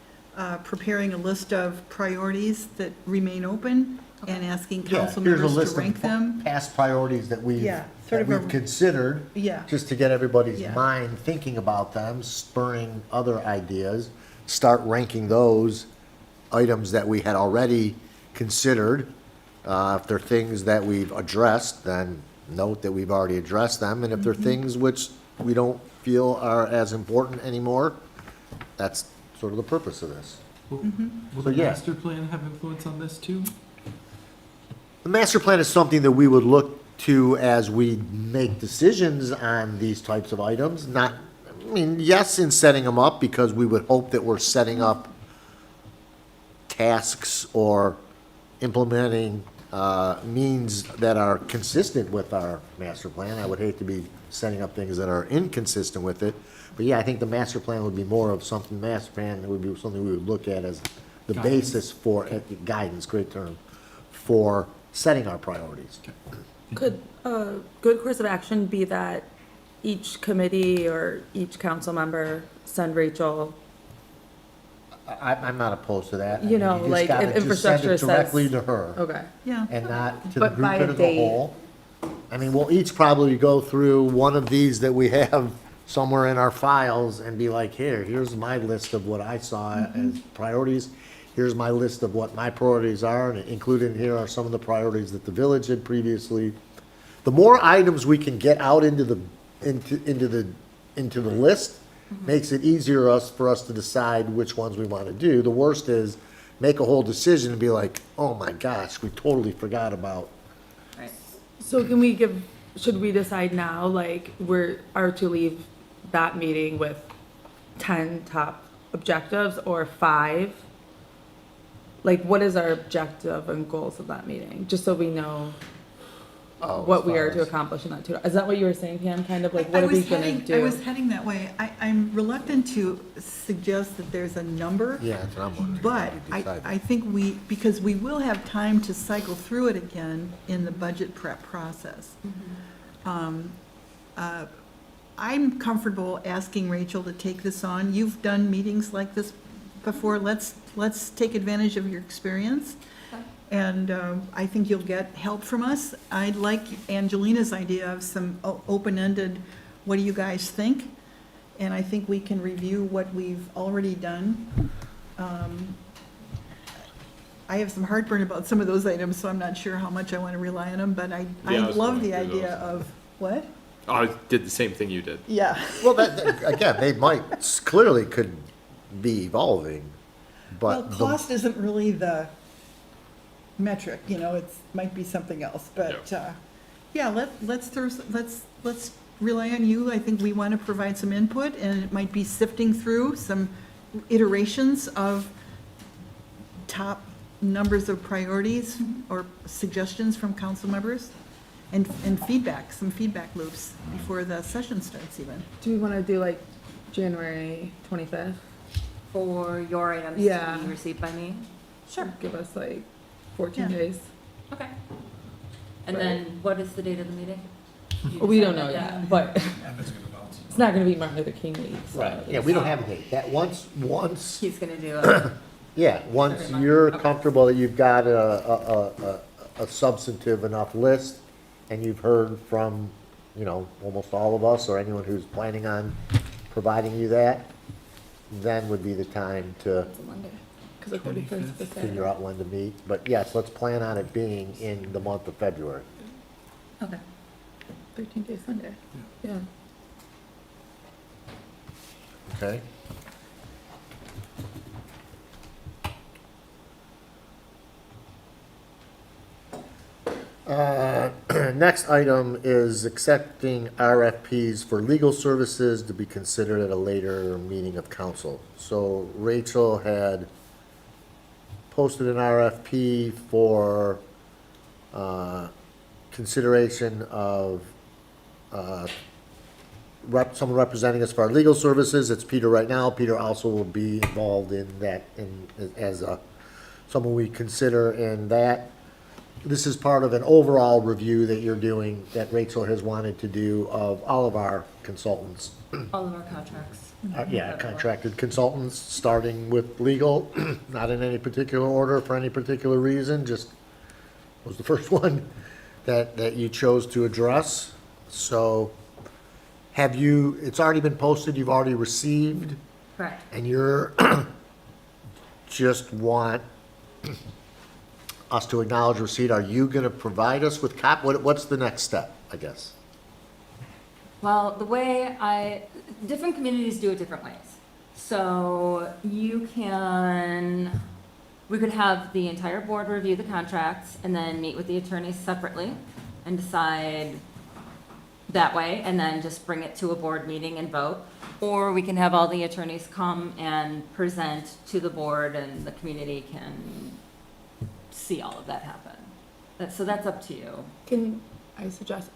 preparing a list of priorities that remain open and asking council Here's a members list to rank of them. past priorities that Yeah, sort of a- considered. Yeah. Just to get everybody's Yeah. mind thinking about them, spurring other ideas. start ranking those items that we had already considered. If they're things that we've addressed, then note that we've already addressed them. And if they're things which we don't feel are as important anymore, that's sort of the purpose of this. Will So, the yeah. master plan have influence on this too? The master plan is something that we would look to as we make decisions on these types of items, not, I mean, yes, in setting them up, because we would hope that we're setting up tasks or implementing means that are consistent with our master plan. I would hate to be setting up things that are inconsistent with it. But yeah, I think the master plan would be more of something, master plan would be something we would look at as the Guidance. basis for, guidance, great term, for setting our priorities. Could a good course of action be that each committee or each council member send Rachel, I'm not opposed to that. I You mean, know, just like, gotta if just send it infrastructure says- directly to her. okay, Yeah. And not to the But group by a as a date. whole. I mean, we'll each probably go through one of these that we have somewhere in our files and be like, here's my list of what I saw as priorities. Here's my list of what my priorities are, and included in here are some of the priorities that the village had previously. The more items we can get out into the list, makes it easier for us to decide which ones we want to do. The worst is make a whole decision and be like, oh my gosh, we totally forgot about. so should we decide now, like, are to leave that meeting with 10 top objectives or 5? Like, what is our objective and goals of that meeting, just so we know what we are to accomplish in that 2 hours? Is that what you were saying, Pam, kind of like, what are we gonna do? I was heading that way. I'm reluctant to suggest that there's a number. Yeah, that's what I'm wondering. But Decide. I think because we will have time to cycle through it again in the budget prep process. I'm comfortable asking Rachel to take this on. You've done meetings like this before. Let's take advantage of your experience. And I think you'll get help from us. I like Angelina's idea of some open-ended, what do you guys think? And I think we can review what we've already done. I have some heartburn about some of those items, so I'm not sure how much I want to rely on them, but I Yeah, I was love going the through idea those. of, what? I did the same thing you did. Yeah. Well, again, they clearly could be evolving, Well, but cost isn't really the metric, might be something else, but, yeah, let's rely on you. I think we want to provide some input, and it might be sifting through some iterations of top numbers of priorities or suggestions from council members, and feedback, some feedback loops before the session starts even. Do we want to do like January 25th? For your items Yeah. to be received by me? Sure. Give us like 14 Yeah. days. Okay. And then what is the date of the meeting? You We don't decided know yet? yet, but it's not going to be Martin Luther King week. so right, yeah, we don't have a date. That once, He's gonna do it. yeah, once you're comfortable that you've got a substantive enough list, and you've heard from, almost all of us, or anyone who's planning on providing you that, then would be the time to It's a Monday, because the 31st is figure Saturday. out when to meet. But yes, let's plan on it being in the month of February. Okay. 13 days Sunday. Yeah. Okay? Next item is accepting RFPs for legal services to be considered at a later meeting of council. So Rachel had posted an RFP for consideration of someone representing us for our legal services. It's Peter right now. Peter also will be involved in that as someone we consider in that. This is part of an overall review that you're doing, that Rachel has wanted to do of all of our consultants. All of our contracts. Yeah, contracted consultants, starting with legal, not in any particular order for any particular reason, just was the first one that you chose to address. So it's already been posted, you've already received, Correct. and you're just want us to acknowledge receipt? Are you gonna provide us with what's the next step, I guess? Well, different communities do it different ways. So we could have the entire board review the contracts and then meet with the attorneys separately and decide that way, and then just bring it to a board meeting and vote. Or we can have all the attorneys come and present to the board, and the community can see all of that happen. So that's up to you. Can I suggest,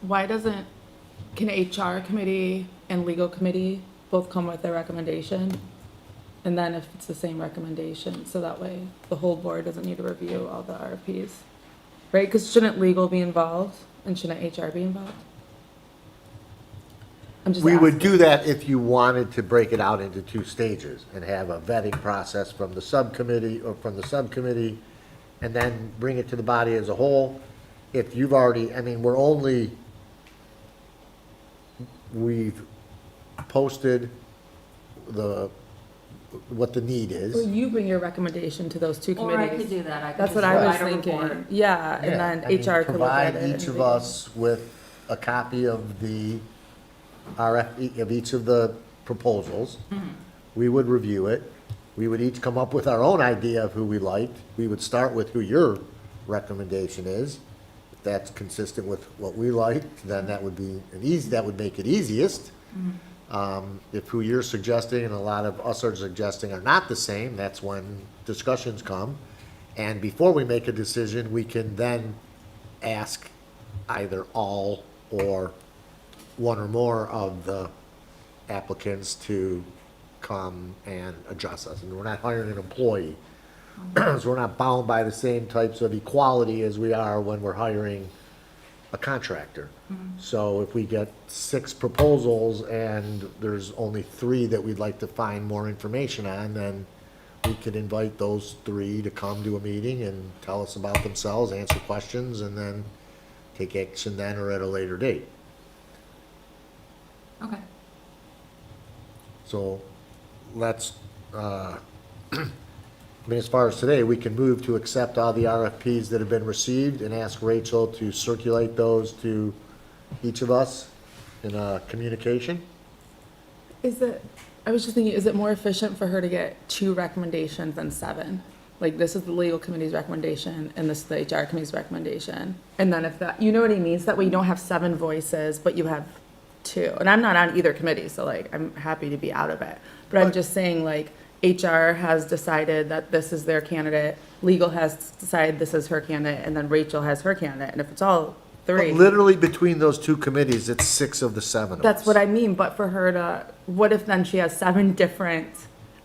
can HR committee and legal committee both come with their recommendation? And then if it's the same recommendation, so that way the whole board doesn't need to review all the RFPs, right? Because shouldn't legal be involved and shouldn't HR be involved? I'm just We would asking. do that if you wanted to break it out into two stages and have a vetting process from the subcommittee, and then bring it to the body as a whole. If you've already, I mean, we've posted what the need Or is. you bring your recommendation to those two Or I committees. could do that. I could That's just what I was provide a report. thinking. Yeah, and Yeah, then I mean, HR could look at it. Provide each and of review. us with a copy of the RFP, of each of the proposals. We would review it. We would each come up with our own idea of who we liked. We would start with who your recommendation is. If that's consistent with what we liked, then that would be that would make it easiest. If who you're suggesting and a lot of us are suggesting are not the same, that's when discussions come. And before we make a decision, we can then ask either all or one or more of the applicants to come and address us. And we're not hiring an employee. So we're not bound by the same types of equality as we are when we're hiring a contractor. So if we get 6 proposals and there's only 3 that we'd like to find more information on, then we could invite those 3 to come to a meeting and tell us about themselves, answer questions, and then take action then or at a later date. Okay. So let's, I mean, as far as today, we can move to accept all the RFPs that have been received and ask Rachel to circulate those to each of us in a communication. I was just thinking, is it more efficient for her to get 2 recommendations than 7? Like, this is the legal committee's recommendation, and this is the HR committee's recommendation. And then if that, you know what he means? That way you don't have 7 voices, but you have 2. And I'm not on either committee, so like, I'm happy to be out of it. But I'm just saying, like, HR has decided that this is their candidate, legal has decided this is her candidate, and then Rachel has her candidate. And if it's all 3. But literally between those 2 committees, it's 6 of the 7 of us. That's what I mean, but for her to, what if then she has 7 different,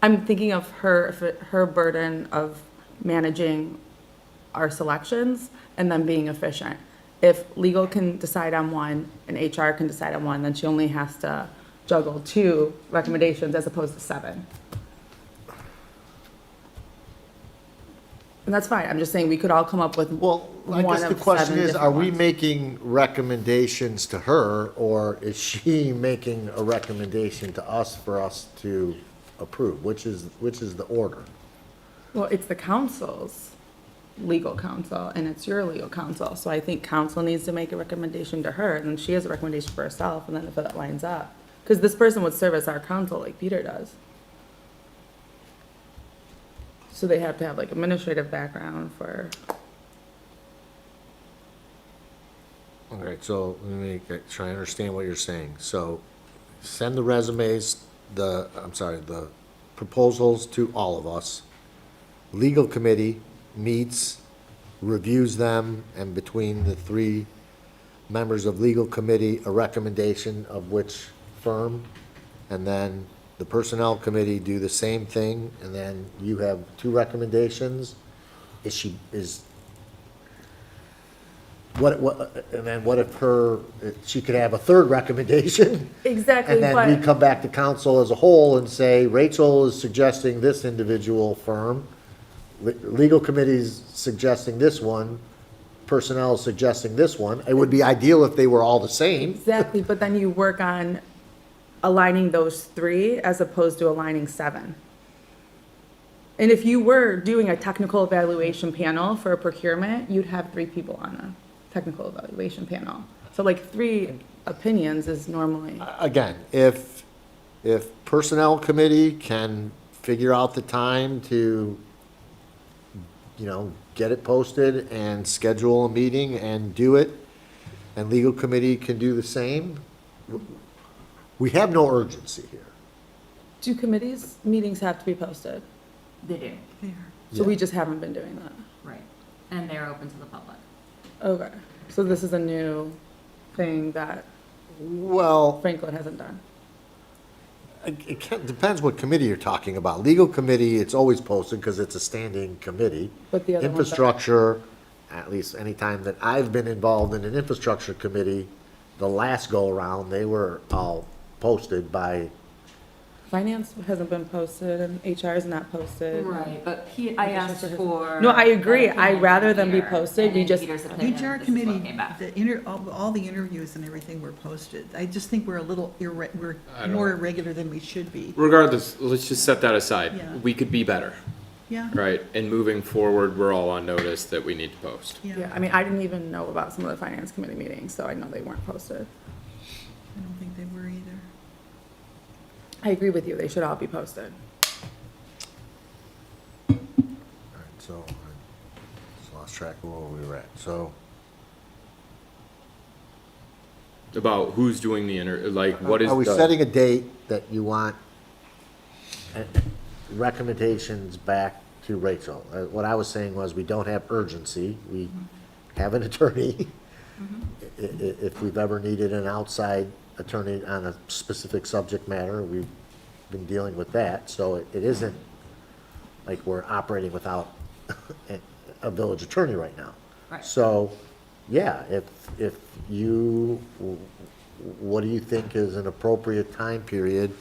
I'm thinking of her burden of managing our selections and then being efficient. If legal can decide on one and HR can decide on one, then she only has to juggle 2 recommendations as opposed to 7. And that's fine, I'm just saying we could all come up with Well, I one guess the of question 7 is, are we different ones. making recommendations to her, or is she making a recommendation to us for us to approve? Which is the order? Well, it's the council's legal counsel, and it's your legal counsel. So I think council needs to make a recommendation to her, and then she has a recommendation for herself, and then if it lines up. Because this person would serve as our counsel like Peter does. So they have to have like administrative background for, All right, so let me try to understand what you're saying. So send the resumes, the proposals to all of us. Legal committee meets, reviews them, and between the 3 members of legal committee, a recommendation of which firm, and then the personnel committee do the same thing, and then you have 2 recommendations. And then what if she could have a 3rd recommendation? exactly, And then we but, come back to council as a whole and say, Rachel is suggesting this individual firm, legal committee's suggesting this one, personnel is suggesting this one. It would be ideal if they were all the same. exactly, but then you work on aligning those 3 as opposed to aligning 7. And if you were doing a technical evaluation panel for a procurement, you'd have 3 people on a technical evaluation panel. So like 3 opinions is normally, Again, if personnel committee can figure out the time to, get it posted and schedule a meeting and do it, and legal committee can do the same, we have no urgency here. do committees, meetings have to be posted? They do, So we just haven't been doing that. right. And they're open to the public. Okay, so this is a new thing that Well, Franklin hasn't done. depends what committee you're talking about. Legal committee, it's always posted because it's a standing committee. But the other ones that- Infrastructure, at least anytime that I've been involved in an infrastructure committee, the last go-around, they were all posted by, Finance hasn't been posted and HR is not posted. Right, but I asked for. No, I agree. I'd opinion rather from them be Peter, posted. and We in just- Peter's opinion, HR this is what committee, came back. all the interviews and everything were posted. I just think we're a little we're I don't- more irregular than we should be. Regardless, let's just set that aside. Yeah. We could be better, Yeah, right? And moving forward, we're all on notice that we need to post. Yeah, I mean, I didn't even know about some of the finance committee meetings, so I know they weren't posted. I don't think they were either. I agree with you. They should all be posted. so I just lost track of where we were at. So, About who's doing the what is are we the- setting a date that you want recommendations back to Rachel? What I was saying was, we don't have urgency. We have an attorney. If we've ever needed an outside attorney on a specific subject matter, we've been dealing with that. So it isn't like we're operating without a village attorney right now. Right. So, yeah, if you, what do you think is an appropriate time period?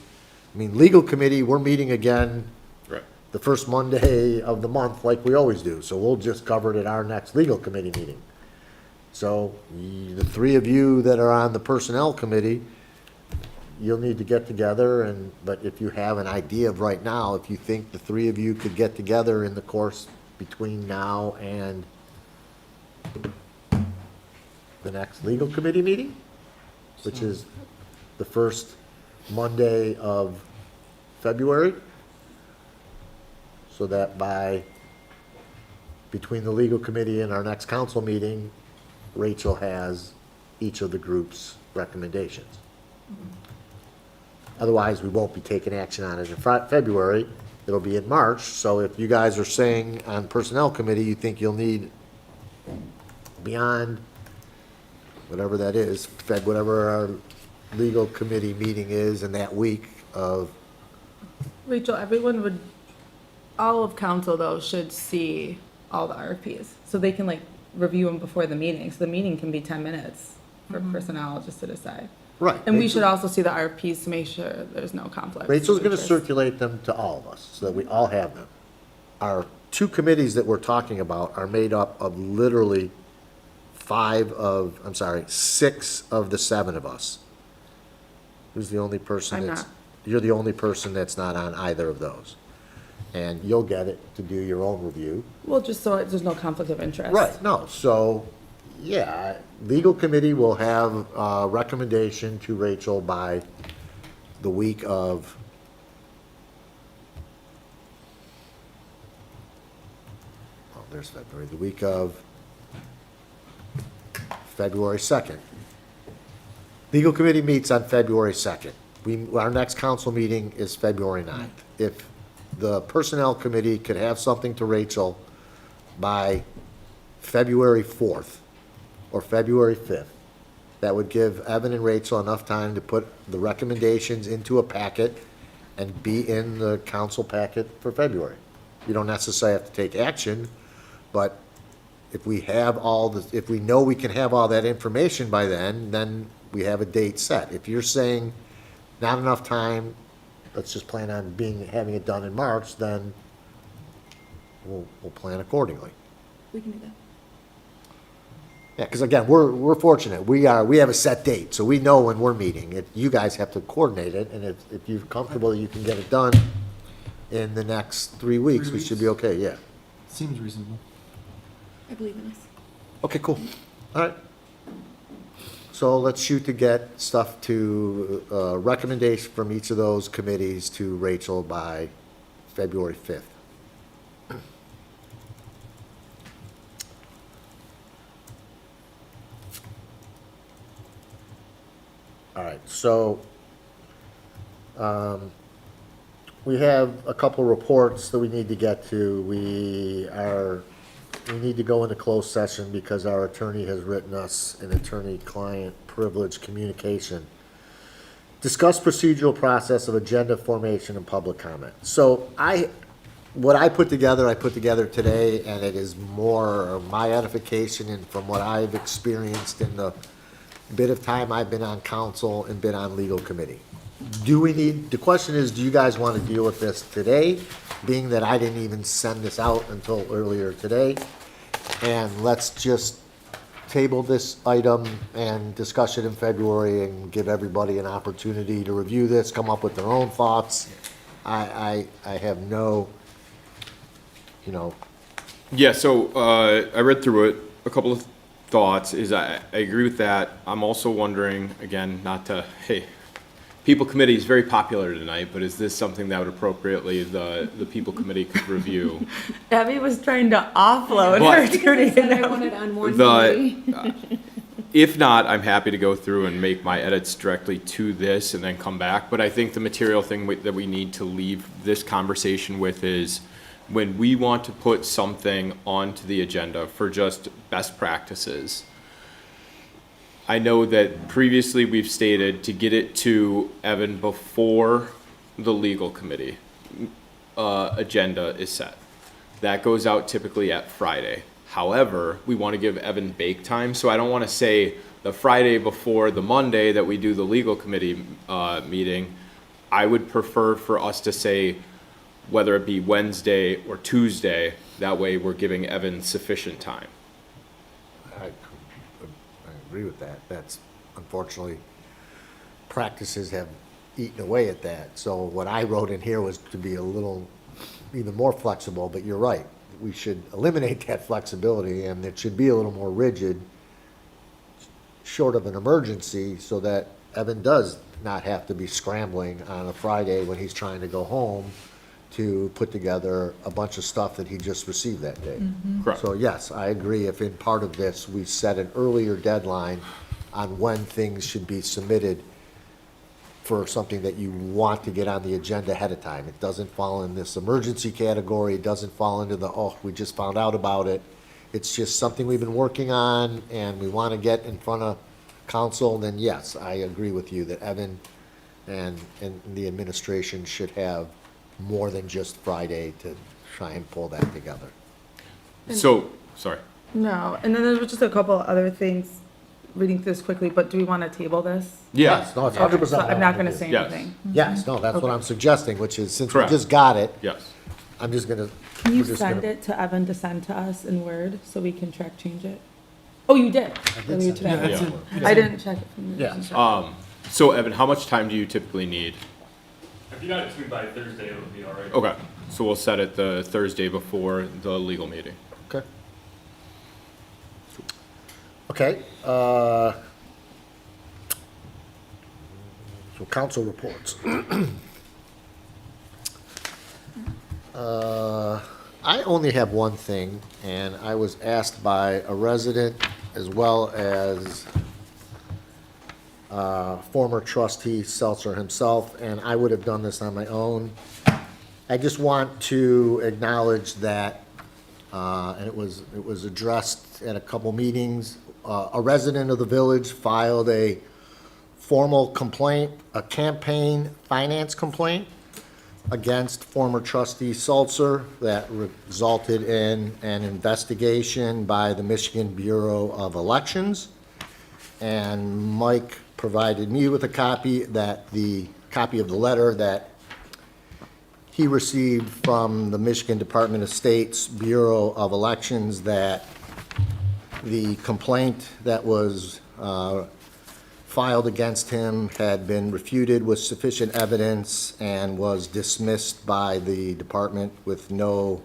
I mean, legal committee, we're meeting again Right. the first Monday of the month like we always do. So we'll just cover it at our next legal committee meeting. So the 3 of you that are on the personnel committee, you'll need to get together but if you have an idea of right now, if you think the 3 of you could get together in the course between now and the next legal committee meeting, which is the first Monday of February, so that between the legal committee and our next council meeting, Rachel has each of the group's recommendations. Otherwise, we won't be taking action on it in February, it'll be in March, so if you guys are saying on personnel committee, you think you'll need beyond whatever that is, whatever our legal committee meeting is in that week of, Rachel, all of council though should see all the RFPs, so they can like review them before the meeting, so the meeting can be 10 minutes for personnel just to decide. right. And we should also see the RFPs to make sure there's no conflict. Rachel's gonna circulate them to all of us, so that we all have them. Our 2 committees that we're talking about are made up of literally 6 of the 7 of us. Who's the only person I'm that's? not. You're the only person that's not on either of those. And you'll get it to do your own review. Well, just so there's no conflict of interest. Right, no, so, yeah, legal committee will have a recommendation to Rachel by the week of, there's February, the week of February 2nd. Legal committee meets on February 2nd. Our next council meeting is February 9th. If the personnel committee could have something to Rachel by February 4th or February 5th, that would give Evan and Rachel enough time to put the recommendations into a packet and be in the council packet for February. You don't necessarily have to take action, but if we have if we know we can have all that information by then we have a date set. If you're saying not enough time, let's just plan on having it done in March, then we'll plan accordingly. We can do that. Yeah, because again, we're fortunate. We have a set date, so we know when we're meeting. You guys have to coordinate it, and if you're comfortable that you can get it done in the next 3 weeks, we should be okay, yeah. Seems reasonable. I believe in us. Okay, cool. All right. So let's shoot to get stuff to, recommendation from each of those committees to Rachel by February 5th. All right, so, we have a couple reports that we need to get to. We need to go into closed session because our attorney has written us an attorney-client privilege communication. Discuss procedural process of agenda formation and public comment. So what I put together today, and it is more my edification and from what I've experienced in the bit of time I've been on council and been on legal committee. The question is, do you guys want to deal with this today, being that I didn't even send this out until earlier today? And let's just table this item and discuss it in February and give everybody an opportunity to review this, come up with their own thoughts. I have no, Yeah, so I read through it. A couple of thoughts is I agree with that. I'm also wondering, again, People Committee is very popular tonight, but is this something that would appropriately the People Committee could review? Abby was trying to offload But- her duty. I want it on one committee. If not, I'm happy to go through and make my edits directly to this and then come back. But I think the material thing that we need to leave this conversation with is when we want to put something onto the agenda for just best practices. I know that previously we've stated to get it to Evan before the legal committee agenda is set. That goes out typically at Friday. However, we want to give Evan bake time, so I don't want to say the Friday before the Monday that we do the legal committee meeting. I would prefer for us to say whether it be Wednesday or Tuesday. That way we're giving Evan sufficient time. I agree with that. That's unfortunately, practices have eaten away at that. So what I wrote in here was to be a little, even more flexible, but you're right. We should eliminate that flexibility and it should be a little more rigid, short of an emergency, so that Evan does not have to be scrambling on a Friday when he's trying to go home to put together a bunch of stuff that he just received that day. Correct. So yes, I agree, if in part of this, we set an earlier deadline on when things should be submitted for something that you want to get on the agenda ahead of time. It doesn't fall in this emergency category, it doesn't fall into the, oh, we just found out about it. It's just something we've been working on and we want to get in front of council, then yes, I agree with you that Evan and the administration should have more than just Friday to try and pull that together. So, sorry. No, and then there was just a couple other things, reading through this quickly, but do we want to table this? Yes. No, it's Okay, 100%. so I'm not going to say Yes. anything. Yes, no, that's what I'm suggesting, which is, since we Correct. just got it, Yes. I'm just gonna. Can you we're just send gonna- it to Evan to send to us in Word so we can track change it? Oh, you did? Earlier send it. today. Yeah, Yeah. it's I didn't check it from the. Yes. So Evan, how much time do you typically need? If you got it to me by Thursday, it'll be all right. Okay, so we'll set it the Thursday before the legal meeting. Okay. Okay, so council reports. I only have one thing, and I was asked by a resident as well as former trustee Seltzer himself, and I would have done this on my own. I just want to acknowledge that, and it was addressed at a couple meetings, a resident of the village filed a formal complaint, a campaign finance complaint against former trustee Seltzer that resulted in an investigation by the Michigan Bureau of Elections. And Mike provided me with a copy of the letter that he received from the Michigan Department of State's Bureau of Elections, that the complaint that was filed against him had been refuted with sufficient evidence and was dismissed by the department with no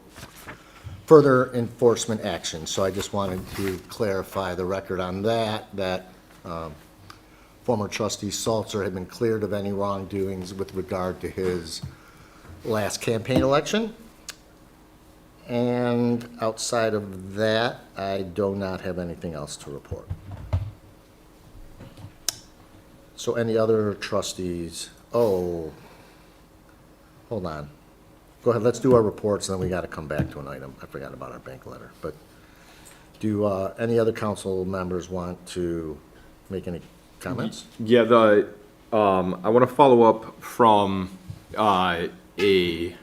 further enforcement action. So I just wanted to clarify the record on that former trustee Salzer had been cleared of any wrongdoings with regard to his last campaign election. And outside of that, I do not have anything else to report. So any other trustees? Oh, hold on. Go ahead, let's do our reports, and then we got to come back to an item. I forgot about our bank letter. But do any other council members want to make any comments? Yeah, I want to follow up from a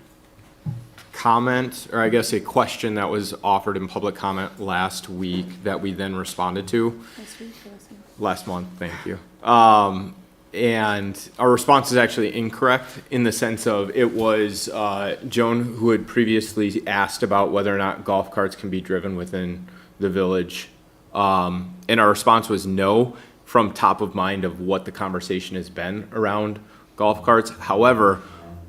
comment, or I guess a question that was offered in public comment last week that we then responded to. Last month, thank you. And our response is actually incorrect in the sense of it was Joan who had previously asked about whether or not golf carts can be driven within the village. And our response was no, from top of mind of what the conversation has been around golf carts. However,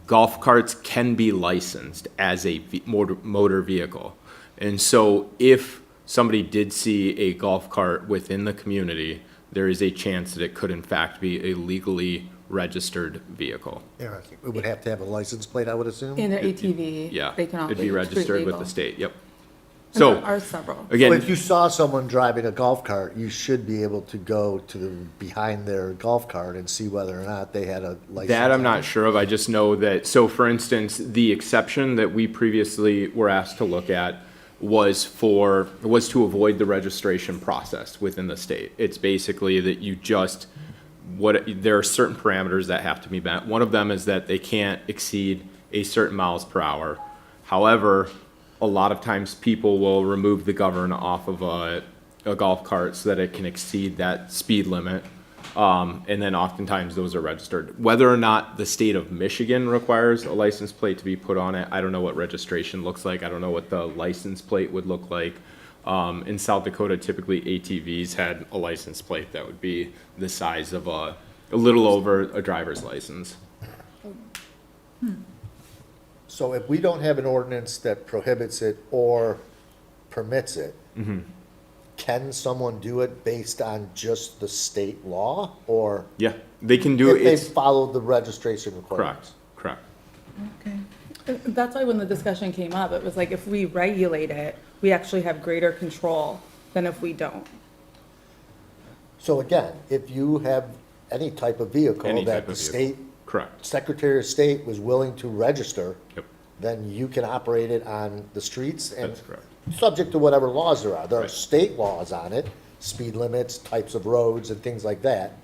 golf carts can be licensed as a motor vehicle. And so if somebody did see a golf cart within the community, there is a chance that it could in fact be a legally registered vehicle. Interesting. It would have to have a license plate, I would assume? In their ATV, Yeah, they can all it'd be registered with the state, yep. And So, there are several. So again, if you saw someone driving a golf cart, you should be able to go to behind their golf cart and see whether or not they had a license. that I'm not sure of. I just know that, so for instance, the exception that we previously were asked to look at was to avoid the registration process within the state. It's basically that you just, there are certain parameters that have to be met. One of them is that they can't exceed a certain miles per hour. However, a lot of times people will remove the govern off of a golf cart so that it can exceed that speed limit. And then oftentimes those are registered. Whether or not the state of Michigan requires a license plate to be put on it, I don't know what registration looks like. I don't know what the license plate would look like. In South Dakota, typically ATVs had a license plate that would be the size of a little over a driver's license. So if we don't have an ordinance that prohibits it or permits it, can someone do it based on just the state law, or? Yeah, they can do If it. they It's followed the registration requirements? correct. Okay. That's why when the discussion came up, it was like, if we regulate it, we actually have greater control than if we don't. So again, if you have any type of vehicle Any that type the of vehicle. state Correct. Secretary of State was willing to register, Yep. then you can operate it on the streets and That's correct. subject to whatever laws there are. There are Right. state laws on it, speed limits, types of roads and things like that.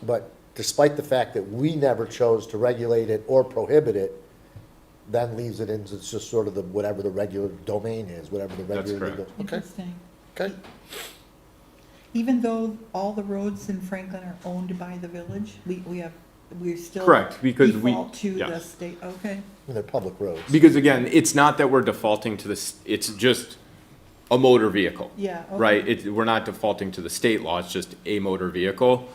But despite the fact that we never chose to regulate it or prohibit it, then leaves it in, it's just sort of the, whatever the regular domain is, whatever the That's regular. correct. Okay, Interesting. okay. Even though all the roads in Franklin are owned by the village, we still. Correct, because we- default to the yes. state, okay. And they're public roads. Because again, it's not that we're defaulting to this, it's just a motor vehicle. Yeah, okay. Right? We're not defaulting to the state law, it's just a motor vehicle.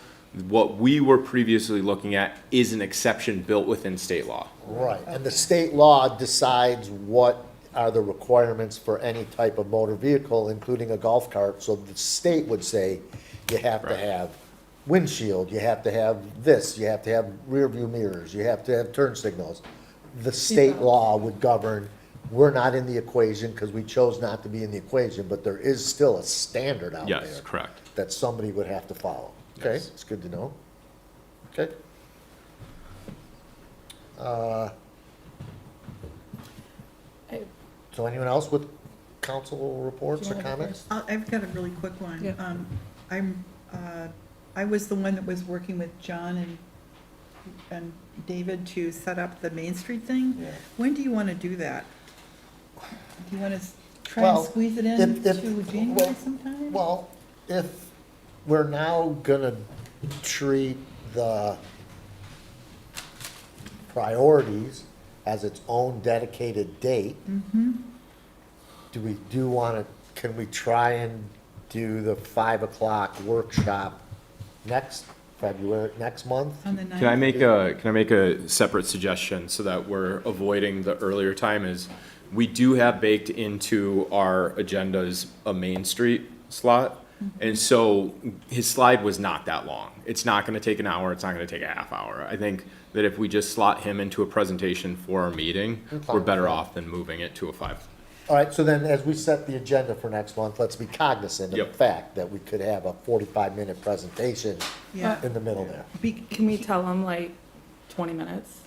What we were previously looking at is an exception built within state law. Right, and the state law decides what are the requirements for any type of motor vehicle, including a golf cart. So the state would say, you have to Right. have windshield, you have to have this, you have to have rear view mirrors, you have to have turn signals. The state law would govern, we're not in the equation because we chose not to be in the equation, but there is still a standard out there. Yes, correct. That somebody would have to follow. Okay, Yes. it's good to know. Okay. So anyone else with council reports or comments? I've got a really quick one. Yeah. I was the one that was working with John and David to set up the Main Street thing. Yeah. When do you want to do that? Do you want to try and Well, squeeze it if- in if- to January well, sometime? Well, if we're now gonna treat the priorities as its own dedicated date, can we try and do the 5 o'clock workshop next February, next month? On the Can I 9th? make a separate suggestion so that we're avoiding the earlier time is, we do have baked into our agendas a Main Street slot. And so his slide was not that long. It's not gonna take an hour, it's not gonna take a half hour. I think that if we just slot him into a presentation for our meeting, we're better off than moving it to a 5. All right, so then as we set the agenda for next month, let's be cognizant of Yep. the fact that we could have a 45-minute presentation Yeah. in the middle there. Can we tell them like 20 minutes?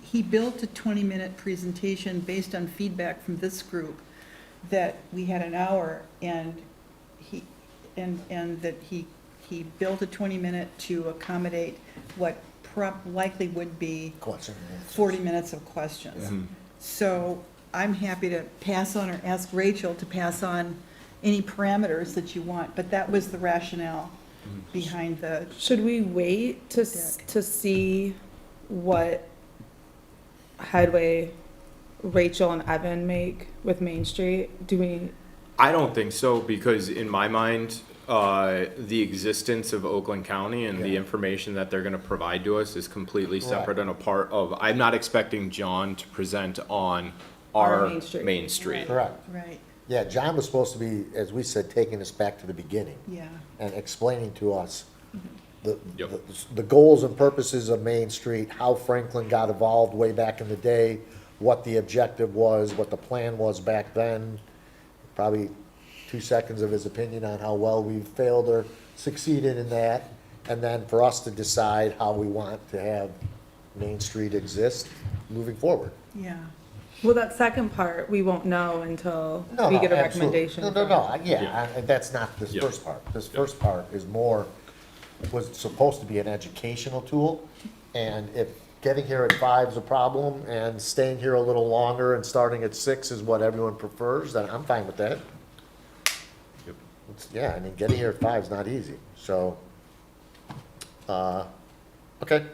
He built a 20-minute presentation based on feedback from this group that we had an hour, and that he built a 20-minute to accommodate what likely would be Question and answer. 40 minutes of questions. So I'm happy to pass on or ask Rachel to pass on any parameters that you want, but that was the rationale behind the, Should we wait to see what headway Rachel and Evan make with Main Street? Do we? I don't think so, because in my mind, the existence of Oakland County and the Yeah. information that they're gonna provide to us is completely Right. separate and a part of, I'm not expecting John to present on our Main Street. Main Street. Correct. right, Yeah, John was supposed to be, as we said, taking us back to the beginning yeah. and explaining to us the, Yep. the goals and purposes of Main Street, how Franklin got evolved way back in the day, what the objective was, what the plan was back then. Probably 2 seconds of his opinion on how well we failed or succeeded in that. And then for us to decide how we want to have Main Street exist moving forward. Yeah. Well, that second part, we won't know until No, we no, get a absolutely. recommendation. No, from- yeah, that's not this Yeah. first part. This first part is more, was supposed to be an educational tool. And if getting here at 5 is a problem and staying here a little longer and starting at 6 is what everyone prefers, then I'm fine with that. Yep. Yeah, I mean, getting here at 5 is not easy, so, okay.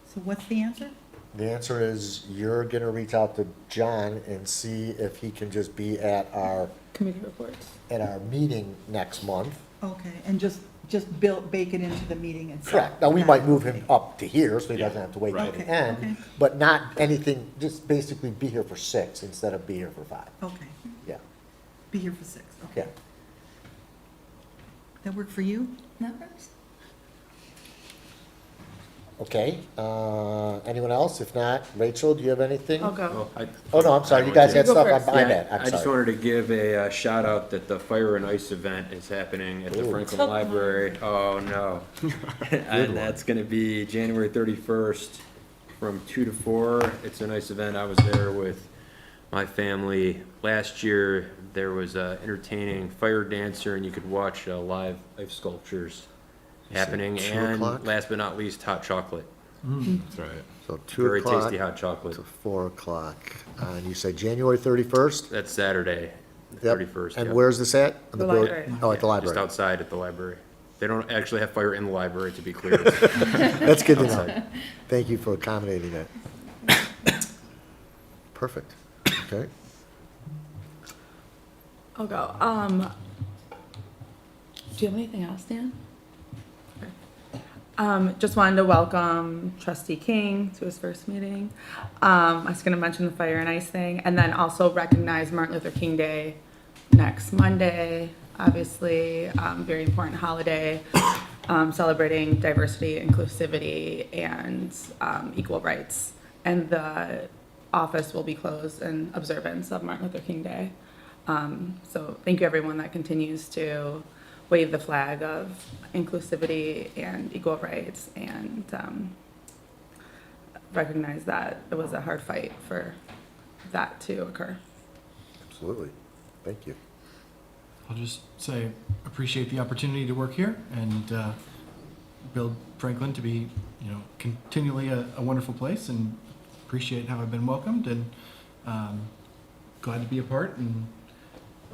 So what's the answer? The answer is you're gonna reach out to John and see if he can just be at our Committee reports. meeting next month. Okay, and just bake it into the meeting itself? Correct. Now, we might move him up to here, so he doesn't have to wait till Right. the Okay, end, okay. but not anything, just basically be here for 6 instead of be here for 5. Okay, Yeah, be here for 6, okay. yeah. That work for you? That works. Okay, anyone else? If not, Rachel, do you have anything? I'll go. Oh, no, I'm sorry, you guys had You go stuff, I'm first. behind Yeah, that, I I'm just sorry. wanted to give a shout out that the Fire and Ice event is happening at the Ooh. Franklin Library. Oh, no. And that's gonna be January 31st from 2 to 4. It's a nice event. I was there with my family. Last year, there was a entertaining fire dancer, and you could watch live ice sculptures happening. 2 And o'clock? last but not least, hot chocolate. That's right. So 2 Very o'clock tasty hot chocolate. to 4 o'clock. And you say January 31st? That's Saturday, the Yep. 31st. And yep. where's this at? The buil- library. Oh, at the Just library. outside at the library. They don't actually have fire in the library, to be clear. That's good to know. Thank you for accommodating that. Perfect, okay. I'll go. Do you have anything else, Dan? Just wanted to welcome Trustee King to his first meeting. I was gonna mention the fire and ice thing, and then also recognize Martin Luther King Day next Monday, obviously, very important holiday, celebrating diversity, inclusivity, and, equal rights. And the office will be closed in observance of Martin Luther King Day. So thank you, everyone that continues to wave the flag of inclusivity and equal rights, and recognize that it was a hard fight for that to occur. Absolutely, thank you. I'll just say, appreciate the opportunity to work here and build Franklin to be, continually a wonderful place, and appreciate how I've been welcomed, and glad to be a part, and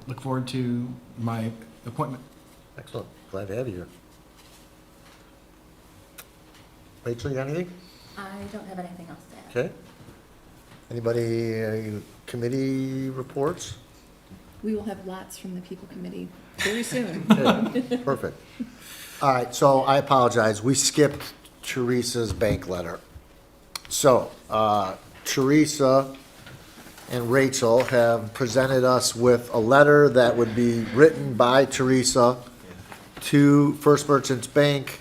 look forward to my appointment. Excellent, glad to have you here. Rachel, you got anything? I don't have anything else to add. Okay. Anybody, committee reports? We will have lots from the People Committee very soon. Okay, perfect. All right, so I apologize. We skipped Teresa's bank letter. So, Teresa and Rachel have presented us with a letter that would be written by Teresa to First Merchants Bank,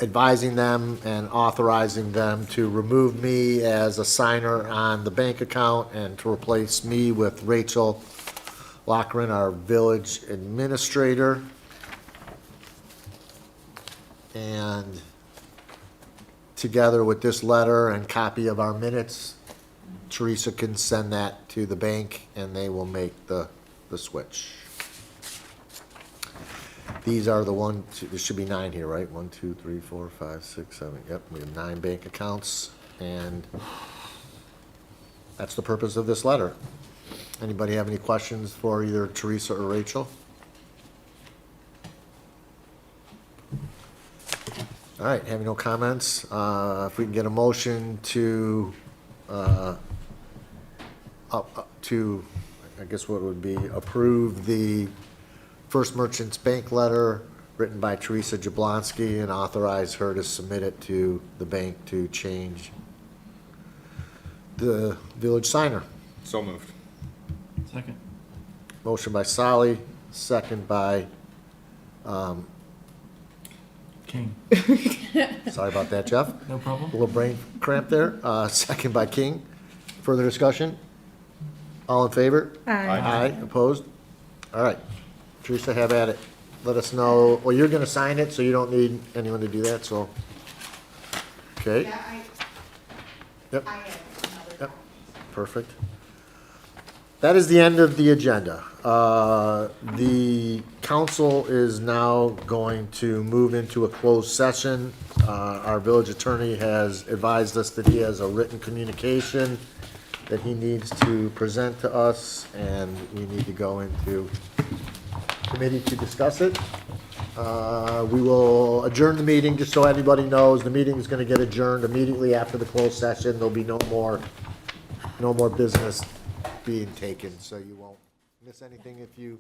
advising them and authorizing them to remove me as a signer on the bank account and to replace me with Rachel Lochran, our village administrator. And together with this letter and copy of our minutes, Teresa can send that to the bank and they will make the switch. These are the there should be 9 here, right? 1, 2, 3, 4, 5, 6, 7. Yep, we have 9 bank accounts, and that's the purpose of this letter. Anybody have any questions for either Teresa or Rachel? All right, having no comments, if we can get a motion to, I guess what would be, approve the First Merchants Bank letter written by Teresa Jablonski and authorize her to submit it to the bank to change the village signer. So moved. Second. Motion by Solly, second by, King. sorry about that, Jeff. No problem. A little brain cramp there. Second by King. Further discussion? All in favor? Aye. Opposed? All right. Teresa, have at it. Let us know, well, you're gonna sign it, so you don't need anyone to do that, so. Okay. Yep. Yep. Perfect. That is the end of the agenda. The council is now going to move into a closed session. Our village attorney has advised us that he has a written communication that he needs to present to us, and we need to go into committee to discuss it. We will adjourn the meeting, just so everybody knows, the meeting is gonna get adjourned immediately after the closed session. There'll be no more business being taken, so you won't miss anything if you